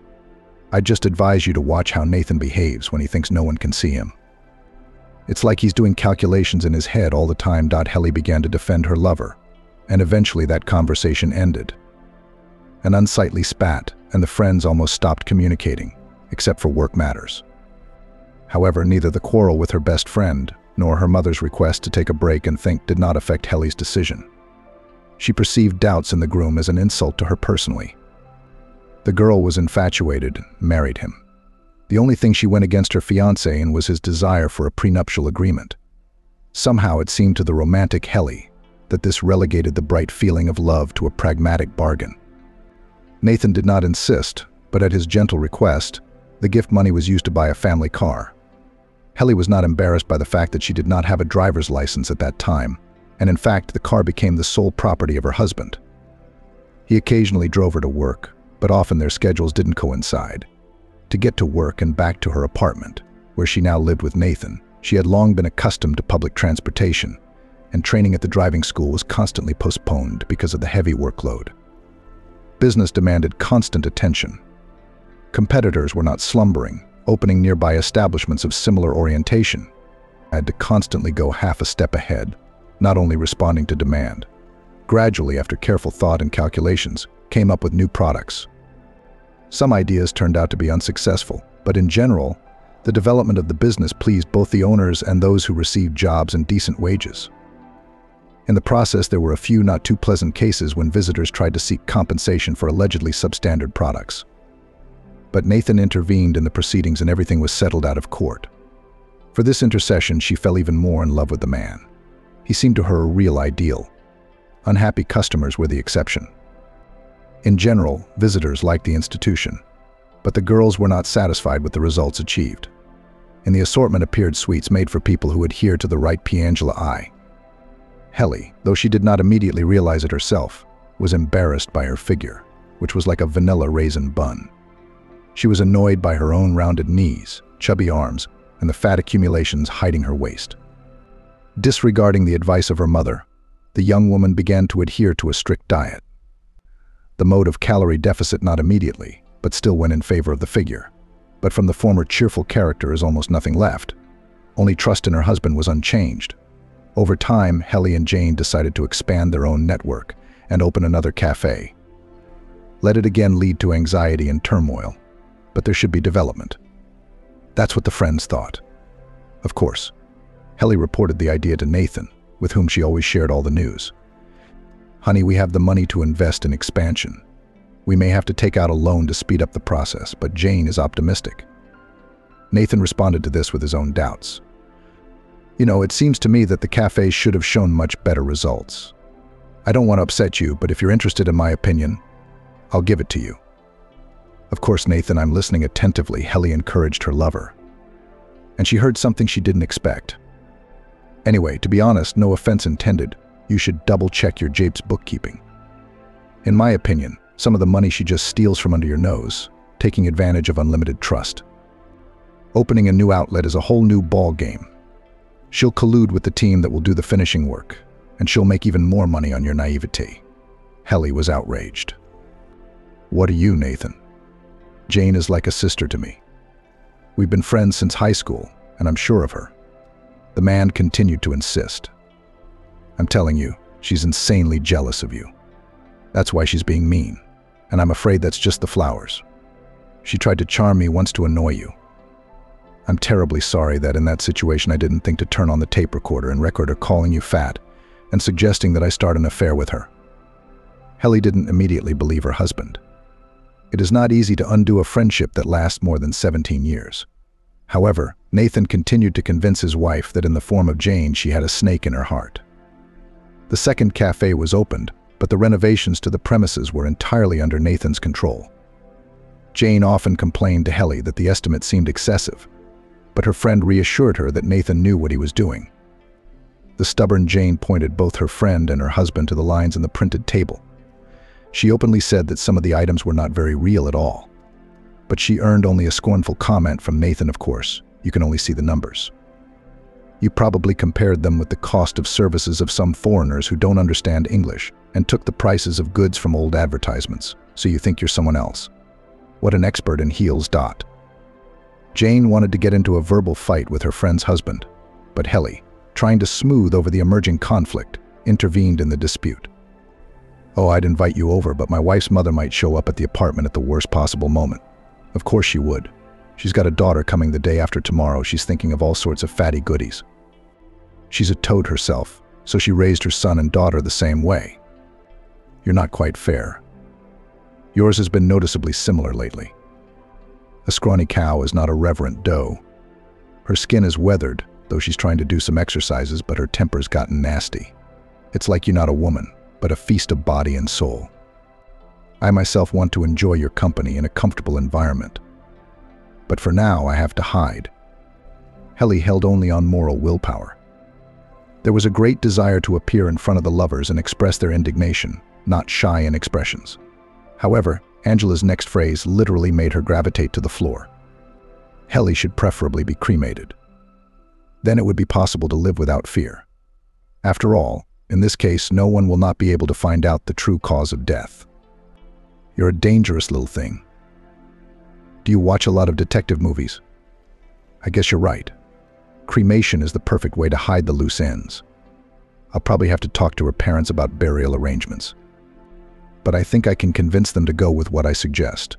I'd just advise you to watch how Nathan behaves when he thinks no one can see him. It's like he's doing calculations in his head all the time." Helly began to defend her lover, and eventually that conversation ended. An unsightly spat, and the friends almost stopped communicating, except for work matters. However, neither the quarrel with her best friend nor her mother's request to take a break and think did not affect Helly's decision. She perceived doubts in the groom as an insult to her personally. The girl was infatuated and married him. The only thing she went against her fiancé in was his desire for a prenuptial agreement. Somehow it seemed to the romantic Helly that this relegated the bright feeling of love to a pragmatic bargain. Nathan did not insist, but at his gentle request, the gift money was used to buy a family car. Helly was not embarrassed by the fact that she did not have a driver's license at that time, and in fact the car became the sole property of her husband. He occasionally drove her to work, but often their schedules didn't coincide. To get to work and back to her apartment, where she now lived with Nathan, she had long been accustomed to public transportation, and training at the driving school was constantly postponed because of the heavy workload. Business demanded constant attention. Competitors were not slumbering, opening nearby establishments of similar orientation. I had to constantly go half a step ahead, not only responding to demand. Gradually, after careful thought and calculations, came up with new products. Some ideas turned out to be unsuccessful, but in general, the development of the business pleased both the owners and those who received jobs and decent wages. In the process, there were a few not too pleasant cases when visitors tried to seek compensation for allegedly substandard products. But Nathan intervened in the proceedings and everything was settled out of court. For this intercession, she fell even more in love with the man. He seemed to her a real ideal. Unhappy customers were the exception. In general, visitors liked the institution, but the girls were not satisfied with the results achieved. In the assortment appeared sweets made for people who adhere to the right Piangela eye. Helly, though she did not immediately realize it herself, was embarrassed by her figure, which was like a vanilla raisin bun. She was annoyed by her own rounded knees, chubby arms, and the fat accumulations hiding her waist. Disregarding the advice of her mother, the young woman began to adhere to a strict diet. The mode of calorie deficit not immediately, but still went in favor of the figure. But from the former cheerful character is almost nothing left. Only trust in her husband was unchanged. Over time, Helly and Jane decided to expand their own network and open another cafe. Let it again lead to anxiety and turmoil, but there should be development. That's what the friends thought. Of course, Helly reported the idea to Nathan, with whom she always shared all the news. "Honey, we have the money to invest in expansion. We may have to take out a loan to speed up the process, but Jane is optimistic." Nathan responded to this with his own doubts. You know, it seems to me that the cafe should have shown much better results. I don't want to upset you, but if you're interested in my opinion, I'll give it to you. Of course, Nathan, I'm listening attentively, Helly encouraged her lover. And she heard something she didn't expect. Anyway, to be honest, no offense intended, you should double-check your Jape's bookkeeping. In my opinion, some of the money she just steals from under your nose, taking advantage of unlimited trust. Opening a new outlet is a whole new ball game. She'll collude with the team that will do the finishing work, and she'll make even more money on your naivety. Helly was outraged. What are you, Nathan? Jane is like a sister to me. We've been friends since high school, and I'm sure of her. The man continued to insist. I'm telling you, she's insanely jealous of you. That's why she's being mean, and I'm afraid that's just the flowers. She tried to charm me once to annoy you. I'm terribly sorry that in that situation I didn't think to turn on the tape recorder and record her calling you fat and suggesting that I start an affair with her. Helly didn't immediately believe her husband. It is not easy to undo a friendship that lasts more than 17 years. However, Nathan continued to convince his wife that in the form of Jane she had a snake in her heart. The second cafe was opened, but the renovations to the premises were entirely under Nathan's control. Jane often complained to Helly that the estimate seemed excessive, but her friend reassured her that Nathan knew what he was doing. The stubborn Jane pointed both her friend and her husband to the lines in the printed table. She openly said that some of the items were not very real at all. But she earned only a scornful comment from Nathan, of course. You can only see the numbers. You probably compared them with the cost of services of some foreigners who don't understand English and took the prices of goods from old advertisements, so you think you're someone else. What an expert in heels. Jane wanted to get into a verbal fight with her friend's husband, but Helly, trying to smooth over the emerging conflict, intervened in the dispute. Oh, I'd invite you over, but my wife's mother might show up at the apartment at the worst possible moment. Of course she would. She's got a daughter coming the day after tomorrow. She's thinking of all sorts of fatty goodies. She's a toad herself, so she raised her son and daughter the same way. You're not quite fair. Yours has been noticeably similar lately. A scrawny cow is not a reverent doe. Her skin is weathered, though she's trying to do some exercises, but her temper's gotten nasty. It's like you're not a woman, but a feast of body and soul. I myself want to enjoy your company in a comfortable environment. But for now, I have to hide. Helly held only on moral willpower. There was a great desire to appear in front of the lovers and express their indignation, not shy in expressions. However, Angela's next phrase literally made her gravitate to the floor. Helly should preferably be cremated. Then it would be possible to live without fear. After all, in this case, no one will not be able to find out the true cause of death. You're a dangerous little thing. Do you watch a lot of detective movies? I guess you're right. Cremation is the perfect way to hide the loose ends. I'll probably have to talk to her parents about burial arrangements. But I think I can convince them to go with what I suggest.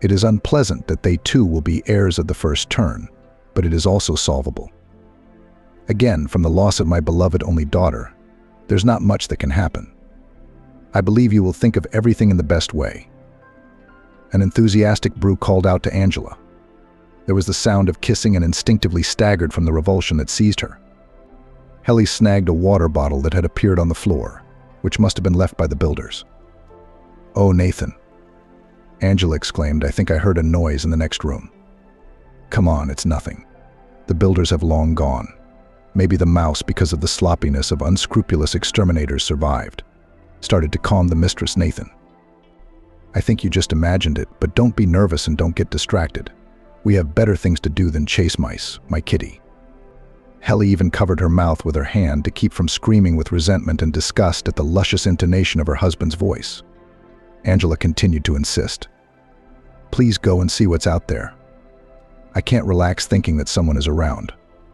It is unpleasant that they too will be heirs of the first turn, but it is also solvable. Again, from the loss of my beloved only daughter, there's not much that can happen. I believe you will think of everything in the best way. An enthusiastic Brew called out to Angela. There was the sound of kissing and instinctively staggered from the revulsion that seized her. Helly snagged a water bottle that had appeared on the floor, which must have been left by the builders. Oh, Nathan, Angela exclaimed, I think I heard a noise in the next room. Come on, it's nothing. The builders have long gone. Maybe the mouse, because of the sloppiness of unscrupulous exterminators, survived. Started to calm the mistress, Nathan. I think you just imagined it, but don't be nervous and don't get distracted. We have better things to do than chase mice, my kitty. Helly even covered her mouth with her hand to keep from screaming with resentment and disgust at the luscious intonation of her husband's voice. Angela continued to insist. Please go and see what's out there. I can't relax thinking that someone is around,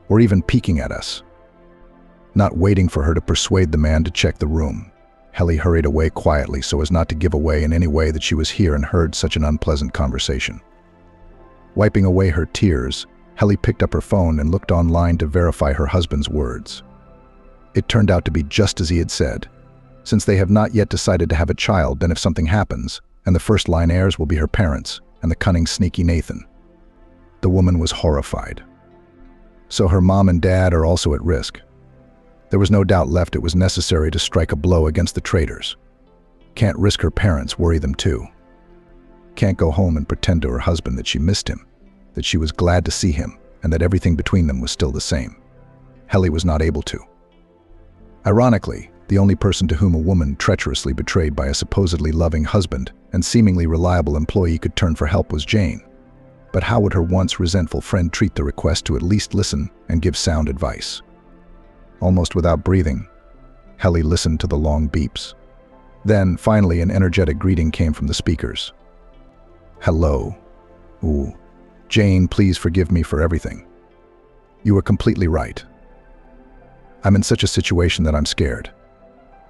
or even peeking at us. Not waiting for her to persuade the man to check the room, Helly hurried away quietly so as not to give away in any way that she was here and heard such an unpleasant conversation. Wiping away her tears, Helly picked up her phone and looked online to verify her husband's words. It turned out to be just as he had said. Since they have not yet decided to have a child, then if something happens, and the first-line heirs will be her parents and the cunning, sneaky Nathan. The woman was horrified. So her mom and dad are also at risk. There was no doubt left it was necessary to strike a blow against the traitors. Can't risk her parents, worry them too. Can't go home and pretend to her husband that she missed him, that she was glad to see him, and that everything between them was still the same. Helly was not able to. Ironically, the only person to whom a woman treacherously betrayed by a supposedly loving husband and seemingly reliable employee could turn for help was Jane. But how would her once resentful friend treat the request to at least listen and give sound advice? Almost without breathing, Helly listened to the long beeps. Then, finally, an energetic greeting came from the speakers. Hello. Ooh. Jane, please forgive me for everything. You were completely right. I'm in such a situation that I'm scared.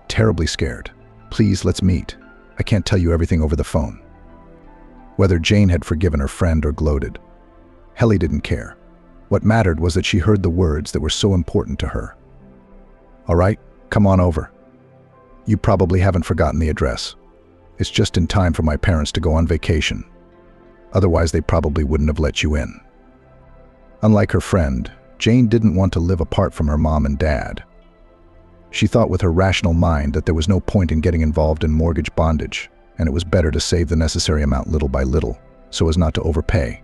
Terribly scared. Please, let's meet. I can't tell you everything over the phone. Whether Jane had forgiven her friend or gloated, Helly didn't care. What mattered was that she heard the words that were so important to her. All right, come on over. You probably haven't forgotten the address. It's just in time for my parents to go on vacation. Otherwise, they probably wouldn't have let you in. Unlike her friend, Jane didn't want to live apart from her mom and dad. She thought with her rational mind that there was no point in getting involved in mortgage bondage, and it was better to save the necessary amount little by little, so as not to overpay.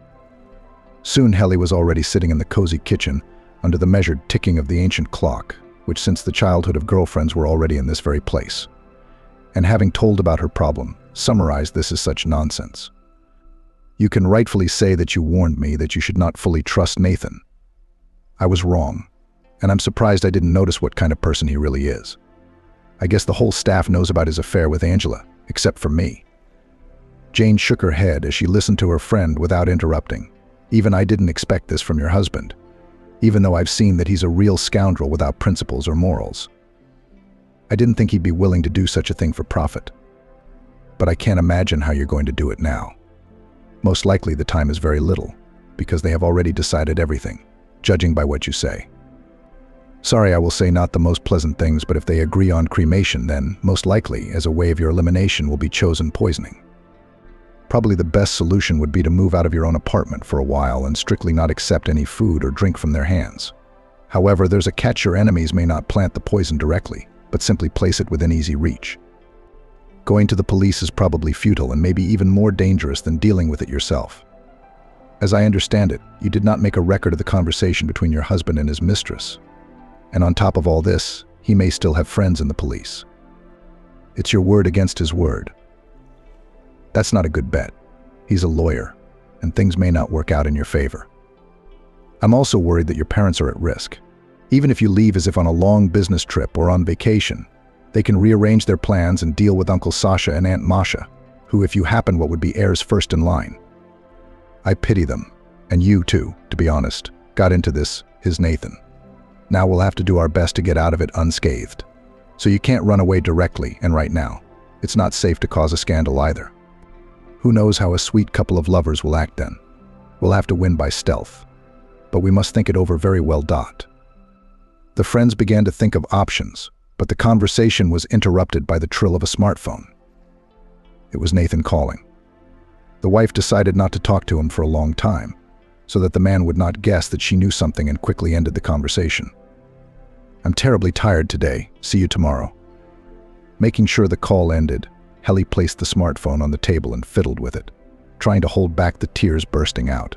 Soon Helly was already sitting in the cozy kitchen under the measured ticking of the ancient clock, which since the childhood of girlfriends were already in this very place. And having told about her problem, summarized this as such nonsense. You can rightfully say that you warned me that you should not fully trust Nathan. I was wrong, and I'm surprised I didn't notice what kind of person he really is. I guess the whole staff knows about his affair with Angela, except for me. Jane shook her head as she listened to her friend without interrupting. Even I didn't expect this from your husband, even though I've seen that he's a real scoundrel without principles or morals. I didn't think he'd be willing to do such a thing for profit. But I can't imagine how you're going to do it now. Most likely the time is very little, because they have already decided everything, judging by what you say. Sorry, I will say not the most pleasant things, but if they agree on cremation, then, most likely, as a way of your elimination will be chosen poisoning. Probably the best solution would be to move out of your own apartment for a while and strictly not accept any food or drink from their hands. However, there's a catch: your enemies may not plant the poison directly, but simply place it within easy reach. Going to the police is probably futile and maybe even more dangerous than dealing with it yourself. As I understand it, you did not make a record of the conversation between your husband and his mistress. And on top of all this, he may still have friends in the police. It's your word against his word. That's not a good bet. He's a lawyer, and things may not work out in your favor. I'm also worried that your parents are at risk. Even if you leave as if on a long business trip or on vacation, they can rearrange their plans and deal with Uncle Sasha and Aunt Masha, who, if you happen, what would be heirs first in line. I pity them, and you too, to be honest, got into this, his Nathan. Now we'll have to do our best to get out of it unscathed. So you can't run away directly, and right now. It's not safe to cause a scandal either. Who knows how a sweet couple of lovers will act then? We'll have to win by stealth. But we must think it over very well. The friends began to think of options, but the conversation was interrupted by the trill of a smartphone. It was Nathan calling. The wife decided not to talk to him for a long time, so that the man would not guess that she knew something, and quickly ended the conversation. I'm terribly tired today. See you tomorrow. Making sure the call ended, Helly placed the smartphone on the table and fiddled with it, trying to hold back the tears bursting out.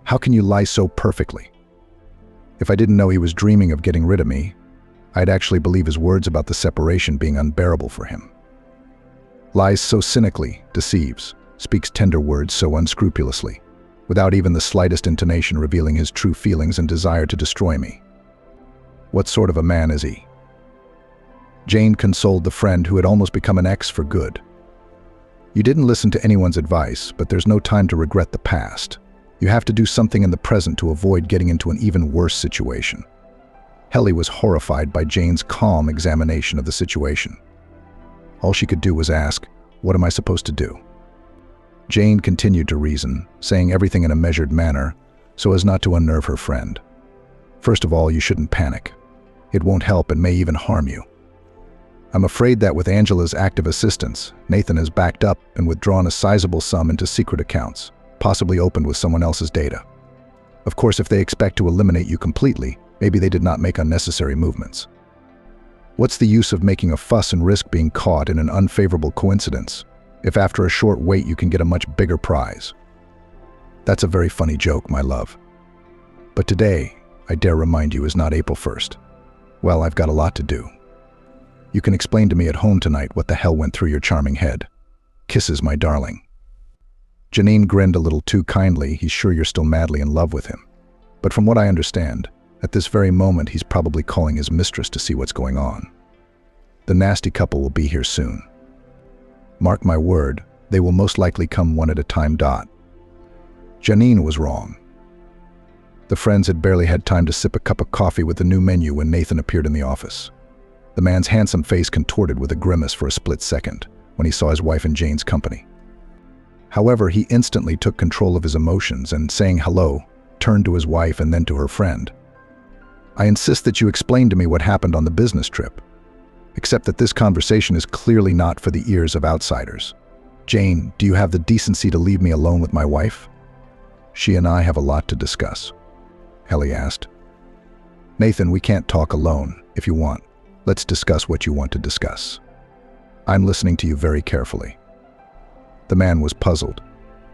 How can you lie so perfectly? If I didn't know he was dreaming of getting rid of me, I'd actually believe his words about the separation being unbearable for him. Lies so cynically, deceives, speaks tender words so unscrupulously, without even the slightest intonation revealing his true feelings and desire to destroy me. What sort of a man is he? Jane consoled the friend who had almost become an ex for good. You didn't listen to anyone's advice, but there's no time to regret the past. You have to do something in the present to avoid getting into an even worse situation. Helly was horrified by Jane's calm examination of the situation. All she could do was ask, "What am I supposed to do?" Jane continued to reason, saying everything in a measured manner, so as not to unnerve her friend. First of all, you shouldn't panic. It won't help and may even harm you. I'm afraid that with Angela's active assistance, Nathan has backed up and withdrawn a sizable sum into secret accounts, possibly opened with someone else's data. Of course, if they expect to eliminate you completely, maybe they did not make unnecessary movements. What's the use of making a fuss and risk being caught in an unfavorable coincidence, if after a short wait you can get a much bigger prize? That's a very funny joke, my love. But today, I dare remind you, is not April 1st. Well, I've got a lot to do. You can explain to me at home tonight what the hell went through your charming head. Kisses, my darling. Janine grinned a little too kindly. He's sure you're still madly in love with him. But from what I understand, at this very moment he's probably calling his mistress to see what's going on. The nasty couple will be here soon. Mark my word, they will most likely come one at a time. Janine was wrong. The friends had barely had time to sip a cup of coffee with the new menu when Nathan appeared in the office. The man's handsome face contorted with a grimace for a split second when he saw his wife in Jane's company. However, he instantly took control of his emotions and, saying hello, turned to his wife and then to her friend. I insist that you explain to me what happened on the business trip, except that this conversation is clearly not for the ears of outsiders. Jane, do you have the decency to leave me alone with my wife? She and I have a lot to discuss. Helly asked. Nathan, we can't talk alone. If you want, let's discuss what you want to discuss. I'm listening to you very carefully. The man was puzzled,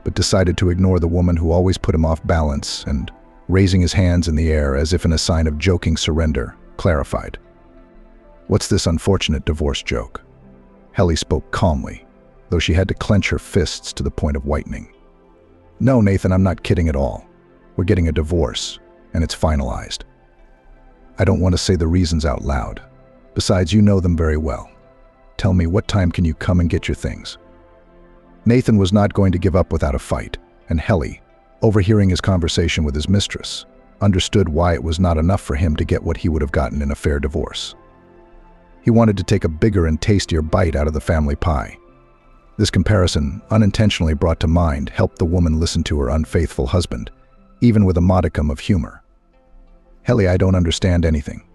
but decided to ignore the woman who always put him off balance and, raising his hands in the air as if in a sign of joking surrender, clarified. What's this unfortunate divorce joke? Helly spoke calmly, though she had to clench her fists to the point of whitening. No, Nathan, I'm not kidding at all. We're getting a divorce, and it's finalized. I don't want to say the reasons out loud. Besides, you know them very well. Tell me, what time can you come and get your things? Nathan was not going to give up without a fight, and Helly, overhearing his conversation with his mistress, understood why it was not enough for him to get what he would have gotten in a fair divorce. He wanted to take a bigger and tastier bite out of the family pie. This comparison, unintentionally brought to mind, helped the woman listen to her unfaithful husband, even with a modicum of humor. Helly, I don't understand anything.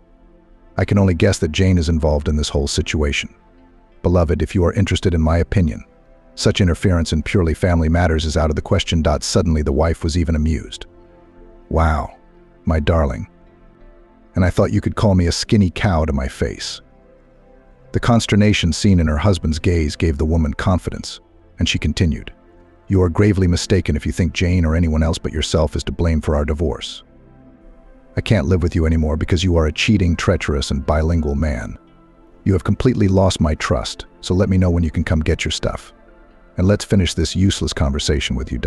I can only guess that Jane is involved in this whole situation. Beloved, if you are interested in my opinion, such interference in purely family matters is out of the question. Suddenly the wife was even amused. Wow, my darling. And I thought you could call me a skinny cow to my face. The consternation seen in her husband's gaze gave the woman confidence, and she continued, You are gravely mistaken if you think Jane or anyone else but yourself is to blame for our divorce. I can't live with you anymore because you are a cheating, treacherous, and bilingual man. You have completely lost my trust, so let me know when you can come get your stuff. And let's finish this useless conversation with you.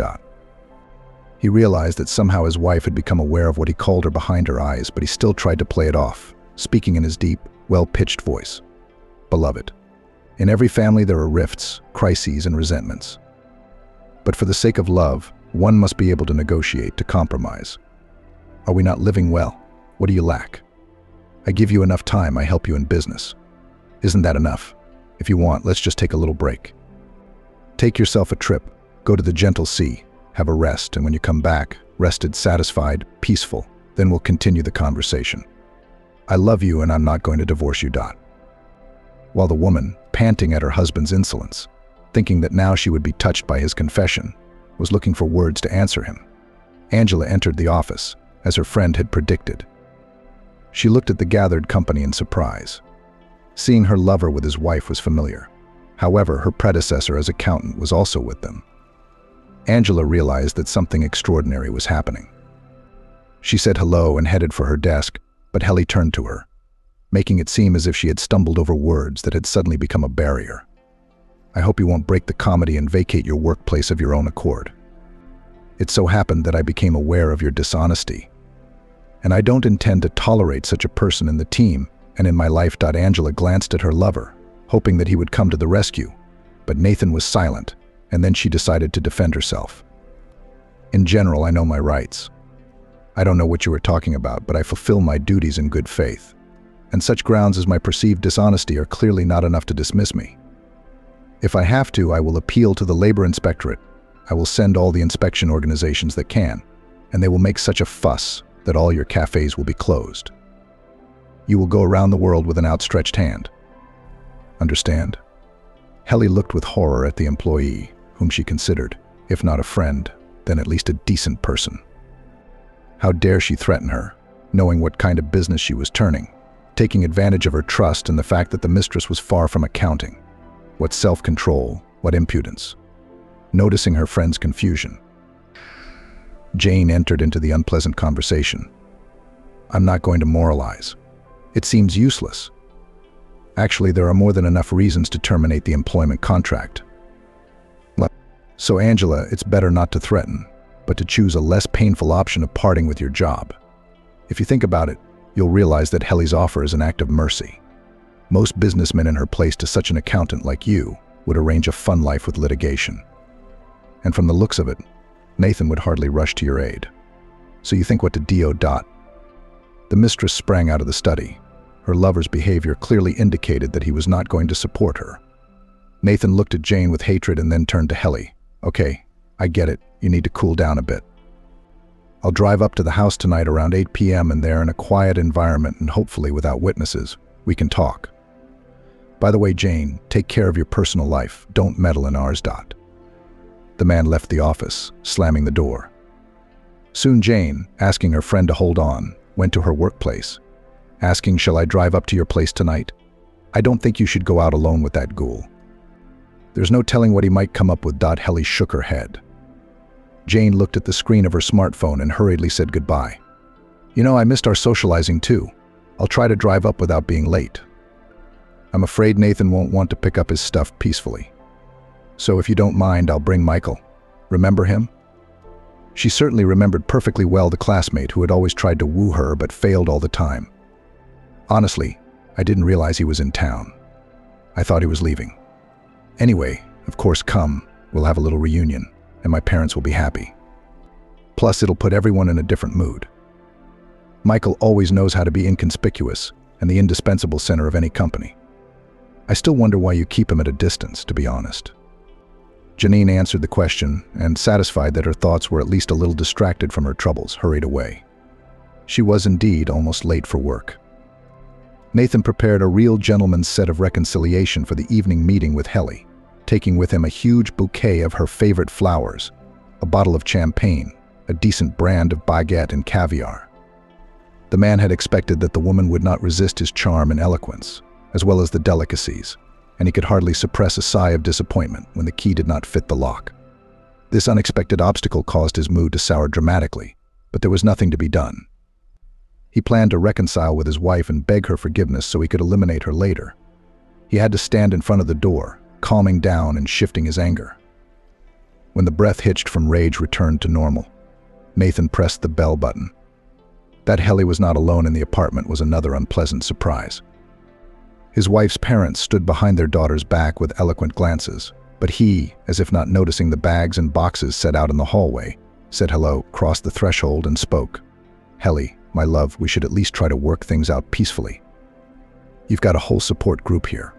He realized that somehow his wife had become aware of what he called her behind her eyes, but he still tried to play it off, speaking in his deep, well-pitched voice. Beloved, in every family there are rifts, crises, and resentments. But for the sake of love, one must be able to negotiate, to compromise. Are we not living well? What do you lack? I give you enough time, I help you in business. Isn't that enough? If you want, let's just take a little break. Take yourself a trip, go to the gentle sea, have a rest, and when you come back, rested, satisfied, peaceful, then we'll continue the conversation. I love you and I'm not going to divorce you. While the woman, panting at her husband's insolence, thinking that now she would be touched by his confession, was looking for words to answer him, Angela entered the office, as her friend had predicted. She looked at the gathered company in surprise. Seeing her lover with his wife was familiar. However, her predecessor as accountant was also with them. Angela realized that something extraordinary was happening. She said hello and headed for her desk, but Helly turned to her, making it seem as if she had stumbled over words that had suddenly become a barrier. I hope you won't break the comedy and vacate your workplace of your own accord. It so happened that I became aware of your dishonesty, and I don't intend to tolerate such a person in the team and in my life. Angela glanced at her lover, hoping that he would come to the rescue, but Nathan was silent, and then she decided to defend herself. In general, I know my rights. I don't know what you were talking about, but I fulfill my duties in good faith, and such grounds as my perceived dishonesty are clearly not enough to dismiss me. If I have to, I will appeal to the labor inspectorate. I will send all the inspection organizations that can, and they will make such a fuss that all your cafes will be closed. You will go around the world with an outstretched hand. Understand? Helly looked with horror at the employee, whom she considered, if not a friend, then at least a decent person. How dare she threaten her, knowing what kind of business she was turning, taking advantage of her trust and the fact that the mistress was far from accounting. What self-control, what impudence. Noticing her friend's confusion, Jane entered into the unpleasant conversation. I'm not going to moralize. It seems useless. Actually, there are more than enough reasons to terminate the employment contract. So Angela, it's better not to threaten, but to choose a less painful option of parting with your job. If you think about it, you'll realize that Helly's offer is an act of mercy. Most businessmen in her place to such an accountant like you would arrange a fun life with litigation. And from the looks of it, Nathan would hardly rush to your aid. So you think what to do? The mistress sprang out of the study. Her lover's behavior clearly indicated that he was not going to support her. Nathan looked at Jane with hatred and then turned to Helly. Okay, I get it. You need to cool down a bit. I'll drive up to the house tonight around 8 p.m. and there in a quiet environment and hopefully without witnesses, we can talk. By the way, Jane, take care of your personal life. Don't meddle in ours. The man left the office, slamming the door. Soon Jane, asking her friend to hold on, went to her workplace, asking, shall I drive up to your place tonight? I don't think you should go out alone with that ghoul. There's no telling what he might come up with. Helly shook her head. Jane looked at the screen of her smartphone and hurriedly said goodbye. You know, I missed our socializing too. I'll try to drive up without being late. I'm afraid Nathan won't want to pick up his stuff peacefully. So if you don't mind, I'll bring Michael. Remember him? She certainly remembered perfectly well the classmate who had always tried to woo her but failed all the time. Honestly, I didn't realize he was in town. I thought he was leaving. Anyway, of course, come. We'll have a little reunion, and my parents will be happy. Plus, it'll put everyone in a different mood. Michael always knows how to be inconspicuous and the indispensable center of any company. I still wonder why you keep him at a distance, to be honest. Janine answered the question and, satisfied that her thoughts were at least a little distracted from her troubles, hurried away. She was indeed almost late for work. Nathan prepared a real gentleman's set of reconciliation for the evening meeting with Helly, taking with him a huge bouquet of her favorite flowers, a bottle of champagne, a decent brand of baguette and caviar. The man had expected that the woman would not resist his charm and eloquence, as well as the delicacies, and he could hardly suppress a sigh of disappointment when the key did not fit the lock. This unexpected obstacle caused his mood to sour dramatically, but there was nothing to be done. He planned to reconcile with his wife and beg her forgiveness so he could eliminate her later. He had to stand in front of the door, calming down and shifting his anger. When the breath hitched from rage returned to normal, Nathan pressed the bell button. That Helly was not alone in the apartment was another unpleasant surprise. His wife's parents stood behind their daughter's back with eloquent glances, but he, as if not noticing the bags and boxes set out in the hallway, said hello, crossed the threshold and spoke. Helly, my love, we should at least try to work things out peacefully. You've got a whole support group here.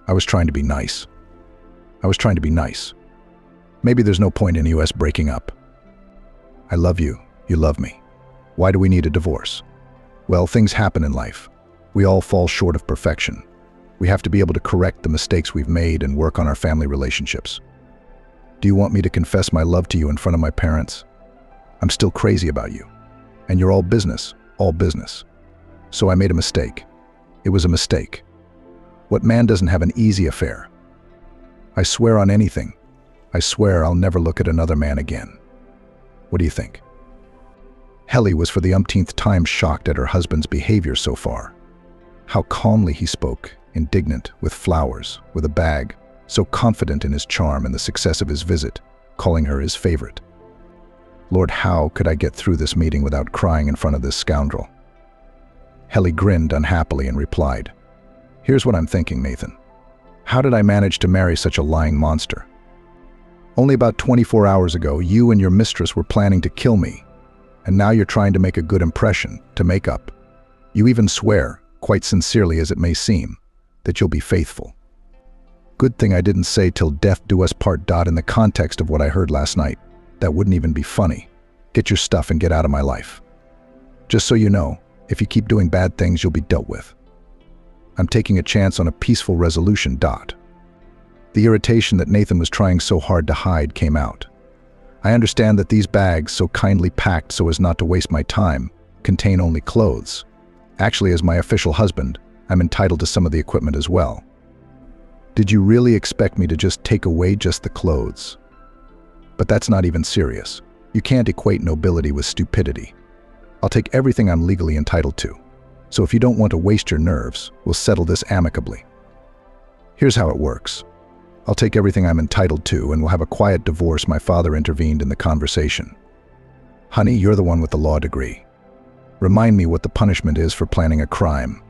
I was trying to be nice. Maybe there's no point in us breaking up. I love you, you love me. Why do we need a divorce? Well, things happen in life. We all fall short of perfection. We have to be able to correct the mistakes we've made and work on our family relationships. Do you want me to confess my love to you in front of my parents? I'm still crazy about you. And you're all business. So I made a mistake. It was a mistake. What man doesn't have an easy affair? I swear on anything. I swear I'll never look at another man again. What do you think? Helly was for the umpteenth time shocked at her husband's behavior so far. How calmly he spoke, indignant, with flowers, with a bag, so confident in his charm and the success of his visit, calling her his favorite. Lord, how could I get through this meeting without crying in front of this scoundrel? Helly grinned unhappily and replied, Here's what I'm thinking, Nathan. How did I manage to marry such a lying monster? Only about 24 hours ago, you and your mistress were planning to kill me, and now you're trying to make a good impression, to make up. You even swear, quite sincerely as it may seem, that you'll be faithful. Good thing I didn't say till death do us part. In the context of what I heard last night, that wouldn't even be funny. Get your stuff and get out of my life. Just so you know, if you keep doing bad things, you'll be dealt with. I'm taking a chance on a peaceful resolution. The irritation that Nathan was trying so hard to hide came out. I understand that these bags, so kindly packed so as not to waste my time, contain only clothes. Actually, as my official husband, I'm entitled to some of the equipment as well. Did you really expect me to just take away just the clothes? But that's not even serious. You can't equate nobility with stupidity. I'll take everything I'm legally entitled to. So if you don't want to waste your nerves, we'll settle this amicably. Here's how it works. I'll take everything I'm entitled to and we'll have a quiet divorce. My father intervened in the conversation. Honey, you're the one with the law degree. Remind me what the punishment is for planning a crime,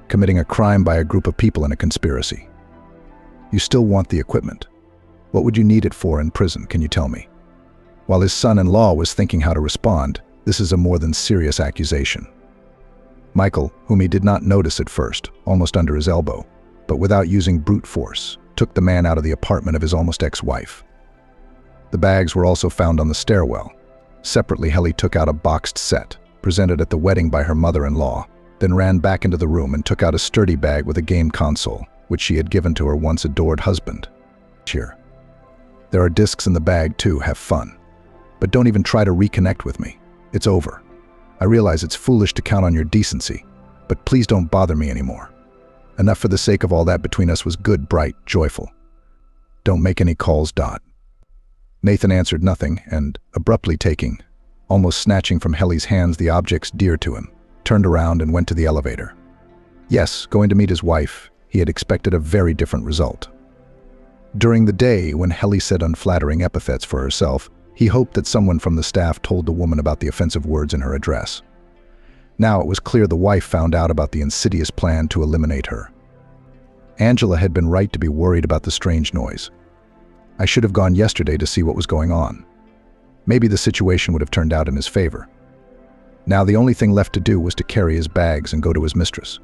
committing a crime by a group of people in a conspiracy. You still want the equipment. What would you need it for in prison, can you tell me? While his son-in-law was thinking how to respond, this is a more than serious accusation. Michael, whom he did not notice at first, almost under his elbow, but without using brute force, took the man out of the apartment of his almost ex-wife. The bags were also found on the stairwell. Separately, Helly took out a boxed set, presented at the wedding by her mother-in-law, then ran back into the room and took out a sturdy bag with a game console, which she had given to her once adored husband. Here. There are discs in the bag too, have fun. But don't even try to reconnect with me. It's over. I realize it's foolish to count on your decency, but please don't bother me anymore. Enough for the sake of all that between us was good, bright, joyful. Don't make any calls. Nathan answered nothing and, abruptly taking, almost snatching from Helly's hands the objects dear to him, turned around and went to the elevator. Yes, going to meet his wife, he had expected a very different result. During the day, when Helly said unflattering epithets for herself, he hoped that someone from the staff told the woman about the offensive words in her address. Now it was clear the wife found out about the insidious plan to eliminate her. Angela had been right to be worried about the strange noise. I should have gone yesterday to see what was going on. Maybe the situation would have turned out in his favor. Now the only thing left to do was to carry his bags and go to his mistress.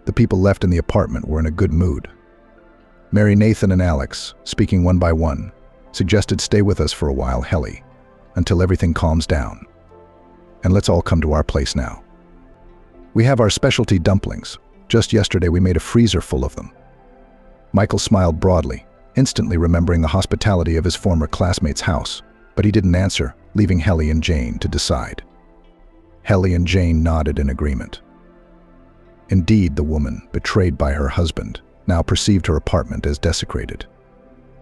The people left in the apartment were in a good mood. Mary, Nathan, and Alex, speaking one by one, suggested stay with us for a while, Helly, until everything calms down. And let's all come to our place now. We have our specialty dumplings. Just yesterday we made a freezer full of them. Michael smiled broadly, instantly remembering the hospitality of his former classmate's house, but he didn't answer, leaving Helly and Jane to decide. Helly and Jane nodded in agreement. Indeed, the woman, betrayed by her husband, now perceived her apartment as desecrated.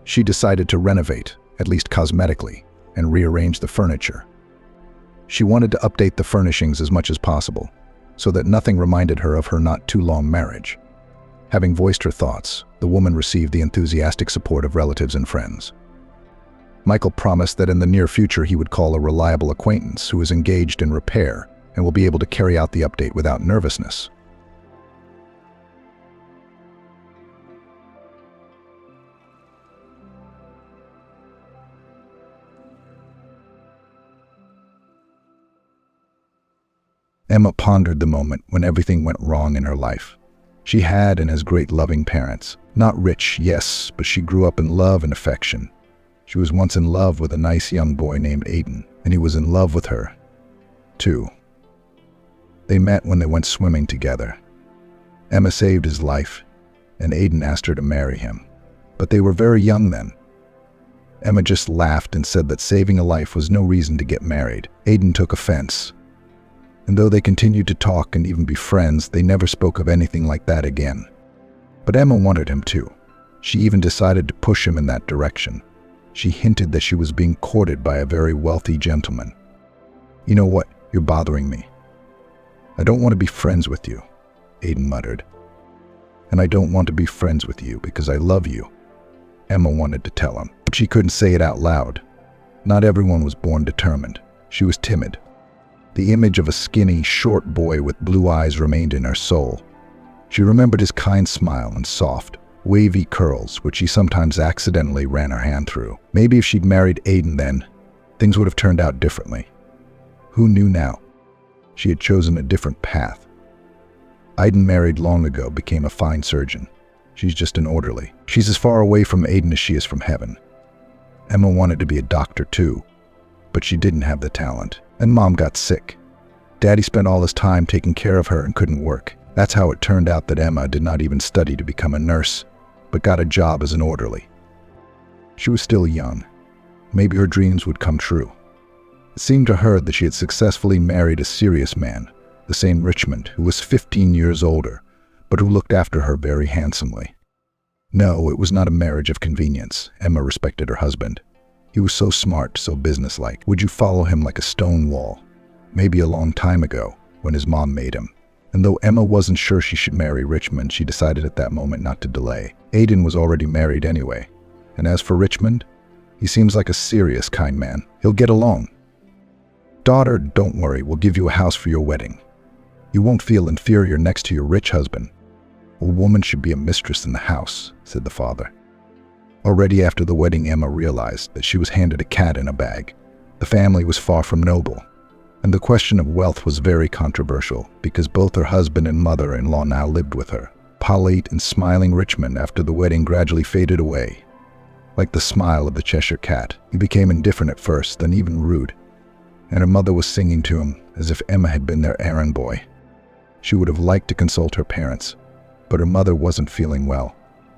She decided to renovate, at least cosmetically, and rearrange the furniture. She wanted to update the furnishings as much as possible, so that nothing reminded her of her not-too-long marriage. Having voiced her thoughts, the woman received the enthusiastic support of relatives and friends. Michael promised that in the near future he would call a reliable acquaintance who is engaged in repair and will be able to carry out the update without nervousness. Emma pondered the moment when everything went wrong in her life. She had and has great loving parents. Not rich, yes, but she grew up in love and affection. She was once in love with a nice young boy named Aiden, and he was in love with her, too. They met when they went swimming together. Emma saved his life, and Aiden asked her to marry him. But they were very young then. Emma just laughed and said that saving a life was no reason to get married. Aiden took offense. And though they continued to talk and even be friends, they never spoke of anything like that again. But Emma wanted him to. She even decided to push him in that direction. She hinted that she was being courted by a very wealthy gentleman. "You know what? You're bothering me. I don't want to be friends with you," Aiden muttered. "And I don't want to be friends with you because I love you," Emma wanted to tell him. But she couldn't say it out loud. Not everyone was born determined. She was timid. The image of a skinny, short boy with blue eyes remained in her soul. She remembered his kind smile and soft, wavy curls, which she sometimes accidentally ran her hand through. Maybe if she'd married Aiden then, things would have turned out differently. Who knew now? She had chosen a different path. Aiden married long ago, became a fine surgeon. She's just an orderly. She's as far away from Aiden as she is from heaven. Emma wanted to be a doctor too, but she didn't have the talent. And Mom got sick. Daddy spent all his time taking care of her and couldn't work. That's how it turned out that Emma did not even study to become a nurse, but got a job as an orderly. She was still young. Maybe her dreams would come true. It seemed to her that she had successfully married a serious man, the same Richmond, who was 15 years older, but who looked after her very handsomely. No, it was not a marriage of convenience. Emma respected her husband. He was so smart, so businesslike. Would you follow him like a stone wall? Maybe a long time ago, when his mom made him. And though Emma wasn't sure she should marry Richmond, she decided at that moment not to delay. Aidan was already married anyway. And as for Richmond, he seems like a serious, kind man. He'll get along. Daughter, don't worry, we'll give you a house for your wedding. You won't feel inferior next to your rich husband. A woman should be a mistress in the house, said the father. Already after the wedding, Emma realized that she was handed a cat in a bag. The family was far from noble, and the question of wealth was very controversial because both her husband and mother-in-law now lived with her. Polite and smiling Richmond after the wedding gradually faded away. Like the smile of the Cheshire cat, he became indifferent at first, then even rude. And her mother was singing to him as if Emma had been their errand boy. She would have liked to consult her parents, but her mother wasn't feeling well.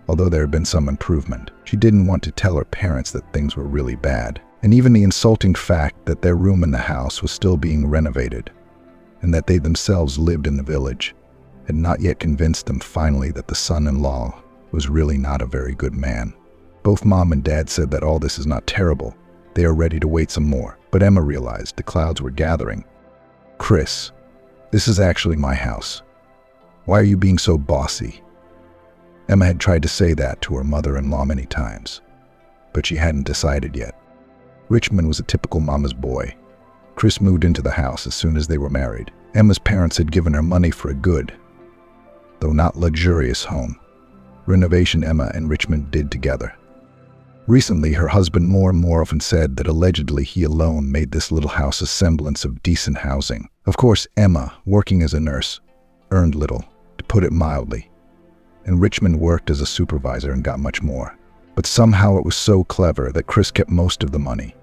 Although there had been some improvement, she didn't want to tell her parents that things were really bad. And even the insulting fact that their room in the house was still being renovated, and that they themselves lived in the village, had not yet convinced them finally that the son-in-law was really not a very good man. Both mom and dad said that all this is not terrible. They are ready to wait some more. But Emma realized the clouds were gathering. Chris, this is actually my house. Why are you being so bossy? Emma had tried to say that to her mother-in-law many times, but she hadn't decided yet. Richmond was a typical mama's boy. Chris moved into the house as soon as they were married. Emma's parents had given her money for a good, though not luxurious, home. Renovation Emma and Richmond did together. Recently, her husband more and more often said that allegedly he alone made this little house a semblance of decent housing. Of course, Emma, working as a nurse, earned little, to put it mildly, and Richmond worked as a supervisor and got much more. But somehow it was so clever that Chris kept most of the money.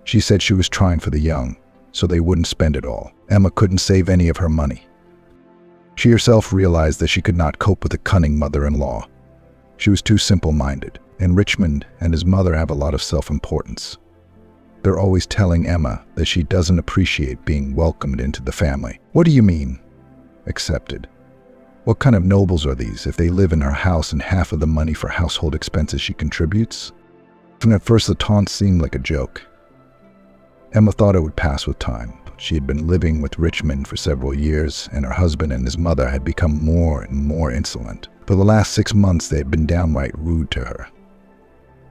She said she was trying for the young, so they wouldn't spend it all. Emma couldn't save any of her money. She herself realized that she could not cope with a cunning mother-in-law. She was too simple-minded, and Richmond and his mother have a lot of self-importance. They're always telling Emma that she doesn't appreciate being welcomed into the family. What do you mean? Accepted. What kind of nobles are these if they live in her house and half of the money for household expenses she contributes? And at first the taunt seemed like a joke. Emma thought it would pass with time. She had been living with Richmond for several years, and her husband and his mother had become more and more insolent. For the last 6 months they had been downright rude to her.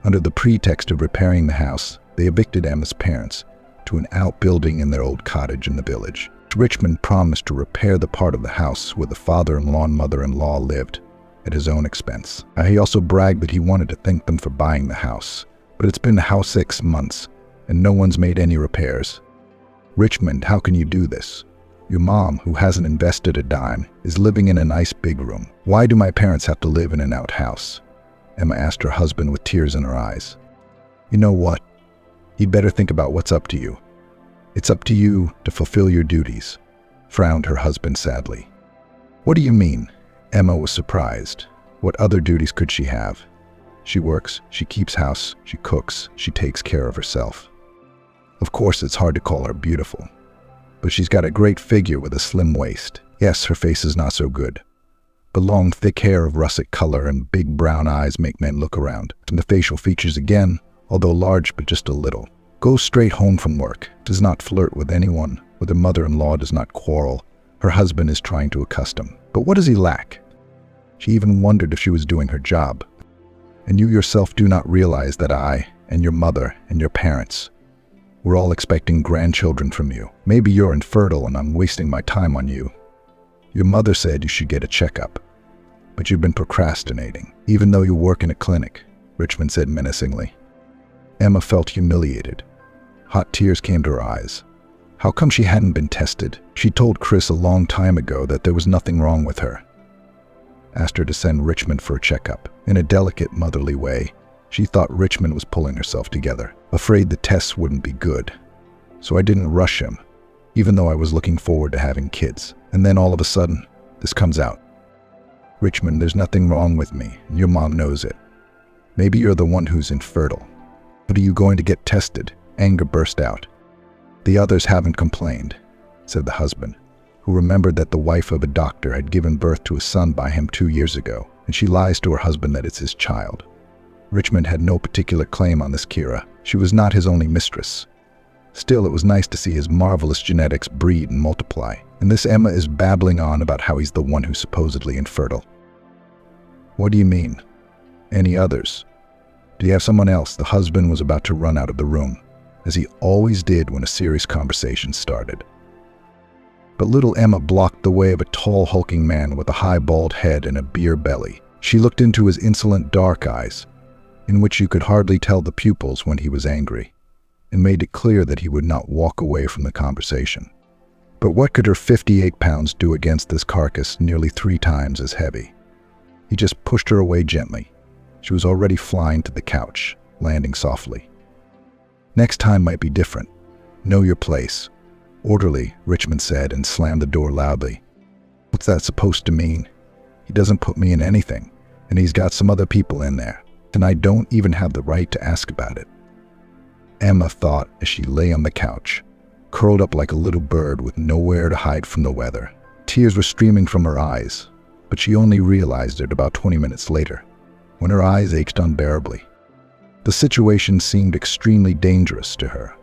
Under the pretext of repairing the house, they evicted Emma's parents to an outbuilding in their old cottage in the village. Richmond promised to repair the part of the house where the father-in-law and mother-in-law lived, at his own expense. He also bragged that he wanted to thank them for buying the house, but it's been the house 6 months, and no one's made any repairs. Richmond, how can you do this? Your mom, who hasn't invested a dime, is living in a nice big room. Why do my parents have to live in an outhouse? Emma asked her husband with tears in her eyes. You know what? You'd better think about what's up to you. It's up to you to fulfill your duties, frowned her husband sadly. What do you mean? Emma was surprised. What other duties could she have? She works, she keeps house, she cooks, she takes care of herself. Of course, it's hard to call her beautiful, but she's got a great figure with a slim waist. Yes, her face is not so good, but long, thick hair of russet color and big brown eyes make men look around. And the facial features again, although large but just a little. Goes straight home from work, does not flirt with anyone, with her mother-in-law does not quarrel. Her husband is trying to accustom. But what does he lack? She even wondered if she was doing her job. And you yourself do not realize that I, and your mother, and your parents, we're all expecting grandchildren from you. Maybe you're infertile and I'm wasting my time on you. Your mother said you should get a checkup, but you've been procrastinating, even though you work in a clinic, Richmond said menacingly. Emma felt humiliated. Hot tears came to her eyes. How come she hadn't been tested? She told Chris a long time ago that there was nothing wrong with her. Asked her to send Richmond for a checkup. In a delicate, motherly way, she thought Richmond was pulling herself together, afraid the tests wouldn't be good. So I didn't rush him, even though I was looking forward to having kids. And then all of a sudden, this comes out. Richmond, there's nothing wrong with me, and your mom knows it. Maybe you're the one who's infertile. But are you going to get tested? Anger burst out. The others haven't complained, said the husband, who remembered that the wife of a doctor had given birth to a son by him 2 years ago, and she lies to her husband that it's his child. Richmond had no particular claim on this Kira. She was not his only mistress. Still, it was nice to see his marvelous genetics breed and multiply, and this Emma is babbling on about how he's the one who's supposedly infertile. What do you mean? Any others? Do you have someone else? The husband was about to run out of the room, as he always did when a serious conversation started. But little Emma blocked the way of a tall, hulking man with a high, bald head and a beer belly. She looked into his insolent dark eyes, in which you could hardly tell the pupils when he was angry, and made it clear that he would not walk away from the conversation. But what could her 58 pounds do against this carcass nearly 3 times as heavy? He just pushed her away gently. She was already flying to the couch, landing softly. Next time might be different. Know your place. Orderly, Richmond said, and slammed the door loudly. What's that supposed to mean? He doesn't put me in anything, and he's got some other people in there, and I don't even have the right to ask about it. Emma thought as she lay on the couch, curled up like a little bird with nowhere to hide from the weather. Tears were streaming from her eyes, but she only realized it about 20 minutes later, when her eyes ached unbearably. The situation seemed extremely dangerous to her.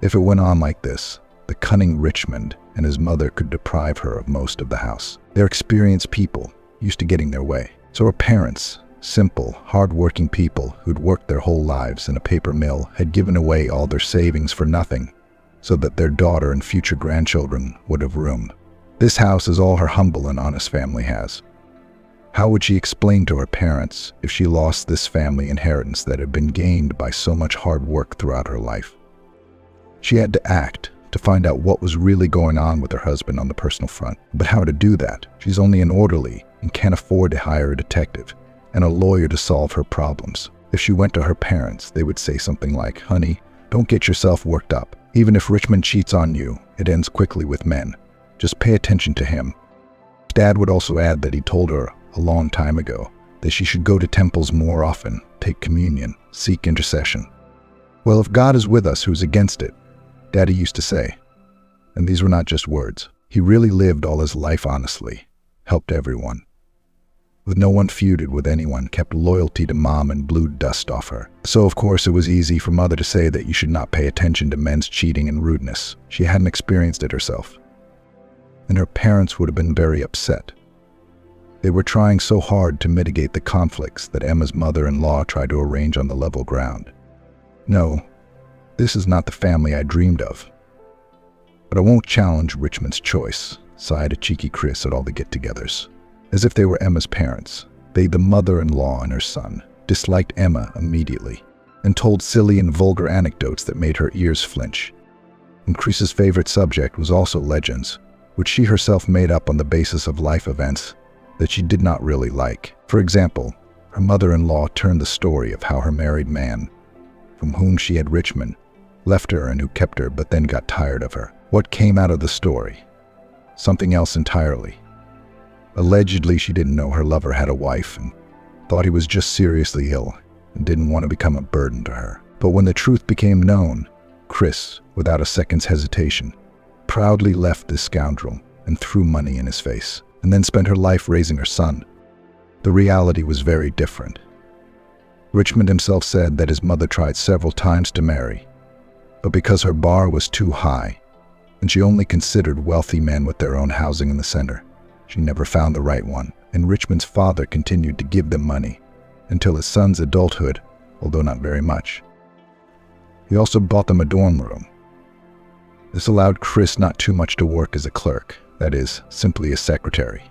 If it went on like this, the cunning Richmond and his mother could deprive her of most of the house. They're experienced people, used to getting their way. So her parents, simple, hard-working people who'd worked their whole lives in a paper mill, had given away all their savings for nothing, so that their daughter and future grandchildren would have room. This house is all her humble and honest family has. How would she explain to her parents if she lost this family inheritance that had been gained by so much hard work throughout her life? She had to act to find out what was really going on with her husband on the personal front. But how to do that? She's only an orderly and can't afford to hire a detective and a lawyer to solve her problems. If she went to her parents, they would say something like, "Honey, don't get yourself worked up. Even if Richmond cheats on you, it ends quickly with men. Just pay attention to him." Dad would also add that he told her a long time ago that she should go to temples more often, take communion, seek intercession. Well, if God is with us, who's against it? Daddy used to say. And these were not just words. He really lived all his life honestly, helped everyone. With no one feuded with anyone, kept loyalty to Mom and blew dust off her. So of course it was easy for Mother to say that you should not pay attention to men's cheating and rudeness. She hadn't experienced it herself. And her parents would have been very upset. They were trying so hard to mitigate the conflicts that Emma's mother-in-law tried to arrange on the level ground. No, this is not the family I dreamed of. But I won't challenge Richmond's choice, sighed a cheeky Chris at all the get-togethers. As if they were Emma's parents, they, the mother-in-law and her son, disliked Emma immediately and told silly and vulgar anecdotes that made her ears flinch. And Chris's favorite subject was also legends, which she herself made up on the basis of life events that she did not really like. For example, her mother-in-law turned the story of how her married man, from whom she had Richmond, left her and who kept her but then got tired of her. What came out of the story? Something else entirely. Allegedly, she didn't know her lover had a wife and thought he was just seriously ill and didn't want to become a burden to her. But when the truth became known, Chris, without a second's hesitation, proudly left this scoundrel and threw money in his face, and then spent her life raising her son. The reality was very different. Richmond himself said that his mother tried several times to marry, but because her bar was too high, and she only considered wealthy men with their own housing in the center, she never found the right one, and Richmond's father continued to give them money until his son's adulthood, although not very much. He also bought them a dorm room. This allowed Chris not too much to work as a clerk, that is, simply a secretary.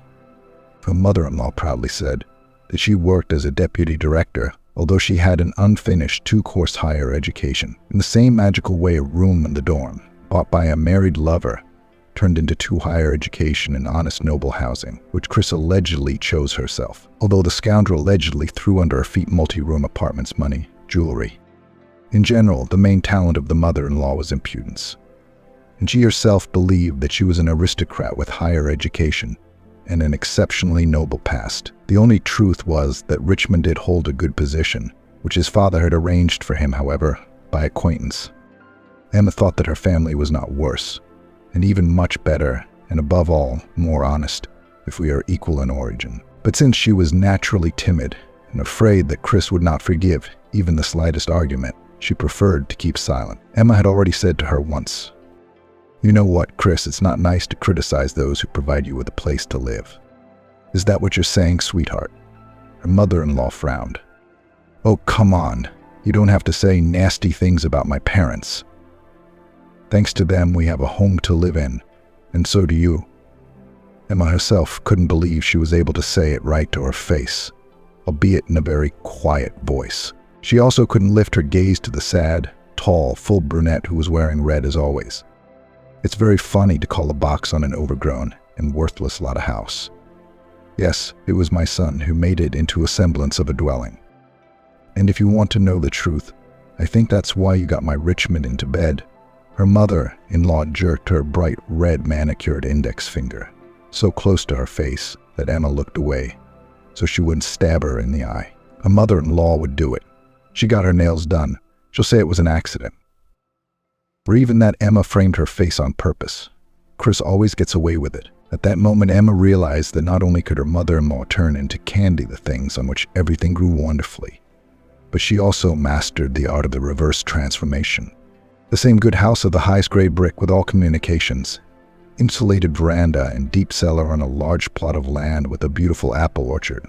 Her mother-in-law proudly said that she worked as a deputy director, although she had an unfinished 2-course higher education. In the same magical way, a room in the dorm, bought by a married lover, turned into 2 higher education and honest noble housing, which Chris allegedly chose herself, although the scoundrel allegedly threw under her feet multi-room apartments, money, jewelry. In general, the main talent of the mother-in-law was impudence, and she herself believed that she was an aristocrat with higher education and an exceptionally noble past. The only truth was that Richmond did hold a good position, which his father had arranged for him, however, by acquaintance. Emma thought that her family was not worse, and even much better, and above all, more honest, if we are equal in origin. But since she was naturally timid and afraid that Chris would not forgive even the slightest argument, she preferred to keep silent. Emma had already said to her once, "You know what, Chris, it's not nice to criticize those who provide you with a place to live." "Is that what you're saying, sweetheart?" Her mother-in-law frowned. "Oh, come on. You don't have to say nasty things about my parents. Thanks to them, we have a home to live in, and so do you." Emma herself couldn't believe she was able to say it right to her face, albeit in a very quiet voice. She also couldn't lift her gaze to the sad, tall, full brunette who was wearing red as always. It's very funny to call a box on an overgrown and worthless lot of house. Yes, it was my son who made it into a semblance of a dwelling. And if you want to know the truth, I think that's why you got my Richmond into bed. Her mother-in-law jerked her bright red manicured index finger so close to her face that Emma looked away so she wouldn't stab her in the eye. A mother-in-law would do it. She got her nails done. She'll say it was an accident. Or even that Emma framed her face on purpose. Chris always gets away with it. At that moment, Emma realized that not only could her mother-in-law turn into candy the things on which everything grew wonderfully, but she also mastered the art of the reverse transformation. The same good house of the highest grade brick with all communications, insulated veranda and deep cellar on a large plot of land with a beautiful apple orchard.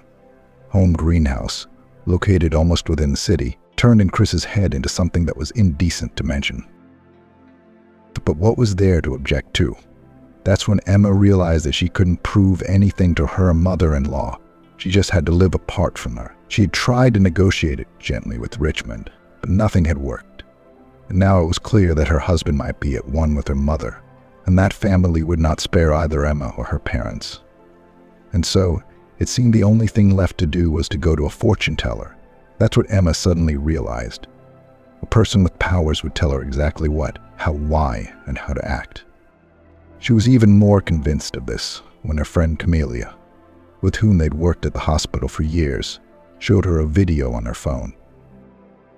Home greenhouse, located almost within the city, turned in Chris's head into something that was indecent to mention. But what was there to object to? That's when Emma realized that she couldn't prove anything to her mother-in-law. She just had to live apart from her. She had tried to negotiate it gently with Richmond, but nothing had worked. And now it was clear that her husband might be at one with her mother, and that family would not spare either Emma or her parents. And so, it seemed the only thing left to do was to go to a fortune teller. That's what Emma suddenly realized. A person with powers would tell her exactly what, how, why, and how to act. She was even more convinced of this when her friend Camelia, with whom they'd worked at the hospital for years, showed her a video on her phone.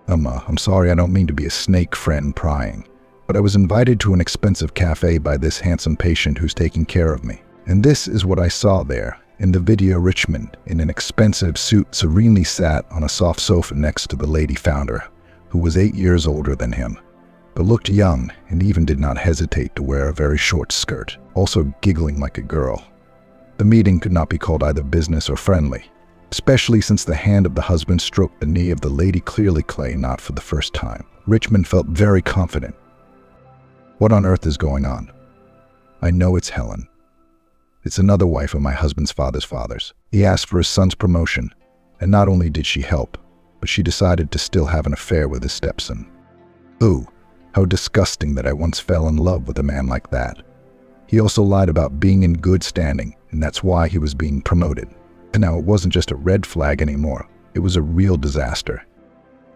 "Emma, I'm sorry, I don't mean to be a snake friend prying, but I was invited to an expensive cafe by this handsome patient who's taking care of me. And this is what I saw there. In the video, Richmond, in an expensive suit, serenely sat on a soft sofa next to the lady founder, who was 8 years older than him, but looked young and even did not hesitate to wear a very short skirt, also giggling like a girl. The meeting could not be called either business or friendly, especially since the hand of the husband stroked the knee of the lady clearly clay not for the first time. Richmond felt very confident. What on earth is going on? I know it's Helen. It's another wife of my husband's father's fathers. He asked for his son's promotion, and not only did she help, but she decided to still have an affair with his stepson. Ooh, how disgusting that I once fell in love with a man like that. He also lied about being in good standing, and that's why he was being promoted. And now it wasn't just a red flag anymore. It was a real disaster.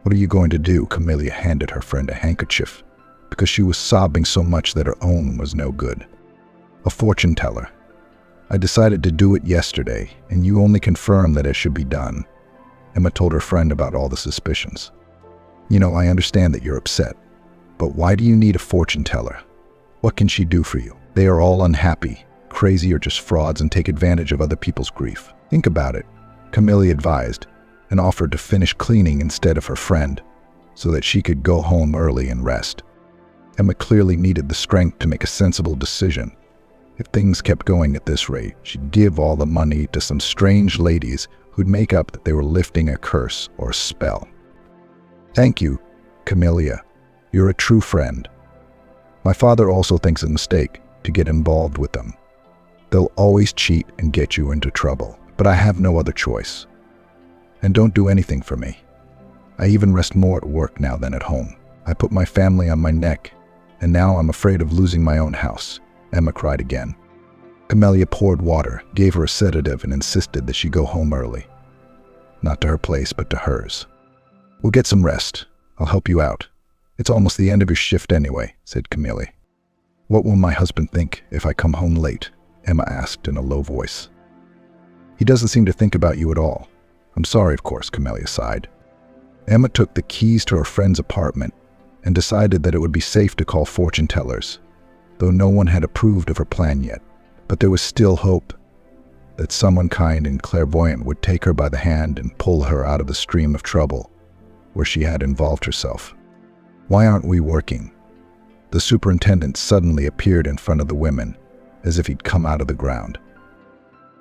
What are you going to do? Camelia handed her friend a handkerchief, because she was sobbing so much that her own was no good. A fortune teller. I decided to do it yesterday, and you only confirmed that it should be done. Emma told her friend about all the suspicions. You know, I understand that you're upset, but why do you need a fortune teller? What can she do for you? They are all unhappy, crazy, or just frauds and take advantage of other people's grief. Think about it, Camelia advised, and offered to finish cleaning instead of her friend, so that she could go home early and rest. Emma clearly needed the strength to make a sensible decision. If things kept going at this rate, she'd give all the money to some strange ladies who'd make up that they were lifting a curse or a spell. Thank you, Camelia. You're a true friend. My father also thinks it's a mistake to get involved with them. They'll always cheat and get you into trouble, but I have no other choice. And don't do anything for me. I even rest more at work now than at home. I put my family on my neck, and now I'm afraid of losing my own house. Emma cried again. Camelia poured water, gave her a sedative, and insisted that she go home early. Not to her place, but to hers. We'll get some rest. I'll help you out. It's almost the end of your shift anyway, said Camelia. What will my husband think if I come home late? Emma asked in a low voice. He doesn't seem to think about you at all. I'm sorry, of course, Camelia sighed. Emma took the keys to her friend's apartment and decided that it would be safe to call fortune tellers, though no one had approved of her plan yet. But there was still hope that someone kind and clairvoyant would take her by the hand and pull her out of the stream of trouble where she had involved herself. "Why aren't we working?" The superintendent suddenly appeared in front of the women, as if he'd come out of the ground.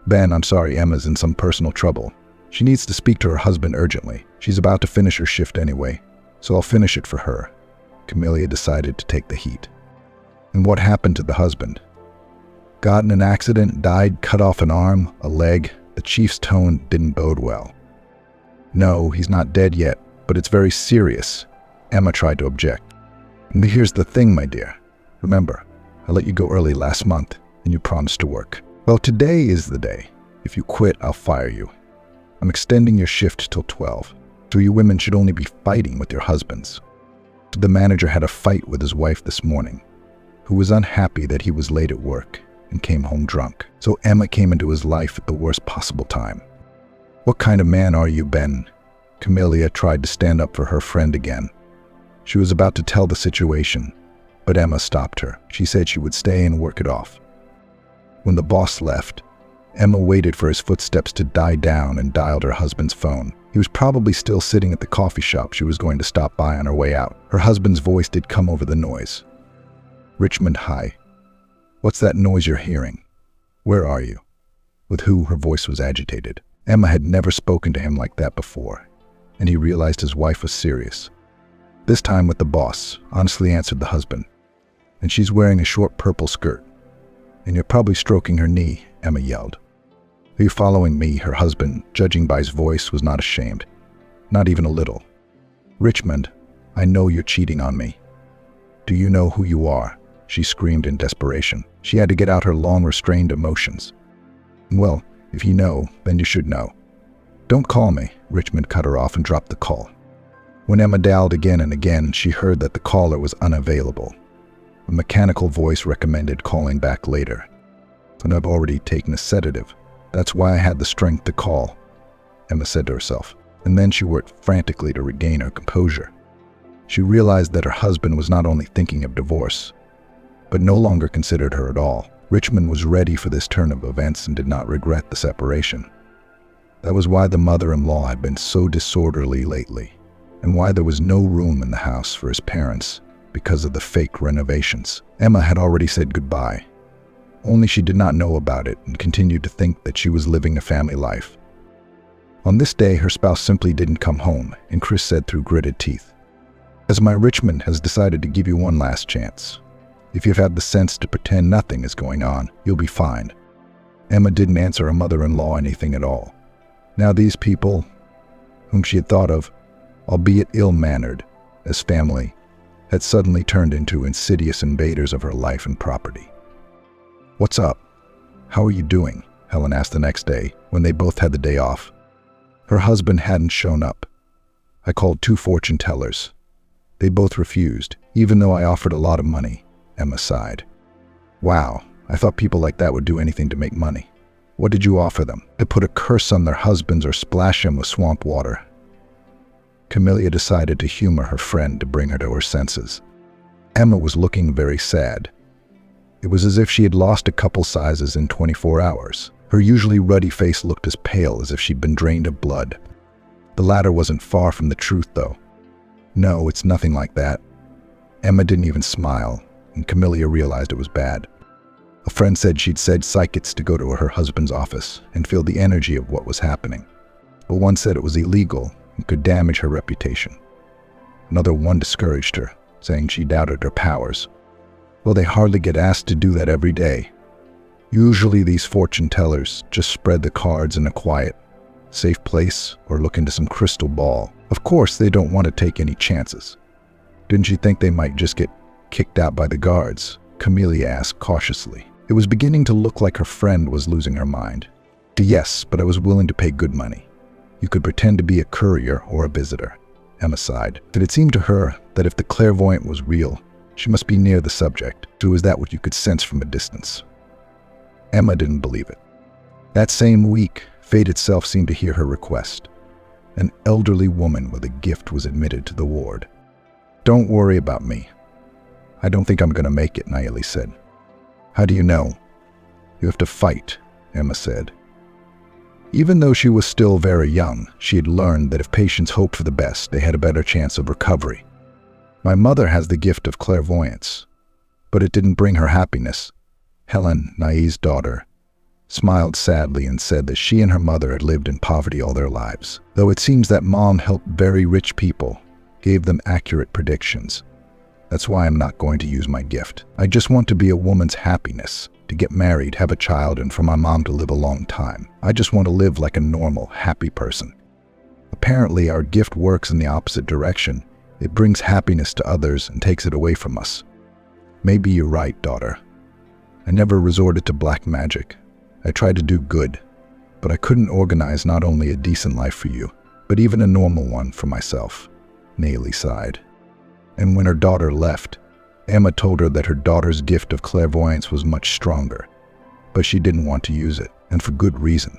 "Ben, I'm sorry, Emma's in some personal trouble. She needs to speak to her husband urgently. She's about to finish her shift anyway, so I'll finish it for her." Camellia decided to take the heat. "And what happened to the husband?" "Got in an accident, died, cut off an arm, a leg." The chief's tone didn't bode well. "No, he's not dead yet, but it's very serious." Emma tried to object. "And here's the thing, my dear. Remember, I let you go early last month, and you promised to work. Well, today is the day. If you quit, I'll fire you. I'm extending your shift till 12, so you women should only be fighting with your husbands." The manager had a fight with his wife this morning, who was unhappy that he was late at work and came home drunk. So Emma came into his life at the worst possible time. "What kind of man are you, Ben?" Camellia tried to stand up for her friend again. She was about to tell the situation, but Emma stopped her. She said she would stay and work it off. When the boss left, Emma waited for his footsteps to die down and dialed her husband's phone. He was probably still sitting at the coffee shop she was going to stop by on her way out. Her husband's voice did come over the noise. "Richmond, hi. What's that noise you're hearing? Where are you?" With who, her voice was agitated. Emma had never spoken to him like that before, and he realized his wife was serious. "This time with the boss," honestly answered the husband. "And she's wearing a short purple skirt. And you're probably stroking her knee," Emma yelled. "Are you following me?" Her husband, judging by his voice, was not ashamed. Not even a little. "Richmond, I know you're cheating on me. Do you know who you are?" She screamed in desperation. She had to get out her long restrained emotions. "Well, if you know, then you should know." "Don't call me," Richmond cut her off and dropped the call. When Emma dialed again and again, she heard that the caller was unavailable. A mechanical voice recommended calling back later. "And I've already taken a sedative. That's why I had the strength to call," Emma said to herself. And then she worked frantically to regain her composure. She realized that her husband was not only thinking of divorce, but no longer considered her at all. Richmond was ready for this turn of events and did not regret the separation. That was why the mother-in-law had been so disorderly lately, and why there was no room in the house for his parents because of the fake renovations. Emma had already said goodbye. Only she did not know about it and continued to think that she was living a family life. On this day, her spouse simply didn't come home, and Chris said through gritted teeth, "As my Richmond has decided to give you one last chance. If you've had the sense to pretend nothing is going on, you'll be fine." Emma didn't answer her mother-in-law anything at all. Now these people, whom she had thought of, albeit ill-mannered, as family, had suddenly turned into insidious invaders of her life and property. "What's up? How are you doing?" Helen asked the next day, when they both had the day off. Her husband hadn't shown up. "I called 2 fortune tellers. They both refused, even though I offered a lot of money," Emma sighed. "Wow, I thought people like that would do anything to make money. What did you offer them? To put a curse on their husbands or splash them with swamp water?" Camellia decided to humor her friend to bring her to her senses. Emma was looking very sad. It was as if she had lost a couple sizes in 24 hours. Her usually ruddy face looked as pale as if she'd been drained of blood. The latter wasn't far from the truth, though. "No, it's nothing like that." Emma didn't even smile, and Camellia realized it was bad. A friend said she'd said psychics to go to her husband's office and feel the energy of what was happening. But one said it was illegal and could damage her reputation. Another one discouraged her, saying she doubted her powers. Well, they hardly get asked to do that every day. Usually these fortune tellers just spread the cards in a quiet, safe place or look into some crystal ball. Of course, they don't want to take any chances. Didn't you think they might just get kicked out by the guards? Camellia asked cautiously. It was beginning to look like her friend was losing her mind. "Yes, but I was willing to pay good money. You could pretend to be a courier or a visitor," Emma sighed. But it seemed to her that if the clairvoyant was real, she must be near the subject. So was that what you could sense from a distance? Emma didn't believe it. That same week, fate itself seemed to hear her request. An elderly woman with a gift was admitted to the ward. "Don't worry about me. I don't think I'm going to make it," Nayeli said. "How do you know?" "You have to fight," Emma said. Even though she was still very young, she had learned that if patients hoped for the best, they had a better chance of recovery. "My mother has the gift of clairvoyance, but it didn't bring her happiness." Helen, Nai's daughter, smiled sadly and said that she and her mother had lived in poverty all their lives. Though it seems that Mom helped very rich people, gave them accurate predictions. "That's why I'm not going to use my gift. I just want to be a woman's happiness, to get married, have a child, and for my mom to live a long time. I just want to live like a normal, happy person." Apparently, our gift works in the opposite direction. It brings happiness to others and takes it away from us. "Maybe you're right, daughter. I never resorted to black magic. I tried to do good, but I couldn't organize not only a decent life for you, but even a normal one for myself," Nayeli sighed. And when her daughter left, Emma told her that her daughter's gift of clairvoyance was much stronger, but she didn't want to use it, and for good reason.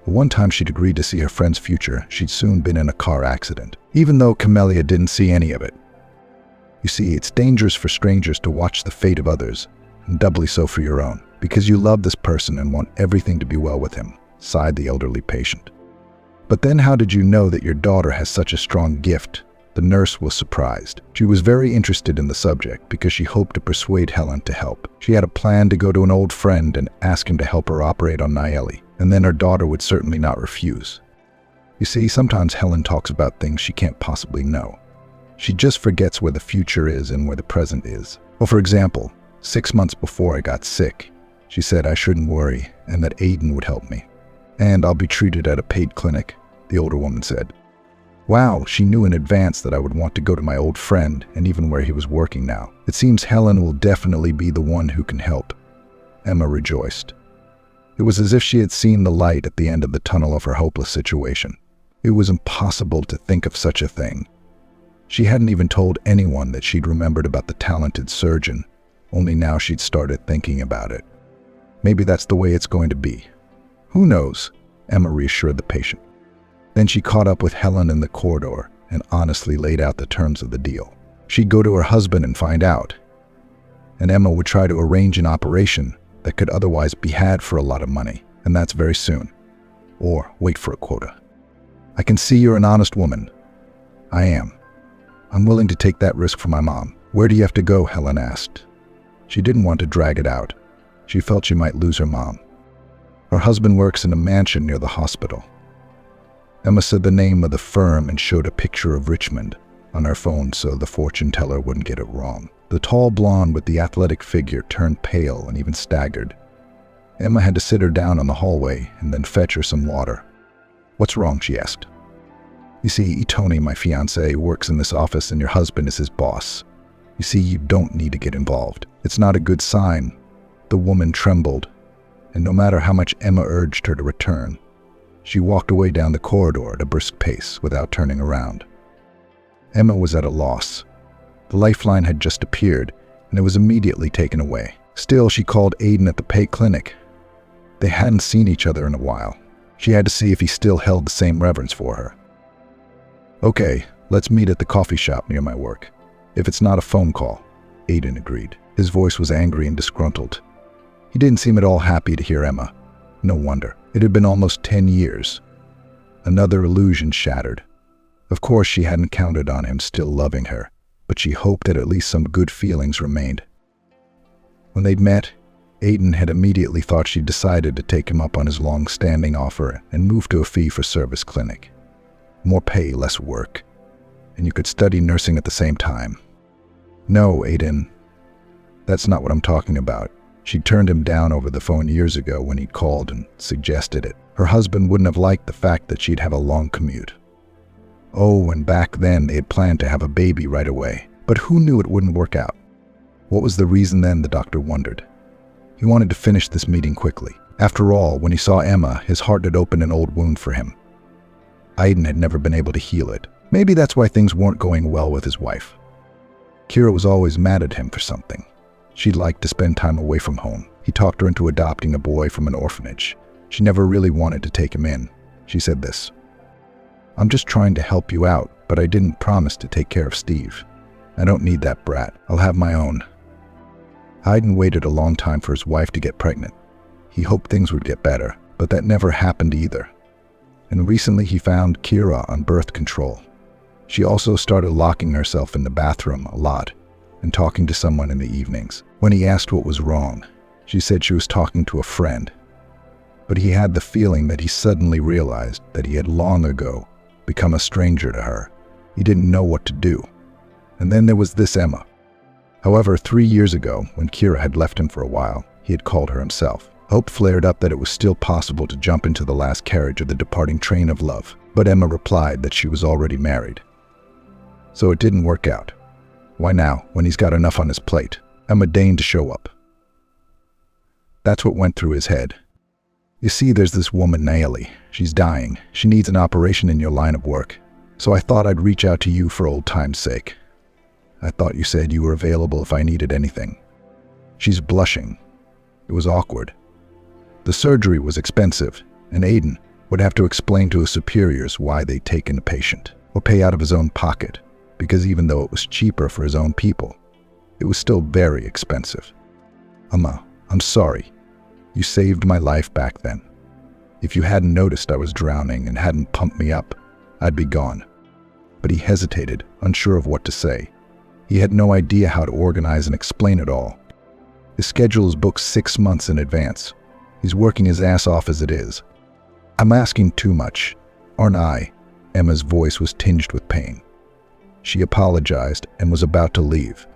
One time she'd agreed to see her friend's future, she'd soon been in a car accident, even though Camellia didn't see any of it. "You see, it's dangerous for strangers to watch the fate of others, and doubly so for your own, because you love this person and want everything to be well with him," sighed the elderly patient. "But then how did you know that your daughter has such a strong gift?" The nurse was surprised. She was very interested in the subject because she hoped to persuade Helen to help. She had a plan to go to an old friend and ask him to help her operate on Nayeli, and then her daughter would certainly not refuse. You see, sometimes Helen talks about things she can't possibly know. She just forgets where the future is and where the present is. Well, for example, 6 months before I got sick, she said I shouldn't worry and that Aiden would help me. "And I'll be treated at a paid clinic," the older woman said. Wow, she knew in advance that I would want to go to my old friend and even where he was working now. "It seems Helen will definitely be the one who can help," Emma rejoiced. It was as if she had seen the light at the end of the tunnel of her hopeless situation. It was impossible to think of such a thing. She hadn't even told anyone that she'd remembered about the talented surgeon, only now she'd started thinking about it. Maybe that's the way it's going to be. Who knows? Emma reassured the patient. Then she caught up with Helen in the corridor and honestly laid out the terms of the deal. She'd go to her husband and find out, and Emma would try to arrange an operation that could otherwise be had for a lot of money, and that's very soon. Or wait for a quota. "I can see you're an honest woman." "I am. I'm willing to take that risk for my mom." "Where do you have to go?" Helen asked. She didn't want to drag it out. She felt she might lose her mom. "Her husband works in a mansion near the hospital." Emma said the name of the firm and showed a picture of Richmond on her phone so the fortune teller wouldn't get it wrong. The tall blonde with the athletic figure turned pale and even staggered. Emma had to sit her down in the hallway and then fetch her some water. "What's wrong?" she asked. "You see, Tony, my fiancé, works in this office and your husband is his boss. You see, you don't need to get involved. It's not a good sign." The woman trembled, and no matter how much Emma urged her to return, she walked away down the corridor at a brisk pace without turning around. Emma was at a loss. The lifeline had just appeared, and it was immediately taken away. Still, she called Aiden at the pay clinic. They hadn't seen each other in a while. She had to see if he still held the same reverence for her. "Okay, let's meet at the coffee shop near my work. If it's not a phone call," Aiden agreed. His voice was angry and disgruntled. He didn't seem at all happy to hear Emma. No wonder. It had been almost 10 years. Another illusion shattered. Of course, she hadn't counted on him still loving her, but she hoped that at least some good feelings remained. When they'd met, Aiden had immediately thought she'd decided to take him up on his long-standing offer and move to a fee-for-service clinic. More pay, less work, and you could study nursing at the same time. "No, Aiden, that's not what I'm talking about." She'd turned him down over the phone years ago when he'd called and suggested it. Her husband wouldn't have liked the fact that she'd have a long commute. Oh, and back then they had planned to have a baby right away. But who knew it wouldn't work out? What was the reason then, the doctor wondered. He wanted to finish this meeting quickly. After all, when he saw Emma, his heart had opened an old wound for him. Aiden had never been able to heal it. Maybe that's why things weren't going well with his wife. Kira was always mad at him for something. She'd like to spend time away from home. He talked her into adopting a boy from an orphanage. She never really wanted to take him in. She said this. I'm just trying to help you out, but I didn't promise to take care of Steve. I don't need that brat. I'll have my own. Hayden waited a long time for his wife to get pregnant. He hoped things would get better, but that never happened either. And recently he found Kira on birth control. She also started locking herself in the bathroom a lot and talking to someone in the evenings. When he asked what was wrong, she said she was talking to a friend. But he had the feeling that he suddenly realized that he had long ago become a stranger to her. He didn't know what to do. And then there was this Emma. However, 3 years ago, when Kira had left him for a while, he had called her himself. Hope flared up that it was still possible to jump into the last carriage of the departing train of love, but Emma replied that she was already married. So it didn't work out. Why now, when he's got enough on his plate? Emma deigned to show up. That's what went through his head. You see, there's this woman, Naomi. She's dying. She needs an operation in your line of work. So I thought I'd reach out to you for old time's sake. I thought you said you were available if I needed anything. She's blushing. It was awkward. The surgery was expensive, and Aiden would have to explain to his superiors why they'd taken the patient, or pay out of his own pocket, because even though it was cheaper for his own people, it was still very expensive. Emma, I'm sorry. You saved my life back then. If you hadn't noticed I was drowning and hadn't pumped me up, I'd be gone. But he hesitated, unsure of what to say. He had no idea how to organize and explain it all. His schedule is booked 6 months in advance. He's working his ass off as it is. I'm asking too much, aren't I? Emma's voice was tinged with pain. She apologized and was about to leave.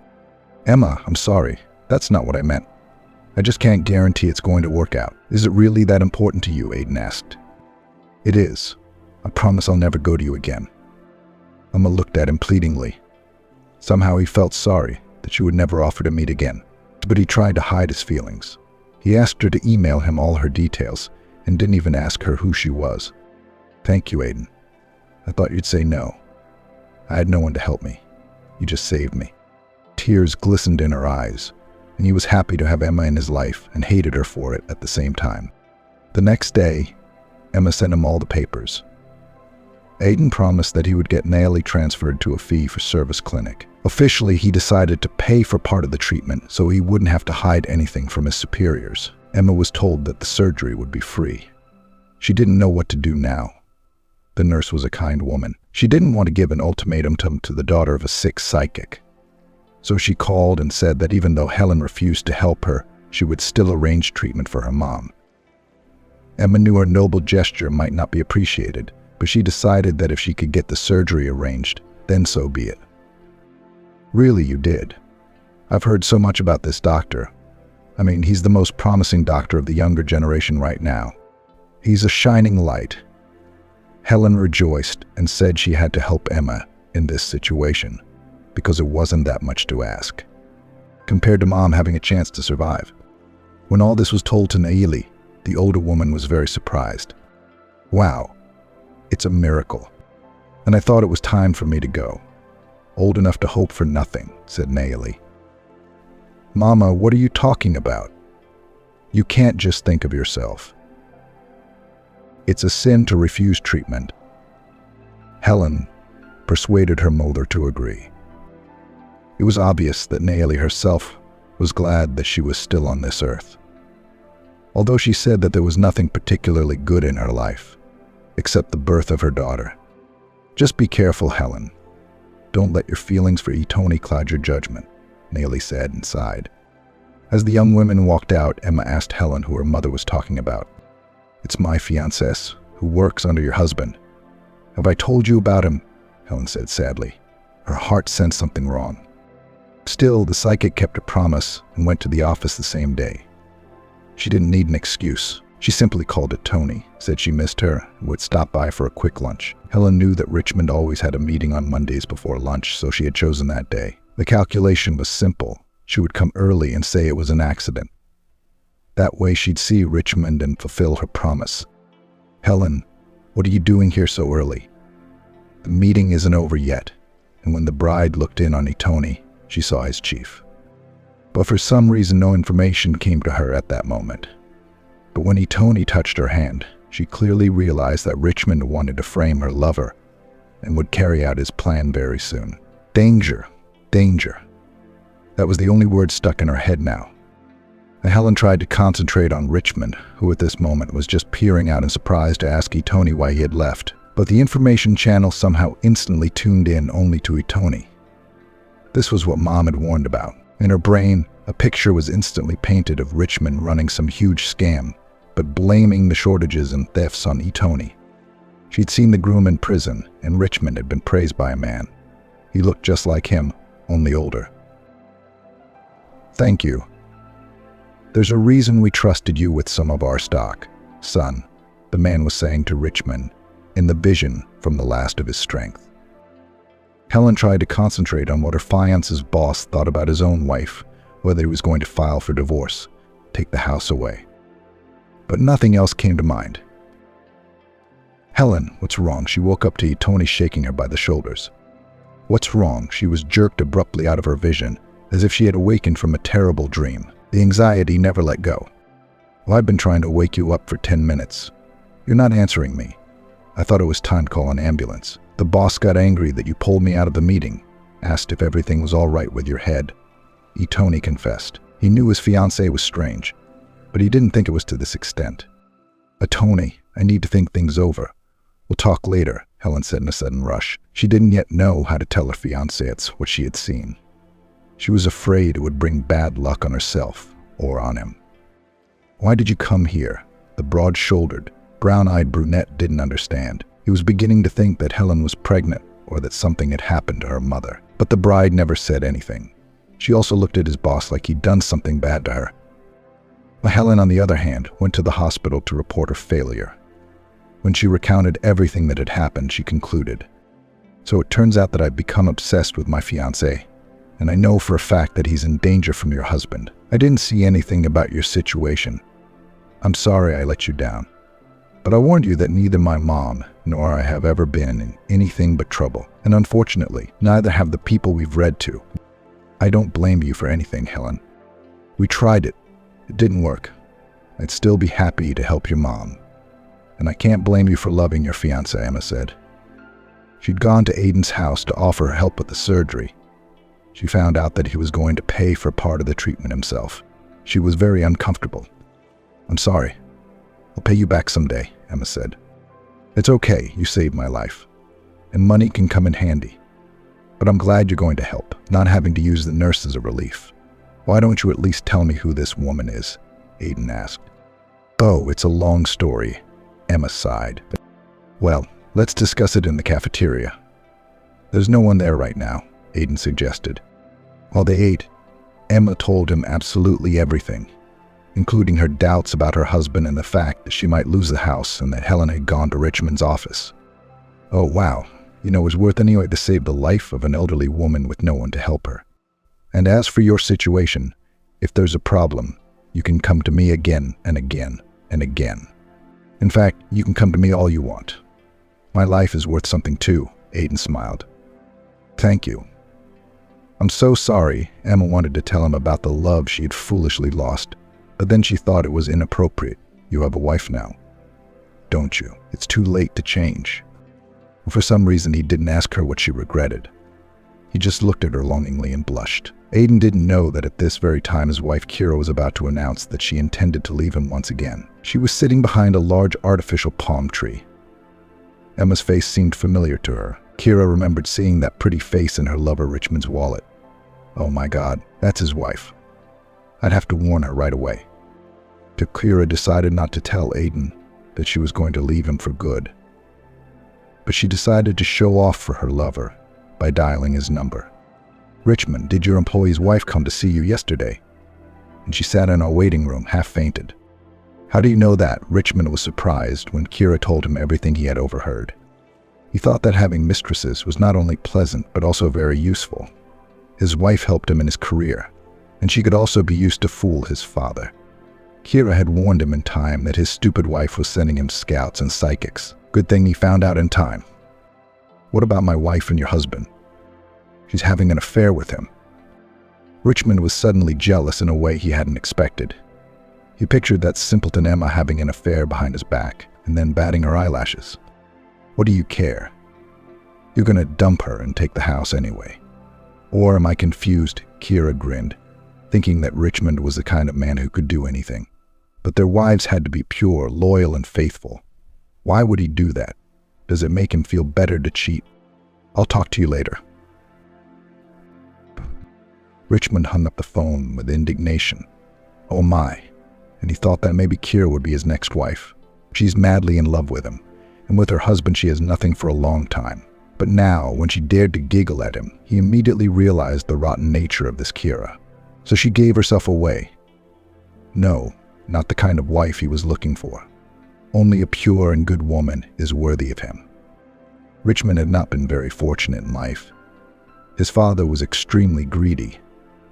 Emma, I'm sorry. That's not what I meant. I just can't guarantee it's going to work out. Is it really that important to you? Aiden asked. It is. I promise I'll never go to you again. Emma looked at him pleadingly. Somehow he felt sorry that she would never offer to meet again, but he tried to hide his feelings. He asked her to email him all her details and didn't even ask her who she was. Thank you, Aiden. I thought you'd say no. I had no one to help me. You just saved me. Tears glistened in her eyes, and he was happy to have Emma in his life and hated her for it at the same time. The next day, Emma sent him all the papers. Aiden promised that he would get Naomi transferred to a fee-for-service clinic. Officially, he decided to pay for part of the treatment so he wouldn't have to hide anything from his superiors. Emma was told that the surgery would be free. She didn't know what to do now. The nurse was a kind woman. She didn't want to give an ultimatum to the daughter of a sick psychic. So she called and said that even though Helen refused to help her, she would still arrange treatment for her mom. Emma knew her noble gesture might not be appreciated, but she decided that if she could get the surgery arranged, then so be it. Really, you did. I've heard so much about this doctor. I mean, he's the most promising doctor of the younger generation right now. He's a shining light. Helen rejoiced and said she had to help Emma in this situation because it wasn't that much to ask, compared to Mom having a chance to survive. When all this was told to Naomi, the older woman was very surprised. Wow, it's a miracle. And I thought it was time for me to go. Old enough to hope for nothing, said Naomi. Mama, what are you talking about? You can't just think of yourself. It's a sin to refuse treatment. Helen persuaded her mother to agree. It was obvious that Naomi herself was glad that she was still on this earth. Although she said that there was nothing particularly good in her life, except the birth of her daughter. Just be careful, Helen. Don't let your feelings for Tony cloud your judgment, Naomi said and sighed. As the young women walked out, Emma asked Helen who her mother was talking about. It's my fiancé, who works under your husband. Have I told you about him? Helen said sadly. Her heart sensed something wrong. Still, the psychic kept her promise and went to the office the same day. She didn't need an excuse. She simply called it Tony, said she missed her, and would stop by for a quick lunch. Helen knew that Richmond always had a meeting on Mondays before lunch, so she had chosen that day. The calculation was simple. She would come early and say it was an accident. That way she'd see Richmond and fulfill her promise. Helen, what are you doing here so early? The meeting isn't over yet, and when the bride looked in on Tony, she saw his chief. But for some reason no information came to her at that moment. But when Tony touched her hand, she clearly realized that Richmond wanted to frame her lover and would carry out his plan very soon. Danger, danger. That was the only word stuck in her head now. Helen tried to concentrate on Richmond, who at this moment was just peering out in surprise to ask Itoni why he had left. But the information channel somehow instantly tuned in only to Itoni. This was what Mom had warned about. In her brain, a picture was instantly painted of Richmond running some huge scam, but blaming the shortages and thefts on Itoni. She'd seen the groom in prison, and Richmond had been praised by a man. He looked just like him, only older. Thank you. There's a reason we trusted you with some of our stock, son, the man was saying to Richmond, in the vision from the last of his strength. Helen tried to concentrate on what her fiance's boss thought about his own wife, whether he was going to file for divorce, take the house away. But nothing else came to mind. Helen, what's wrong? She woke up to Itoni shaking her by the shoulders. What's wrong? She was jerked abruptly out of her vision, as if she had awakened from a terrible dream. The anxiety never let go. Well, I've been trying to wake you up for 10 minutes. You're not answering me. I thought it was time to call an ambulance. The boss got angry that you pulled me out of the meeting, asked if everything was all right with your head. Itoni confessed. He knew his fiancée was strange, but he didn't think it was to this extent. Itoni, I need to think things over. We'll talk later, Helen said in a sudden rush. She didn't yet know how to tell her fiancé what she had seen. She was afraid it would bring bad luck on herself or on him. Why did you come here? The broad-shouldered, brown-eyed brunette didn't understand. He was beginning to think that Helen was pregnant or that something had happened to her mother. But the bride never said anything. She also looked at his boss like he'd done something bad to her. Helen, on the other hand, went to the hospital to report her failure. When she recounted everything that had happened, she concluded, "So it turns out that I've become obsessed with my fiancé, and I know for a fact that he's in danger from your husband. I didn't see anything about your situation. I'm sorry I let you down. But I warned you that neither my mom nor I have ever been in anything but trouble, and unfortunately, neither have the people we've read to. I don't blame you for anything, Helen. We tried it. It didn't work. I'd still be happy to help your mom. And I can't blame you for loving your fiancé," Emma said. She'd gone to Aiden's house to offer her help with the surgery. She found out that he was going to pay for part of the treatment himself. She was very uncomfortable. "I'm sorry. I'll pay you back someday," Emma said. "It's okay, you saved my life. And money can come in handy. But I'm glad you're going to help. Not having to use the nurse is a relief. Why don't you at least tell me who this woman is?" Aiden asked. "Oh, it's a long story," Emma sighed. "Well, let's discuss it in the cafeteria." "There's no one there right now," Aiden suggested. While they ate, Emma told him absolutely everything, including her doubts about her husband and the fact that she might lose the house and that Helen had gone to Richmond's office. "Oh, wow. You know, it's worth anyway to save the life of an elderly woman with no one to help her. And as for your situation, if there's a problem, you can come to me again and again and again. In fact, you can come to me all you want. My life is worth something too," Aiden smiled. "Thank you." "I'm so sorry," Emma wanted to tell him about the love she had foolishly lost, but then she thought it was inappropriate. "You have a wife now, don't you? It's too late to change." For some reason, he didn't ask her what she regretted. He just looked at her longingly and blushed. Aiden didn't know that at this very time his wife Kira was about to announce that she intended to leave him once again. She was sitting behind a large artificial palm tree. Emma's face seemed familiar to her. Kira remembered seeing that pretty face in her lover Richmond's wallet. Oh my God, that's his wife. I'd have to warn her right away. So Kira decided not to tell Aiden that she was going to leave him for good. But she decided to show off for her lover by dialing his number. "Richmond, did your employee's wife come to see you yesterday?" And she sat in our waiting room, half fainted. "How do you know that?" Richmond was surprised when Kira told him everything he had overheard. He thought that having mistresses was not only pleasant, but also very useful. His wife helped him in his career, and she could also be used to fool his father. Kira had warned him in time that his stupid wife was sending him scouts and psychics. Good thing he found out in time. "What about my wife and your husband?" "She's having an affair with him." Richmond was suddenly jealous in a way he hadn't expected. He pictured that simpleton Emma having an affair behind his back and then batting her eyelashes. "What do you care?" You're gonna dump her and take the house anyway. Or am I confused? Kira grinned, thinking that Richmond was the kind of man who could do anything. But their wives had to be pure, loyal, and faithful. Why would he do that? Does it make him feel better to cheat? I'll talk to you later. Richmond hung up the phone with indignation. Oh my, and he thought that maybe Kira would be his next wife. She's madly in love with him, and with her husband she has nothing for a long time. But now, when she dared to giggle at him, he immediately realized the rotten nature of this Kira. So she gave herself away. No, not the kind of wife he was looking for. Only a pure and good woman is worthy of him. Richmond had not been very fortunate in life. His father was extremely greedy,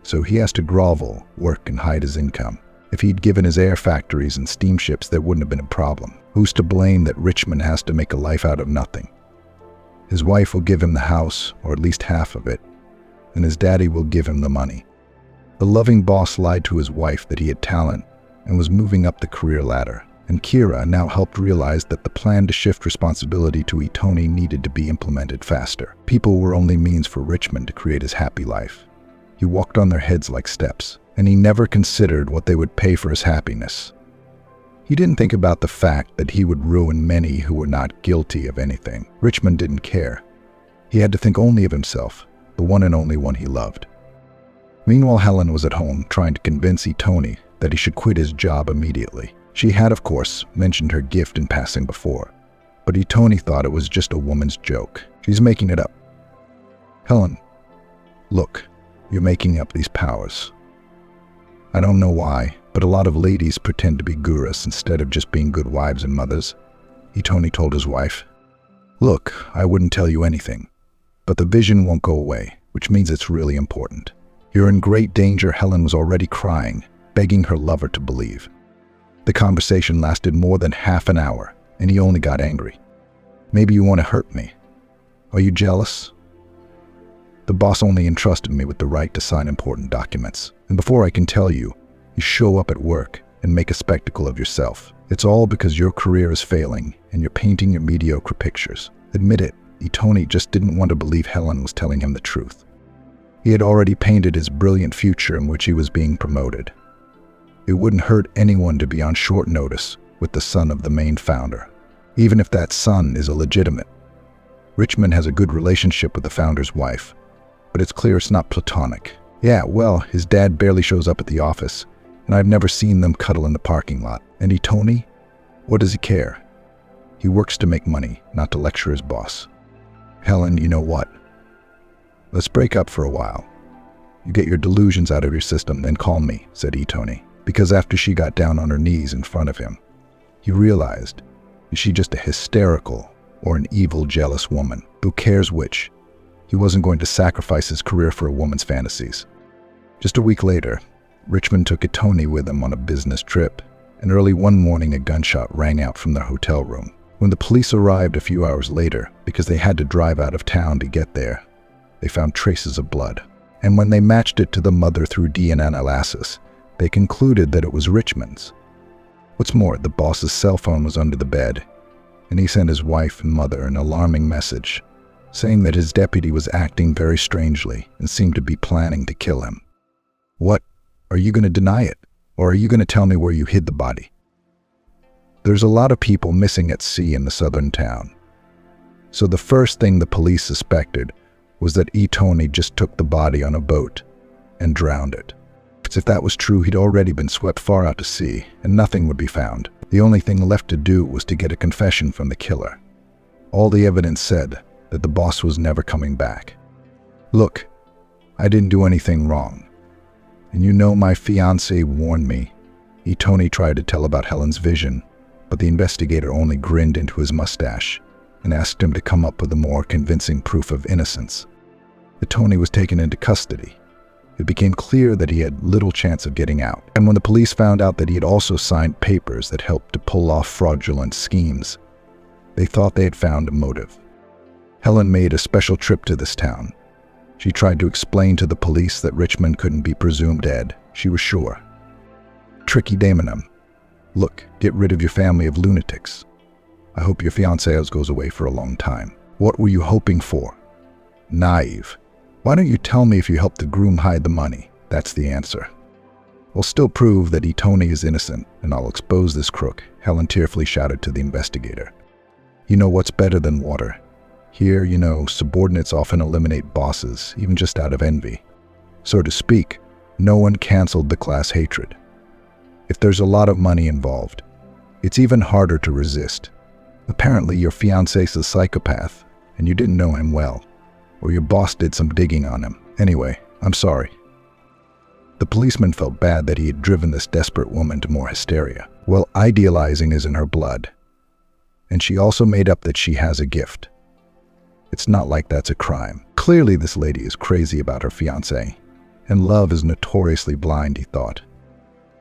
so he has to grovel, work, and hide his income. If he'd given his air factories and steamships, there wouldn't have been a problem. Who's to blame that Richmond has to make a life out of nothing? His wife will give him the house, or at least half of it, and his daddy will give him the money. The loving boss lied to his wife that he had talent and was moving up the career ladder, and Kira now helped realize that the plan to shift responsibility to Itoni needed to be implemented faster. People were only means for Richmond to create his happy life. He walked on their heads like steps, and he never considered what they would pay for his happiness. He didn't think about the fact that he would ruin many who were not guilty of anything. Richmond didn't care. He had to think only of himself, the one and only one he loved. Meanwhile, Helen was at home trying to convince Itoni that he should quit his job immediately. She had, of course, mentioned her gift in passing before, but Itoni thought it was just a woman's joke. She's making it up. Helen, look, you're making up these powers. I don't know why, but a lot of ladies pretend to be gurus instead of just being good wives and mothers, Itoni told his wife. Look, I wouldn't tell you anything, but the vision won't go away, which means it's really important. You're in great danger. Helen was already crying, begging her lover to believe. The conversation lasted more than half an hour, and he only got angry. Maybe you want to hurt me. Are you jealous? The boss only entrusted me with the right to sign important documents, and before I can tell you, you show up at work and make a spectacle of yourself. It's all because your career is failing and you're painting your mediocre pictures. Admit it, Itoni just didn't want to believe Helen was telling him the truth. He had already painted his brilliant future in which he was being promoted. It wouldn't hurt anyone to be on short notice with the son of the main founder, even if that son is illegitimate. Richmond has a good relationship with the founder's wife, but it's clear it's not platonic. Yeah, well, his dad barely shows up at the office, and I've never seen them cuddle in the parking lot. And Itoni? What does he care? He works to make money, not to lecture his boss. Helen, you know what? Let's break up for a while. You get your delusions out of your system, then call me, said Itoni. Because after she got down on her knees in front of him, he realized, is she just a hysterical or an evil, jealous woman? Who cares which? He wasn't going to sacrifice his career for a woman's fantasies. Just a week later, Richmond took Itoni with him on a business trip, and early one morning a gunshot rang out from their hotel room. When the police arrived a few hours later, because they had to drive out of town to get there, they found traces of blood. And when they matched it to the mother through DNA analysis, they concluded that it was Richmond's. What's more, the boss's cell phone was under the bed, and he sent his wife and mother an alarming message, saying that his deputy was acting very strangely and seemed to be planning to kill him. What? Are you going to deny it? Or are you going to tell me where you hid the body? There's a lot of people missing at sea in the southern town. So the first thing the police suspected was that Itoni just took the body on a boat and drowned it. If that was true, he'd already been swept far out to sea, and nothing would be found. The only thing left to do was to get a confession from the killer. All the evidence said that the boss was never coming back. Look, I didn't do anything wrong. And you know my fiancé warned me. Itoni tried to tell about Helen's vision, but the investigator only grinned into his mustache and asked him to come up with a more convincing proof of innocence. Itoni was taken into custody. It became clear that he had little chance of getting out. And when the police found out that he had also signed papers that helped to pull off fraudulent schemes, they thought they had found a motive. Helen made a special trip to this town. She tried to explain to the police that Richmond couldn't be presumed dead. She was sure. Tricky Damonum. Look, get rid of your family of lunatics. I hope your fiancé goes away for a long time. What were you hoping for? Naive. Why don't you tell me if you helped the groom hide the money? That's the answer. We'll still prove that Tony is innocent, and I'll expose this crook, Helen tearfully shouted to the investigator. You know what's better than water? Here, subordinates often eliminate bosses, even just out of envy. So to speak, no one canceled the class hatred. If there's a lot of money involved, it's even harder to resist. Apparently your fiancé's a psychopath, and you didn't know him well, or your boss did some digging on him. Anyway, I'm sorry. The policeman felt bad that he had driven this desperate woman to more hysteria. Well, idealizing is in her blood. And she also made up that she has a gift. It's not like that's a crime. Clearly this lady is crazy about her fiancé, and love is notoriously blind, he thought.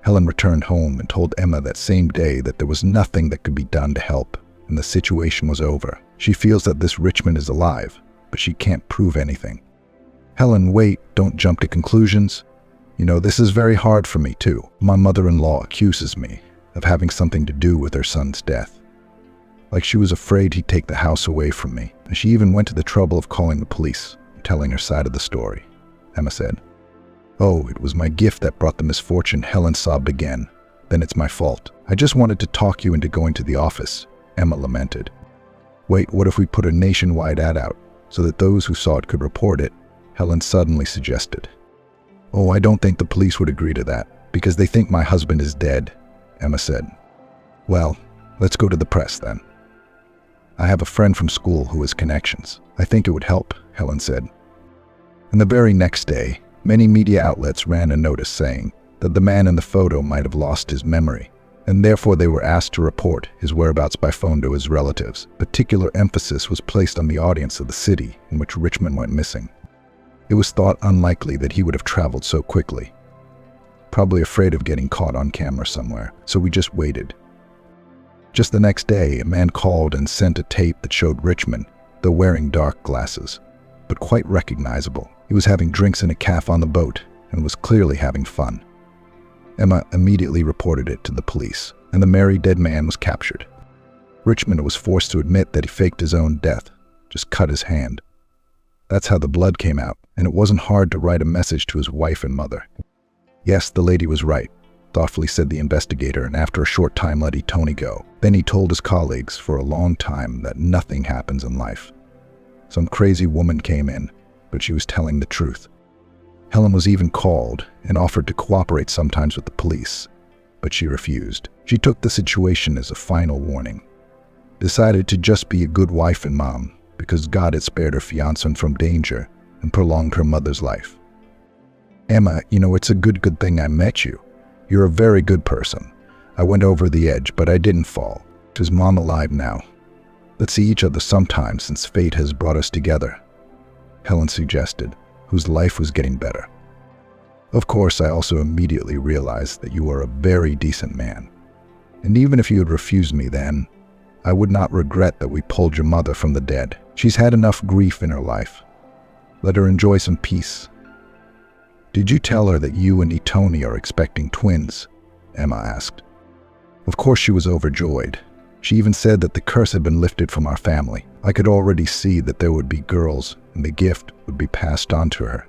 Helen returned home and told Emma that same day that there was nothing that could be done to help, and the situation was over. She feels that this Richmond is alive, but she can't prove anything. Helen, wait, don't jump to conclusions. This is very hard for me too. My mother-in-law accuses me of having something to do with her son's death. Like she was afraid he'd take the house away from me, and she even went to the trouble of calling the police and telling her side of the story, Emma said. Oh, it was my gift that brought the misfortune, Helen sobbed again. Then it's my fault. I just wanted to talk you into going to the office, Emma lamented. Wait, what if we put a nationwide ad out so that those who saw it could report it? Helen suddenly suggested. Oh, I don't think the police would agree to that, because they think my husband is dead, Emma said. Well, let's go to the press then. I have a friend from school who has connections. I think it would help, Helen said. And the very next day, many media outlets ran a notice saying that the man in the photo might have lost his memory, and therefore they were asked to report his whereabouts by phone to his relatives. Particular emphasis was placed on the audience of the city in which Richmond went missing. It was thought unlikely that he would have traveled so quickly. Probably afraid of getting caught on camera somewhere, so we just waited. Just the next day, a man called and sent a tape that showed Richmond, though wearing dark glasses, but quite recognizable. He was having drinks in a cafe on the boat and was clearly having fun. Emma immediately reported it to the police, and the merry dead man was captured. Richmond was forced to admit that he faked his own death, just cut his hand. That's how the blood came out, and it wasn't hard to write a message to his wife and mother. Yes, the lady was right, thoughtfully said the investigator, and after a short time let Tony go. Then he told his colleagues for a long time that nothing happens in life. Some crazy woman came in, but she was telling the truth. Helen was even called and offered to cooperate sometimes with the police, but she refused. She took the situation as a final warning. Decided to just be a good wife and mom, because God had spared her fiancé from danger and prolonged her mother's life. Emma, it's a good thing I met you. You're a very good person. I went over the edge, but I didn't fall. Is Mom alive now? Let's see each other sometime since fate has brought us together, Helen suggested, whose life was getting better. Of course, I also immediately realized that you are a very decent man. And even if you had refused me then, I would not regret that we pulled your mother from the dead. She's had enough grief in her life. Let her enjoy some peace. Did you tell her that you and Tony are expecting twins? Emma asked. Of course she was overjoyed. She even said that the curse had been lifted from our family. I could already see that there would be girls and the gift would be passed on to her,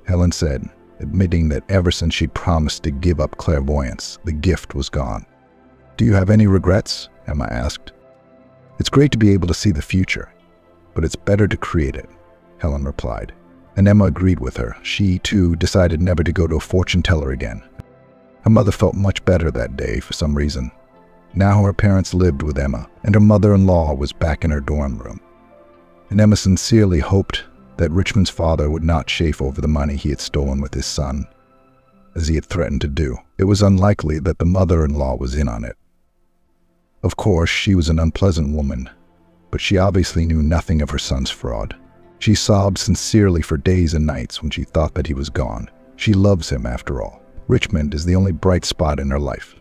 Helen said, admitting that ever since she'd promised to give up clairvoyance, the gift was gone. Do you have any regrets? Emma asked. It's great to be able to see the future, but it's better to create it, Helen replied. And Emma agreed with her. She, too, decided never to go to a fortune teller again. Her mother felt much better that day for some reason. Now her parents lived with Emma, and her mother-in-law was back in her dorm room. And Emma sincerely hoped that Richmond's father would not chafe over the money he had stolen with his son, as he had threatened to do. It was unlikely that the mother-in-law was in on it. Of course, she was an unpleasant woman, but she obviously knew nothing of her son's fraud. She sobbed sincerely for days and nights when she thought that he was gone. She loves him, after all. Richmond is the only bright spot in her life.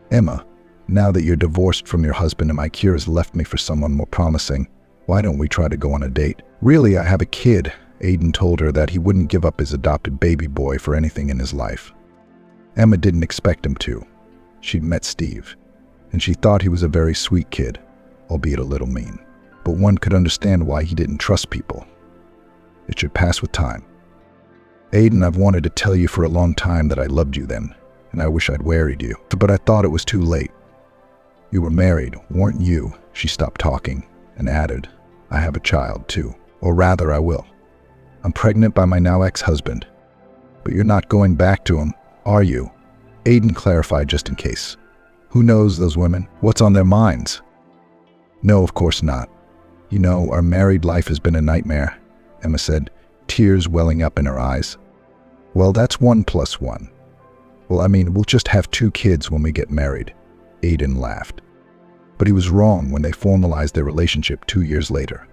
Emma, now that you're divorced from your husband and my cure has left me for someone more promising, why don't we try to go on a date? Really, I have a kid. Aidan told her that he wouldn't give up his adopted baby boy for anything in his life. Emma didn't expect him to. She'd met Steve, and she thought he was a very sweet kid, albeit a little mean. but one could understand why he didn't trust people. It should pass with time. Aiden, I've wanted to tell you for a long time that I loved you then, and I wish I'd married you, but I thought it was too late. You were married, weren't you? She stopped talking and added, I have a child too, or rather I will. I'm pregnant by my now ex-husband. But you're not going back to him, are you? Aiden clarified just in case. Who knows those women? What's on their minds? No, of course not. You know, our married life has been a nightmare, Emma said, tears welling up in her eyes. Well, that's 1 + 1. Well, I mean, we'll just have 2 kids when we get married, Aiden laughed. But he was wrong when they formalized their relationship 2 years later.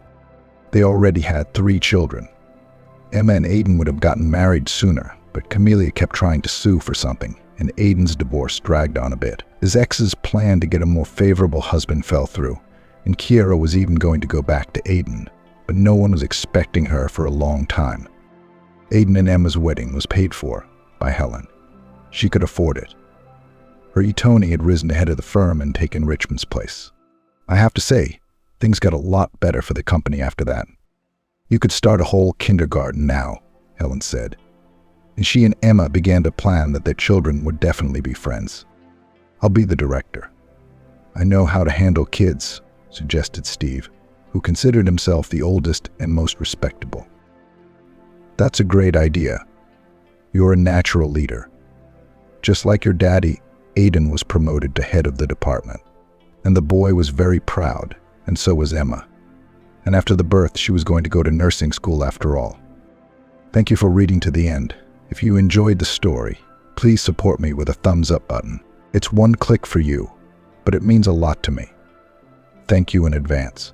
They already had 3 children. Emma and Aiden would have gotten married sooner, but Camelia kept trying to sue for something, and Aiden's divorce dragged on a bit. His ex's plan to get a more favorable husband fell through, and Kiera was even going to go back to Aiden, but no one was expecting her for a long time. Aiden and Emma's wedding was paid for by Helen. She could afford it. Her Tony had risen ahead of the firm and taken Richmond's place. I have to say, things got a lot better for the company after that. You could start a whole kindergarten now, Helen said, and she and Emma began to plan that their children would definitely be friends. I'll be the director. I know how to handle kids, suggested Steve, who considered himself the oldest and most respectable. That's a great idea. You're a natural leader. Just like your daddy, Aiden was promoted to head of the department, and the boy was very proud, and so was Emma. And after the birth, she was going to go to nursing school after all. Thank you for reading to the end. If you enjoyed the story, please support me with a thumbs up button. It's 1 click for you, but it means a lot to me. Thank you in advance.